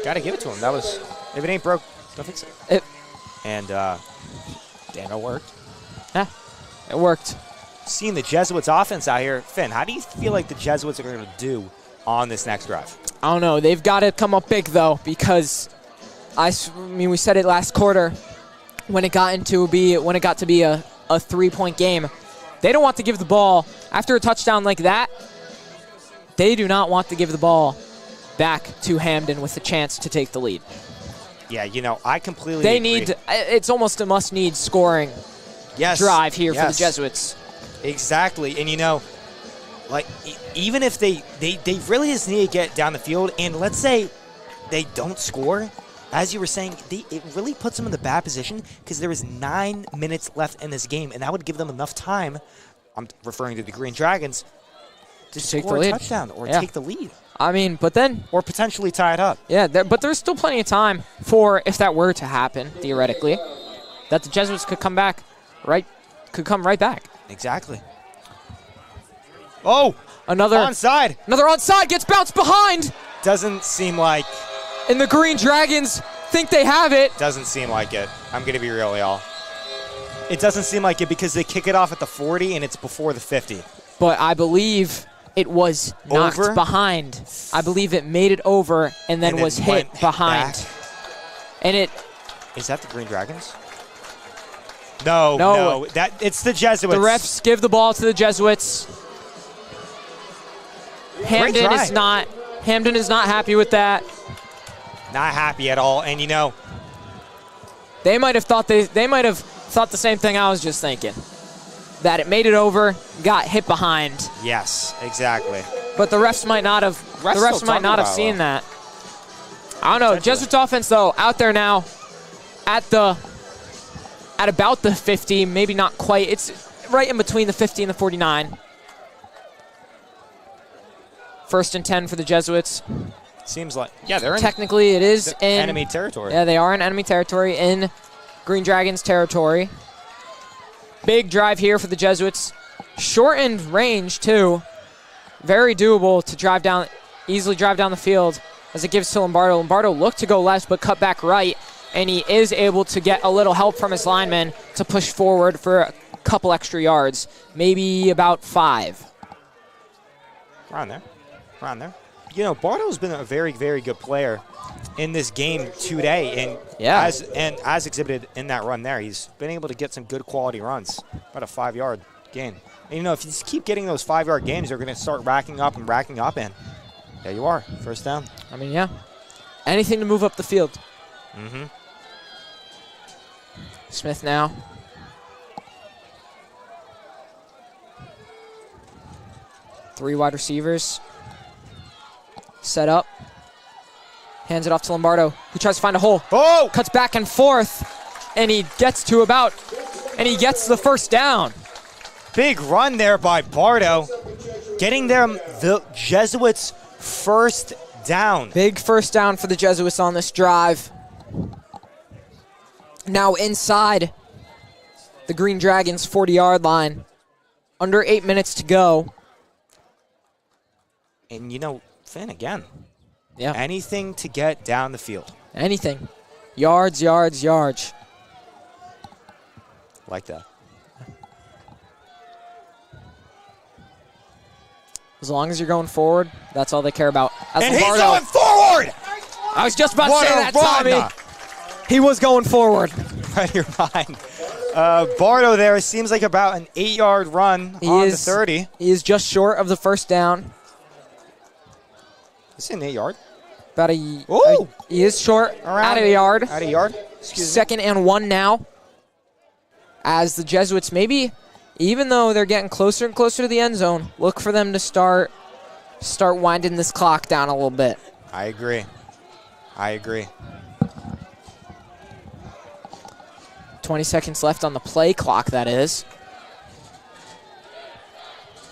Got to give it to him. That was, if it ain't broke, don't fix it. And damn, it worked. Yeah, it worked. Seeing the Jesuits offense out here, Finn, how do you feel like the Jesuits are going to do on this next drive? I don't know. They've got to come up big, though, because we said it last quarter when it got to be a 3-point game. They don't want to give the ball after a touchdown like that. They do not want to give the ball back to Hamden with a chance to take the lead. Yeah, I completely agree. It's almost a must-need scoring drive here for the Jesuits. Exactly. And, even if they really just need to get down the field, and let's say they don't score, as you were saying, it really puts them in the bad position because there is 9 minutes left in this game, and that would give them enough time, I'm referring to the Green Dragons, to score a touchdown or take the lead. Or potentially tie it up. Yeah, but there's still plenty of time for, if that were to happen, theoretically, that the Jesuits could come back, could come right back. Exactly. Oh, another onside. Another onside, gets bounced behind. Doesn't seem like. And the Green Dragons think they have it. Doesn't seem like it. I'm going to be real, y'all. It doesn't seem like it because they kick it off at the 40 and it's before the 50. But I believe it was knocked behind. I believe it made it over and then was hit behind. Back. And it. Is that the Green Dragons? No. It's the Jesuits. The refs give the ball to the Jesuits. Hamden is not happy with that. Not happy at all. And they might have thought the same thing I was just thinking. That it made it over, got hit behind. Yes, exactly. But the refs might not have seen that. I don't know. Jesuits offense though, out there now at about the 50, maybe not quite. It's right in between the 50 and the 49. 1st and 10 for the Jesuits. Seems like, they're technically it is in enemy territory. Yeah, they are in enemy territory, in Green Dragons territory. Big drive here for the Jesuits. Shortened range too. very doable to drive down, easily drive down the field as it gives to Lombardo. Lombardo looked to go left but cut back right, and he is able to get a little help from his lineman to push forward for a couple extra yards, maybe about 5. Around there. You know, Barto's been a very, very good player in this game today, and as exhibited in that run there, he's been able to get some good quality runs, about a 5-yard gain. And you know, if you just keep getting those 5-yard gains, you're going to start racking up, and there you are, first down. I mean, yeah, anything to move up the field. Mm-hmm. Smith now. Three wide receivers. Set up. Hands it off to Lombardo, who tries to find a hole. Oh! Cuts back and forth, and he gets the first down. Big run there by Bardo, getting them the Jesuits' first down. Big first down for the Jesuits on this drive. Now inside the Green Dragons' 40-yard line. Under 8 minutes to go. And, you know, Finn, again, yeah, anything to get down the field. Anything. Yards, yards, yards. Like that. As long as you're going forward, that's all they care about. And he's going forward! I was just about to say that, Tommy. He was going forward. Right in your mind. Bardo there seems like about an 8-yard run on the 30. He is just short of the first down. Is it an 8-yard? About he is short out of a yard. Out of a yard? Excuse me. 2nd and 1 now. As the Jesuits, maybe, even though they're getting closer and closer to the end zone, look for them to start winding this clock down a little bit. I agree. 20 seconds left on the play clock, that is.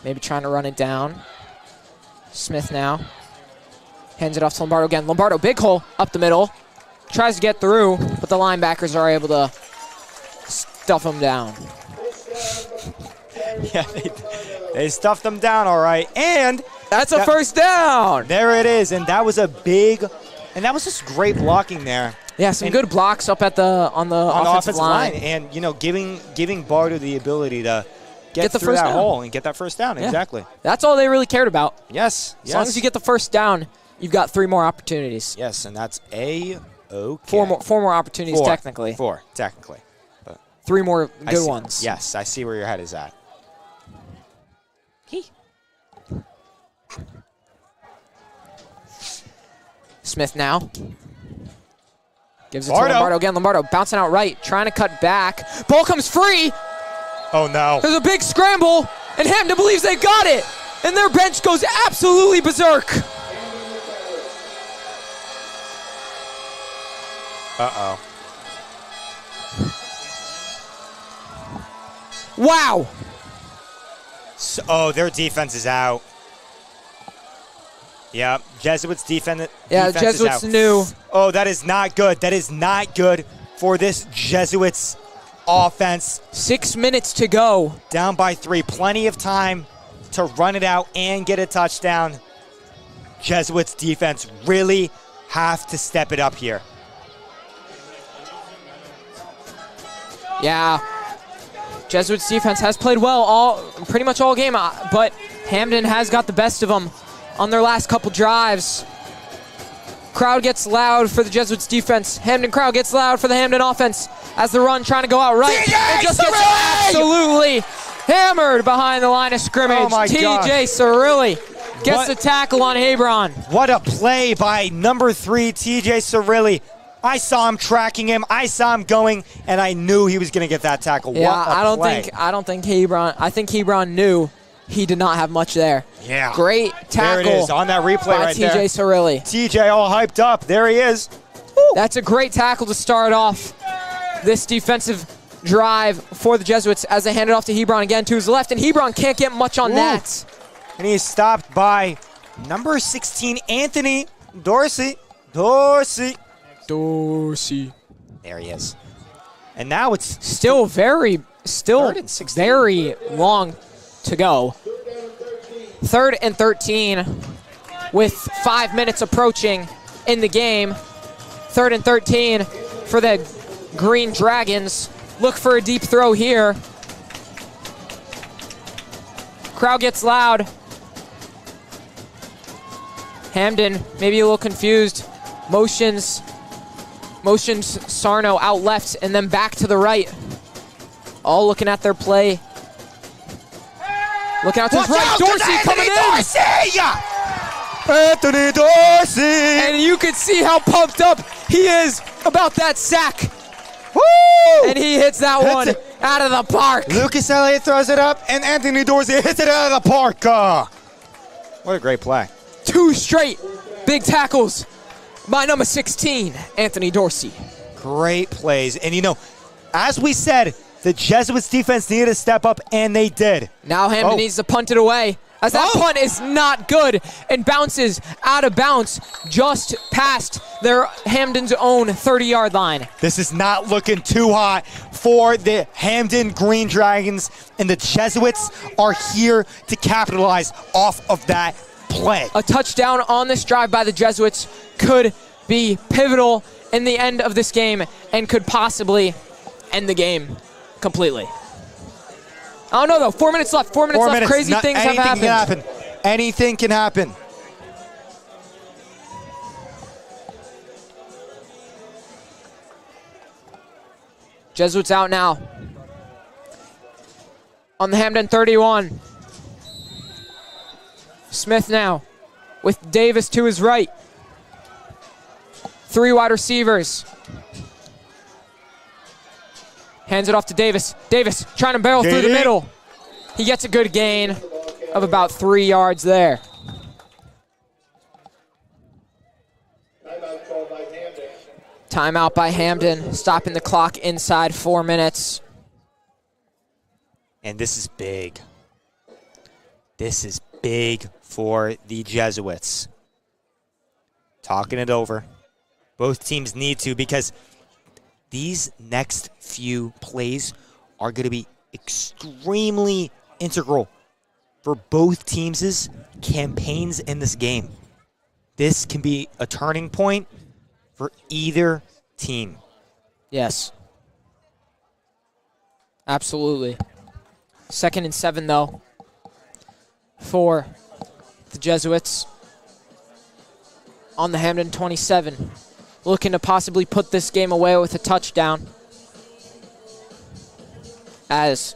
Maybe trying to run it down. Smith now. Hands it off to Lombardo again. Lombardo, big hole up the middle. Tries to get through, but the linebackers are able to stuff him down. Yeah, they stuffed them down all right. And that's a first down. There it is. And that was just great blocking there. Yeah, some good blocks up at on the offensive line. And, you know, giving Bardo the ability to get through that hole and get that first down. Yeah. Exactly. That's all they really cared about. Yes. As long as you get the first down, you've got 3 more opportunities. Yes, and that's A-OK. 4 more opportunities, technically. 4, technically. But 3 more good ones. Yes, I see where your head is at. Smith now. Gives it to Lombardo again. Lombardo bouncing out right, trying to cut back. Ball comes free. Oh, no. There's a big scramble, and Hamden believes they got it. And their bench goes absolutely berserk. Uh-oh. Wow. So, their defense is out. Yeah, Jesuits defense Jesuits is out. knew. Oh, that is not good. That is not good for this Jesuits offense. 6 minutes to go. Down by 3. Plenty of time to run it out and get a touchdown. Jesuits defense really have to step it up here. Yeah. Jesuits defense has played well pretty much all game, but Hamden has got the best of them on their last couple drives. Crowd gets loud for the Jesuits defense. Hamden crowd gets loud for the Hamden offense as the run trying to go out right. TJ just gets absolutely hammered behind the line of scrimmage. Oh my gosh. TJ Cirilli gets the tackle on Hebron. What a play by number 3, TJ Cirilli. I saw him tracking him. I saw him going, and I knew he was going to get that tackle. Yeah, what a play. I don't think Hebron. I think Hebron knew he did not have much there. Yeah. Great tackle. There it is on that replay right there. TJ Cirilli. TJ all hyped up. There he is. Woo. That's a great tackle to start off this defensive drive for the Jesuits as they hand it off to Hebron again to his left, and Hebron can't get much on that. And he's stopped by number 16, Anthony Dorsey. Dorsey. There he is. And now it's still very long to go. 3rd and 13 with 5 minutes approaching in the game. 3rd and 13 for the Green Dragons. Look for a deep throw here. Crowd gets loud. Hamden maybe a little confused. Motions Sarno out left and then back to the right. All looking at their play. Looking out to his right. Dorsey coming in. Anthony Dorsey! And you can see how pumped up he is about that sack. Woo! And he hits that one out of the park. Lucas Elliott throws it up, and Anthony Dorsey hits it out of the park. What a great play. 2 straight big tackles by number 16, Anthony Dorsey. Great plays. And, you know, as we said, the Jesuits defense needed to step up, and they did. Now Hamden needs to punt it away, as that punt is not good and bounces out of bounds just past their Hamden's own 30-yard line. This is not looking too hot for the Hamden Green Dragons, and the Jesuits are here to capitalize off of that play. A touchdown on this drive by the Jesuits could be pivotal in the end of this game and could possibly end the game completely. I don't know, though. 4 minutes left. 4 minutes left. Crazy things have happened. Anything can happen. Jesuits out now. On the Hamden 31. Smith now with Davis to his right. 3 wide receivers. Hands it off to Davis. Davis trying to barrel through the middle. He gets a good gain of about 3 yards there. Timeout by Hamden, stopping the clock inside 4 minutes. And this is big. This is big for the Jesuits. Talking it over. Both teams need to, because these next few plays are going to be extremely integral for both teams' campaigns in this game. This can be a turning point for either team. Yes. Absolutely. 2nd and 7, though, for the Jesuits on the Hamden 27. Looking to possibly put this game away with a touchdown, as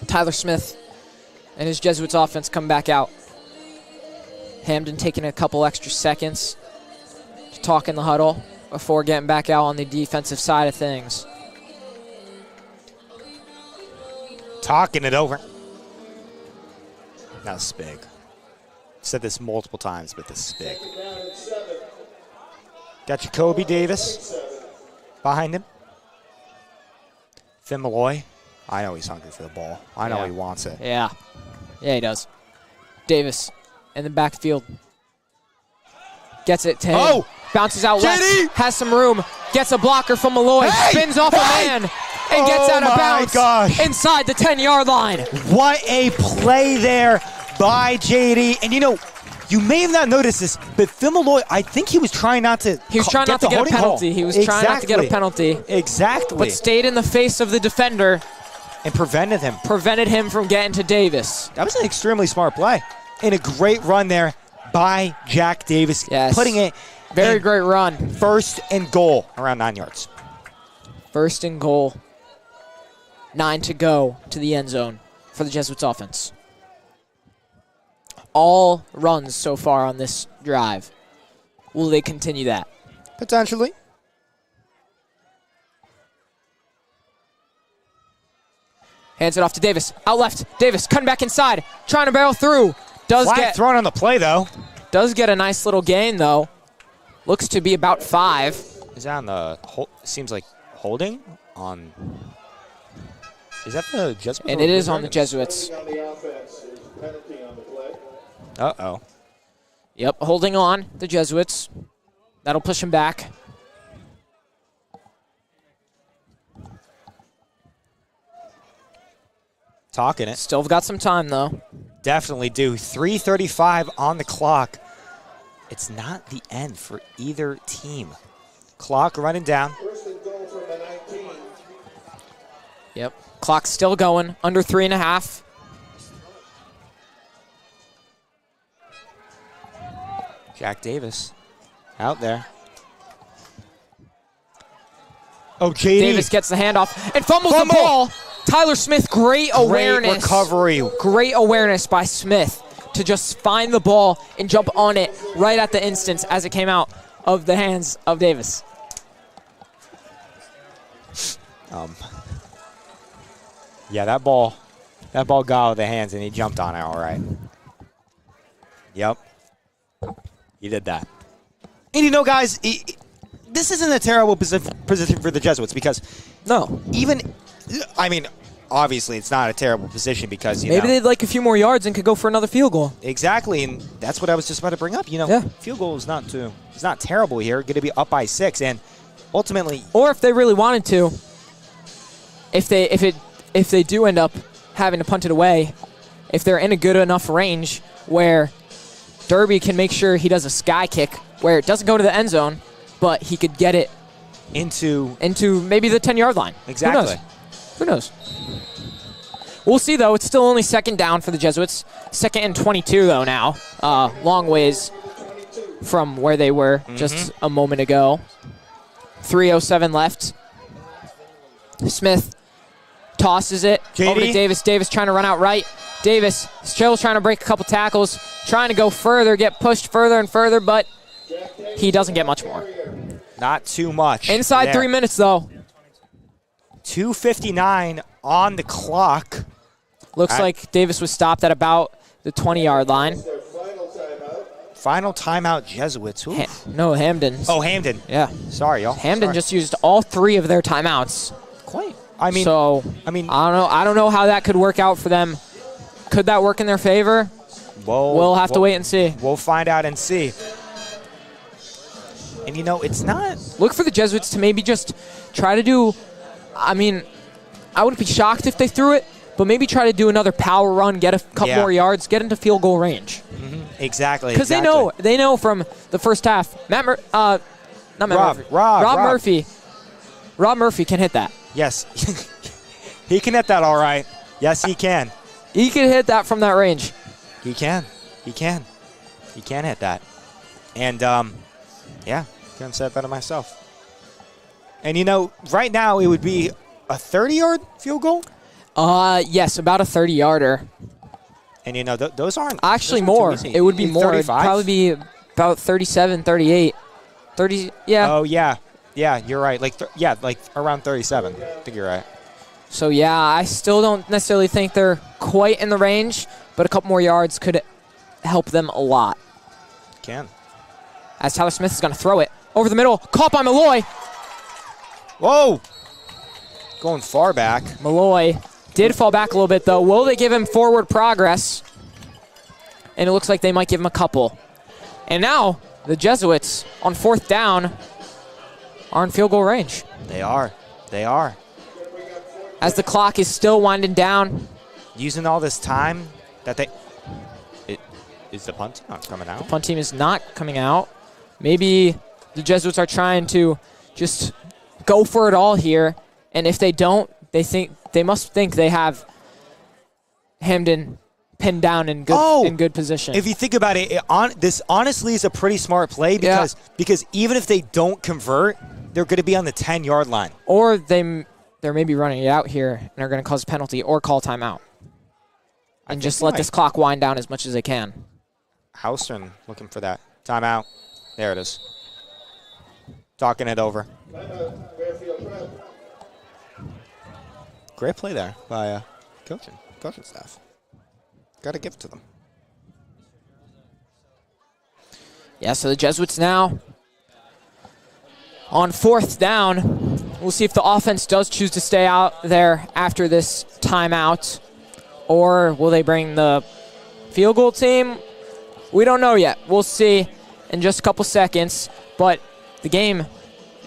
Tyler Smith and his Jesuits offense come back out. Hamden taking a couple extra seconds to talk in the huddle before getting back out on the defensive side of things. Talking it over. That's big. I've said this multiple times, but this is big. Got Jacoby Davis behind him. Finn Malloy. I know he's hungry for the ball. I know he wants it. Yeah. Yeah, he does. Davis in the backfield. Gets it to him. Oh! Bounces out left. JD! Has some room. Gets a blocker from Malloy. Spins off a man. And gets out of bounds inside the 10-yard line. What a play there by JD. And, you know, you may have not noticed this, but Phil Malloy, I think he was trying not to He was trying not to get a penalty. He was trying not to get a penalty. Exactly. But stayed in the face of the defender. And prevented him. Prevented him from getting to Davis. That was an extremely smart play. And a great run there by Jack Davis. Yes. Putting it Very great run. 1st and goal, around 9 yards. 1st and goal. 9 to go to the end zone for the Jesuits offense. All runs so far on this drive. Will they continue that? Potentially. Hands it off to Davis. Out left. Davis cutting back inside. Trying to barrel through. Flag thrown on the play, though. Does get a nice little gain, though. Looks to be about 5. Is that on the, seems like holding on, is that the Jesuits? And it is on the Jesuits. Uh-oh. Yep, holding on, the Jesuits. That'll push him back. Talking it. Still got some time, though. Definitely do. 3:35 on the clock. It's not the end for either team. Clock running down. First and goal from the 19. Yep. Clock's still going. Under 3.5. Jack Davis out there. Oh, JD. Davis gets the handoff and fumbles the ball. Tyler Smith, great awareness. Great recovery. Great awareness by Smith to just find the ball and jump on it right at the instance as it came out of the hands of Davis. Yeah, that ball got out of the hands and he jumped on it all right. Yep. He did that. And you know, guys, this isn't a terrible position for the Jesuits because obviously it's not a terrible position because, maybe they'd like a few more yards and could go for another field goal. Exactly, and that's what I was just about to bring up. Field goal is it's not terrible here. Going to be up by 6, and ultimately, or if they really wanted to, if they do end up having to punt it away, if they're in a good enough range where Derby can make sure he does a sky kick where it doesn't go to the end zone, but he could get it into maybe the 10-yard line. Exactly. Who knows? We'll see, though. It's still only second down for the Jesuits. 2nd and 22, though, now. Long ways from where they were just a moment ago. 3:07 left. Smith tosses it over to Davis. Davis trying to run out right. Davis still trying to break a couple tackles, trying to go further, get pushed further and further, but he doesn't get much more. Not too much. Inside 3 minutes, though. 2:59 on the clock. Looks like Davis was stopped at about the 20-yard line. Final timeout, Jesuits. No, Hamden. Oh, Hamden. Yeah. Sorry, y'all. Hamden just used all 3 of their timeouts. Quite. I don't know how that could work out for them. Could that work in their favor? We'll have to wait and see. We'll find out and see. And it's not. Look for the Jesuits to maybe just try to do. I wouldn't be shocked if they threw it, but maybe try to do another power run, get a couple more yards, get into field goal range. Exactly. Because they know from the first half. Rob Murphy. Rob Murphy can hit that. Yes, he can hit that all right. Yes, he can. He can hit that from that range. He can hit that. And couldn't say it better myself. And right now it would be a 30-yard field goal. Yes, about a 30-yarder. And those aren't actually those more. Aren't it would be more. 35? It'd probably be about 37, 38, 30. Yeah. Oh yeah, you're right. Like around 37. I think you're right. So yeah, I still don't necessarily think they're quite in the range, but a couple more yards could help them a lot. Can. As Tyler Smith is going to throw it over the middle, caught by Malloy. Whoa! Going far back. Malloy did fall back a little bit, though. Will they give him forward progress? And it looks like they might give him a couple. And now the Jesuits on 4th down are in field goal range. They are. As the clock is still winding down. Using all this time that is the punt team not coming out? The punt team is not coming out. Maybe the Jesuits are trying to just go for it all here. And if they don't, they must think they have Hamden pinned down in good position. If you think about it, this honestly is a pretty smart play because even if they don't convert, they're going to be on the 10-yard line. Or they're maybe running it out here and are going to cause a penalty or call timeout. And just let this clock wind down as much as they can. Houston looking for that timeout. There it is. Talking it over. Great play there by coaching staff. Got to give it to them. Yeah, so the Jesuits now on 4th down. We'll see if the offense does choose to stay out there after this timeout. Or will they bring the field goal team? We don't know yet. We'll see in just a couple seconds. But the game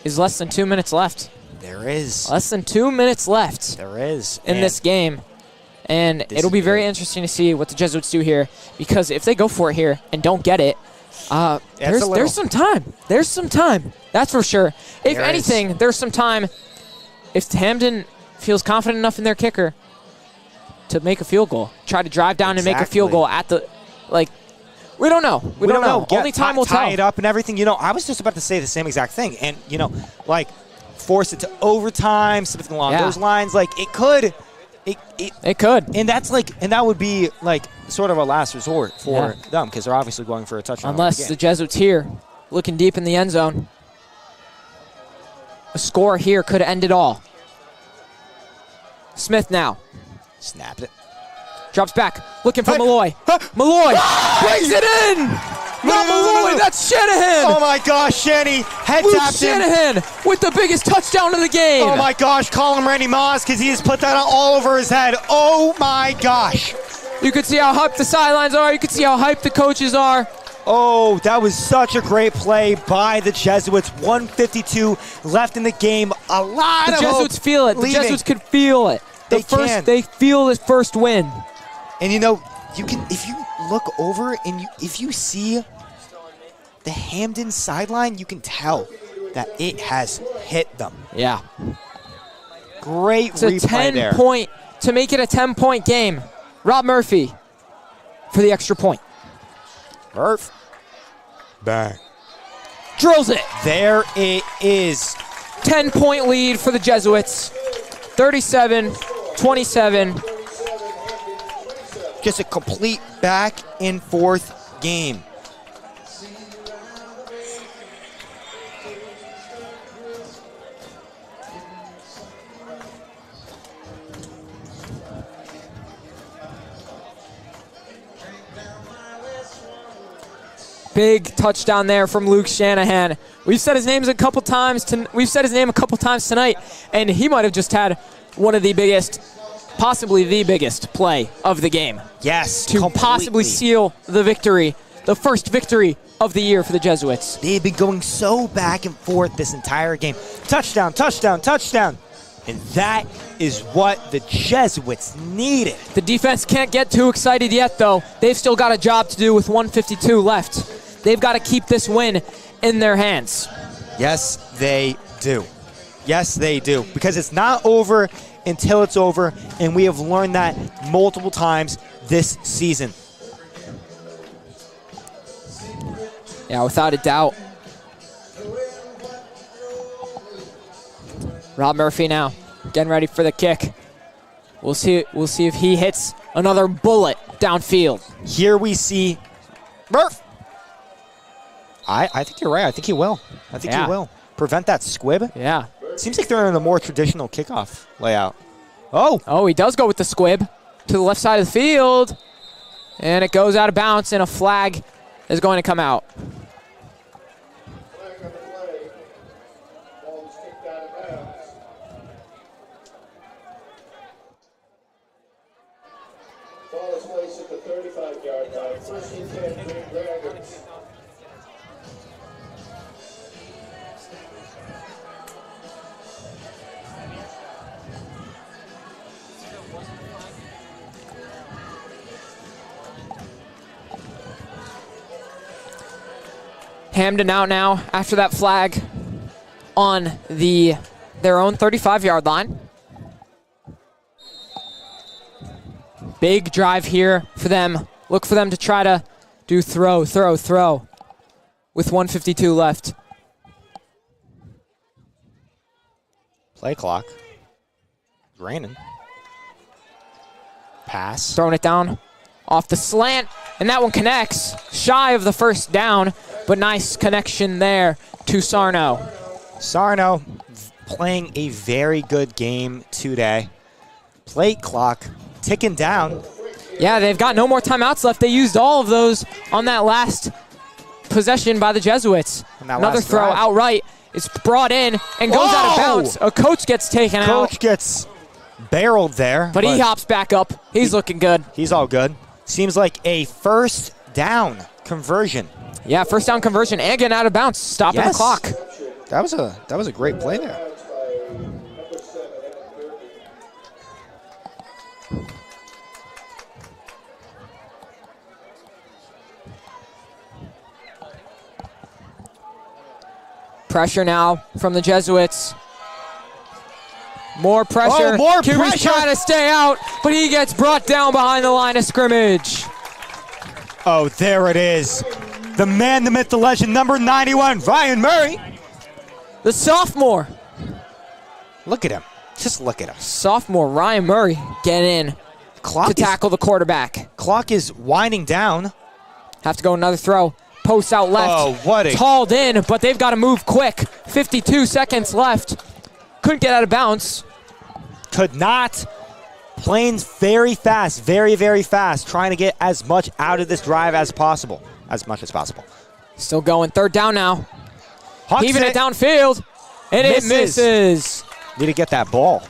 is less than 2 minutes left. There is. Less than 2 minutes left. There is. In this game. And it'll be very interesting to see what the Jesuits do here, because if they go for it here and don't get it, there's some time. There's some time. That's for sure. If anything, there's some time. If Hamden feels confident enough in their kicker to make a field goal, try to drive down and make a field goal at the, we don't know. We don't know. Only time will tell. Tie it up and everything. You know, I was just about to say the same exact thing. And, you know, force it to overtime, something along those lines. It could. It could. And that's and that would be sort of a last resort for them, because they're obviously going for a touchdown. Unless the Jesuits here, looking deep in the end zone. A score here could end it all. Smith now. Snapped it. Drops back, looking for Malloy. Malloy brings it in! Not Malloy, that's Shanahan! Oh my gosh, Shanny head tapped in. Shanahan with the biggest touchdown of the game. Oh my gosh, call him Randy Moss, because he just put that all over his head. Oh my gosh. You can see how hyped the sidelines are. You can see how hyped the coaches are. Oh, that was such a great play by the Jesuits. 1:52 left in the game. A lot of the Jesuits feel it. The Jesuits could feel it. They feel this first win. And you know, you can, if you look over and if you see the Hamden sideline, you can tell that it has hit them. Yeah. Great replay there. It's a 10-point, to make it a 10-point game. Rob Murphy for the extra point. Murph. Bang. Drills it. There it is. 10-point lead for the Jesuits. 37-27. Just a complete back and forth game. Big touchdown there from Luke Shanahan. We've said his name a couple times tonight, and he might have just had one of the biggest, possibly the biggest play of the game. Yes, to possibly seal the victory, the first victory of the year for the Jesuits. They've been going so back and forth this entire game. Touchdown, touchdown, touchdown. And that is what the Jesuits needed. The defense can't get too excited yet, though. They've still got a job to do with 1:52 left. They've got to keep this win in their hands. Yes, they do. Yes, they do. Because it's not over until it's over, and we have learned that multiple times this season. Yeah, without a doubt. Rob Murphy now getting ready for the kick. We'll see if he hits another bullet downfield. Here we see Murph. I think you're right. I think he will. I think he will. Prevent that squib. Yeah. Seems like they're in a more traditional kickoff layout. Oh, he does go with the squib to the left side of the field. And it goes out of bounds, and a flag is going to come out. Flag on the play. Ball is kicked out of bounds. Ball is placed at the 35-yard line. First and 10, Green Dragons. Hamden out now after that flag on their own 35-yard line. Big drive here for them. Look for them to try to do throw with 1:52 left. Play clock. Raining. Pass. Throwing it down off the slant, and that one connects. Shy of the first down, but nice connection there to Sarno. Sarno playing a very good game today. Play clock ticking down. Yeah, they've got no more timeouts left. They used all of those on that last possession by the Jesuits. Another throw outright. It's brought in and goes out of bounds. A coach gets taken out. Coach gets barreled there. But he hops back up. He's looking good. He's all good. Seems like a first down conversion. Yeah, first down conversion and getting out of bounds, stopping the clock. That was a great play there. 7, Pressure now from the Jesuits. More pressure. Oh, more QB's pressure. trying to stay out, but he gets brought down behind the line of scrimmage. Oh, there it is. The man, the myth, the legend, number 91, Ryan Murray. The sophomore. Look at him. Just look at him. Sophomore Ryan Murray getting in to tackle the quarterback. Clock is winding down. Have to go another throw. Post out left. Oh, what a... Hauled in, but they've got to move quick. 52 seconds left. Couldn't get out of bounds. Could not. Playing very fast, very, very fast. Trying to get as much out of this drive as possible. As much as possible. Still going. Third down now. Hawks Even it downfield. And it misses. Need to get that ball.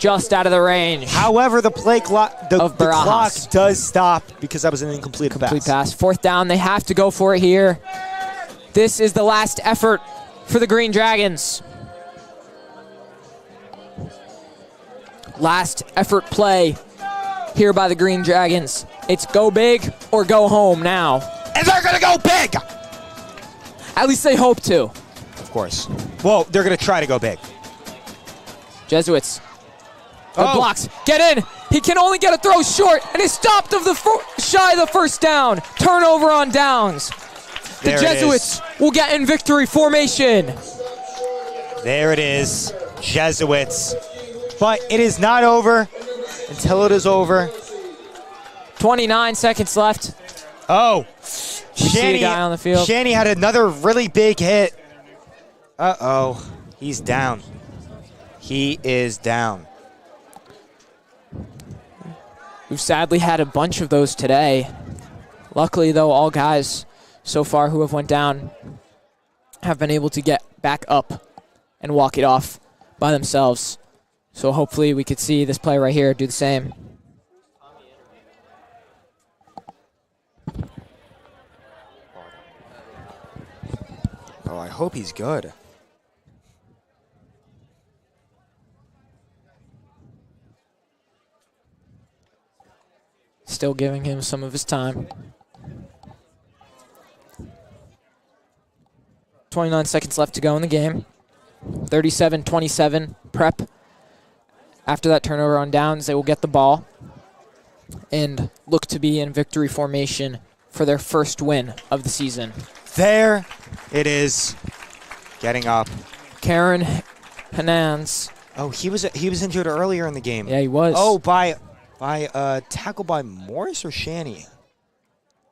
Just out of the range. However, the play clock, the clock Barajas. does stop because that was an incomplete pass. Fourth down. They have to go for it here. This is the last effort for the Green Dragons. Last effort play here by the Green Dragons. It's go big or go home now. And they're going to go big! At least they hope to. Of course. Well, they're going to try to go big. Jesuits. The blocks. Get in. He can only get a throw short, and he's stopped of the shy of the first down. Turnover on downs. The Jesuits will get in victory formation. There it is. Jesuits. But it is not over until it is over. 29 seconds left. Oh. See a guy on the field. Shanny had another really big hit. Uh-oh. He's down. He is down. We've sadly had a bunch of those today. Luckily, though, all guys so far who have went down have been able to get back up and walk it off by themselves. So hopefully we could see this play right here do the same. Oh, I hope he's good. Still giving him some of his time. 29 seconds left to go in the game. 37-27 Prep. After that turnover on downs, they will get the ball and look to be in victory formation for their first win of the season. There it is. Getting up. Karen Hanans. Oh, he was injured earlier in the game. Yeah, he was. Oh, by tackle by Morris or Shanny?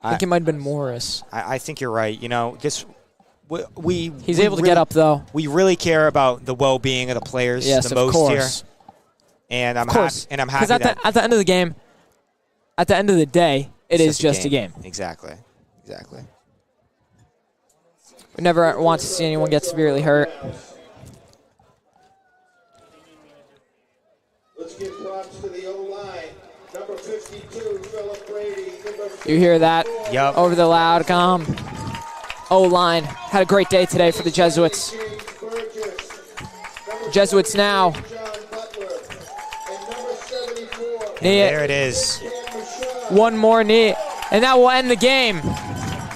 I think it might have been Morris. I think you're right. You know, he's able to get up though. We really care about the well-being of the players the most here. And I'm happy. And I'm happy that at the end of the game, at the end of the day, it is just a game. Exactly. We never want to see anyone get severely hurt. Let's give props to the O-line. Number 52, Philip Brady. You hear that? Yep. Over the loud comm. O-line had a great day today for the Jesuits. Jesuits now. Knee it. There it is. One more knee, and that will end the game.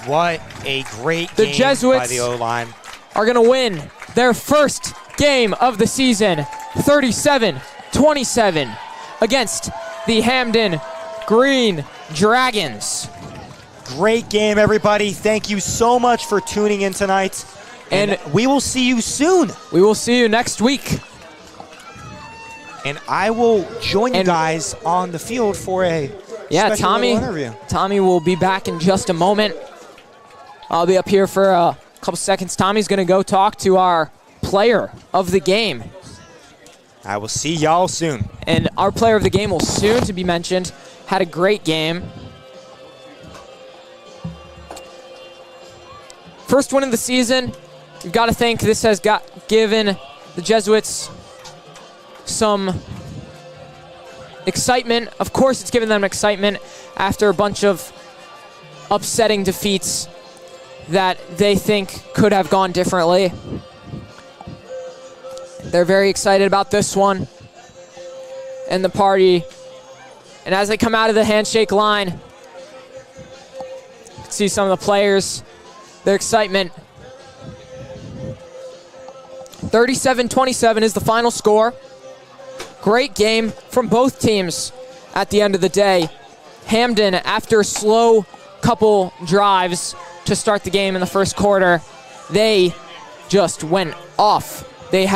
What a great The game Jesuits by the O-line. Are going to win their first game of the season, 37-27, against the Hamden Green Dragons. Great game, everybody. Thank you so much for tuning in tonight. And we will see you soon. We will see you next week. And I will join you guys on the field for a special interview. Tommy will be back in just a moment. I'll be up here for a couple seconds. Tommy's going to go talk to our player of the game. I will see y'all soon. And our player of the game will soon to be mentioned. Had a great game. First win of the season. You've got to think this has given the Jesuits some excitement. Of course, it's given them excitement after a bunch of upsetting defeats that they think could have gone differently. They're very excited about this one and the party. And as they come out of the handshake line, you can see some of the players, their excitement. 37-27 is the final score. Great game from both teams at the end of the day. Hamden, after a slow couple drives to start the game in the first quarter, they just went off. They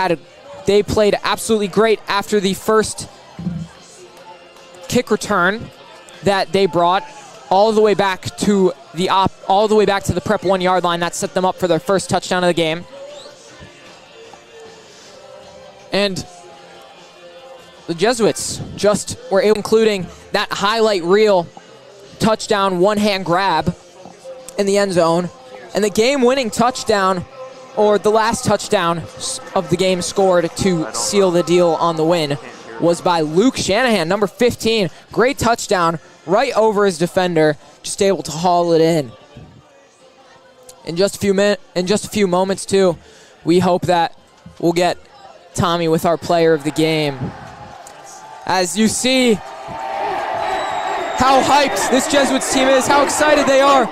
played absolutely great after the first kick return that they brought all the way back to the Prep 1 yard line. That set them up for their first touchdown of the game. And the Jesuits just were able, including that highlight reel touchdown, one-hand grab in the end zone, and the game-winning touchdown, or the last touchdown of the game scored to seal the deal on the win, was by Luke Shanahan, number 15. Great touchdown, right over his defender, just able to haul it in. In just a few moments too, we hope that we'll get Tommy with our player of the game. As you see how hyped this Jesuits team is, how excited they are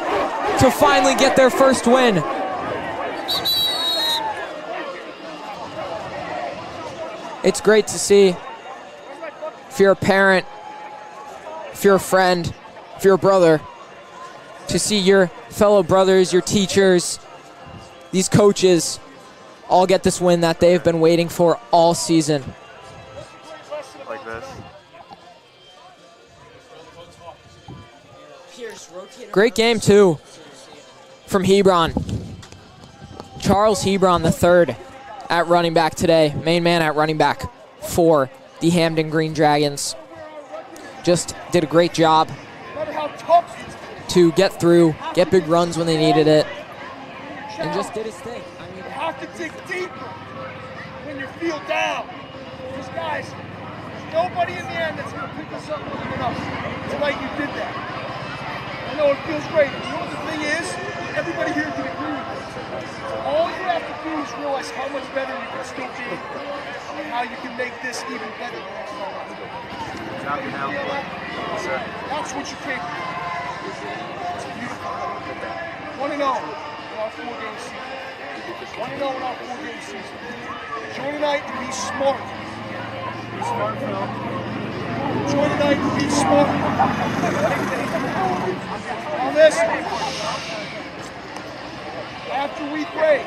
to finally get their first win. It's great to see. If you're a parent, if you're a friend, if you're a brother, to see your fellow brothers, your teachers, these coaches all get this win that they've been waiting for all season. Like this. Great game, too, from Hebron. Charles Hebron III at running back today, main man at running back for the Hamden Green Dragons. Just did a great job to get through, get big runs when they needed it, and just did his thing. You have to dig deeper when you feel down. Because guys, there's nobody in the end that's going to pick us up more than us. Tonight you did that. I know it feels great. You know what the thing is? Everybody here can agree with this. All you have to do is realize how much better you can still be and how you can make this even better the next time. That's what you're capable of. It's beautiful. 1-0 in our 4-game season. 1-0 in our 4-game season. Enjoy tonight and be smart. Be smart, Phil. Enjoy tonight and be smart. Now listen. After we break,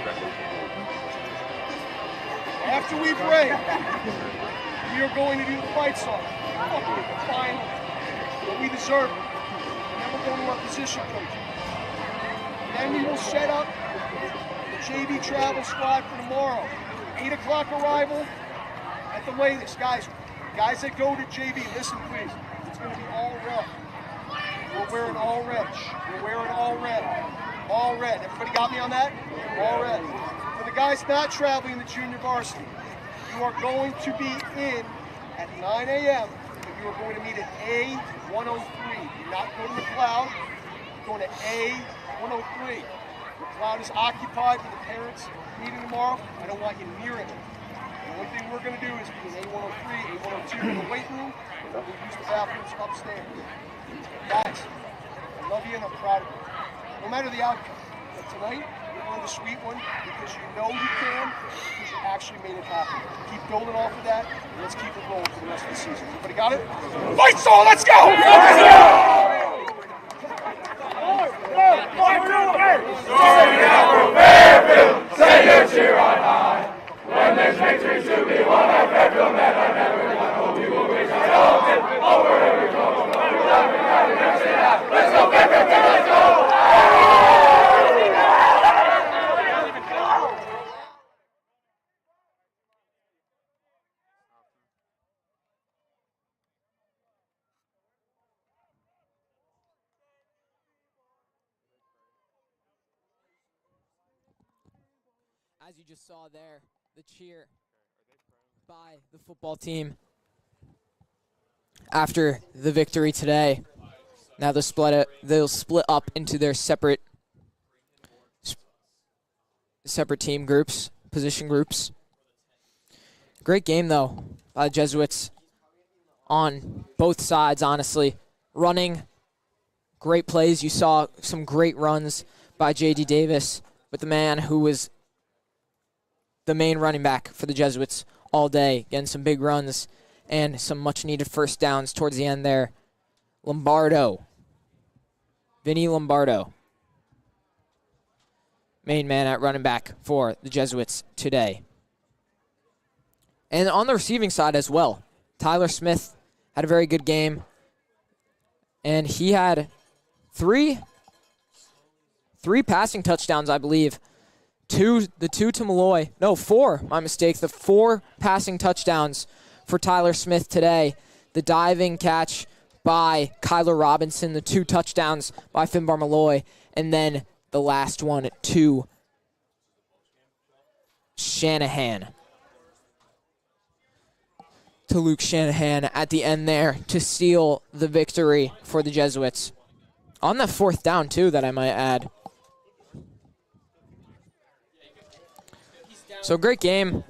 we are going to do the fight song. Fine. But we deserve it. Then we're going to our position coach. Then we will set up the JV travel squad for tomorrow. 8 o'clock arrival at the latest. Guys that go to JV, listen please. It's going to be all red. We're wearing all red. We're wearing all red. All red. Everybody got me on that? All red. For the guys not traveling to junior varsity, you are going to be in at 9 a.m. and you are going to meet at A103. You're not going to McLeod. You're going to A103. McLeod is occupied with the parents meeting tomorrow. I don't want you near it. The only thing we're going to do is be in A103, A102 in the weight room, and we'll use the bathrooms upstairs. Guys, I love you and I'm proud of you. No matter the outcome, but tonight, you're one of the sweet one because you know you can, because you actually made it happen. Keep building off of that, and let's keep it rolling for the rest of the season. Everybody got it? Fight song, let's go! Let's go! Fairfield, send your cheer on high. When there's victory to be won at Fairfield, man, I never know we will reach our goals over every goal. Let's go, Fairfield, let's go! As you just saw there, the cheer by the football team after the victory today. Now they'll split up into their separate team groups, position groups. Great game, though, by the Jesuits on both sides, honestly. Running, great plays. You saw some great runs by J.D. Davis with the man who was the main running back for the Jesuits all day, getting some big runs and some much-needed first downs towards the end there. Lombardo. Vinny Lombardo. Main man at running back for the Jesuits today. And on the receiving side as well, Tyler Smith had a very good game. And he had three passing touchdowns, I believe. The two to Malloy. No, four, my mistake. The 4 passing touchdowns for Tyler Smith today. The diving catch by Kyler Robinson. The 2 touchdowns by Finbar Malloy. And then the last one to Shanahan. To Luke Shanahan at the end there to seal the victory for the Jesuits. On that 4th down, too, that I might add. So great game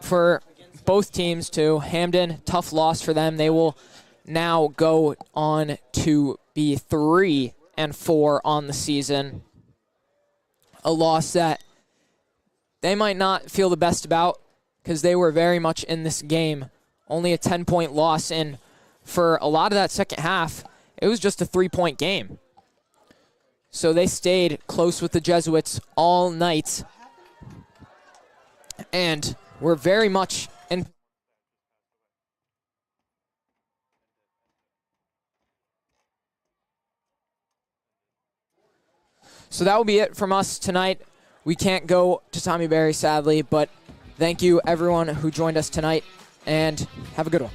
for both teams, too. Hamden, tough loss for them. They will now go on to be 3-4 on the season. A loss that they might not feel the best about because they were very much in this game. Only a 10-point loss, and for a lot of that second half, it was just a 3-point game. So they stayed close with the Jesuits all night and were very much in. So that will be it from us tonight. We can't go to Tommy Berry, sadly, but thank you, everyone who joined us tonight, and have a good one.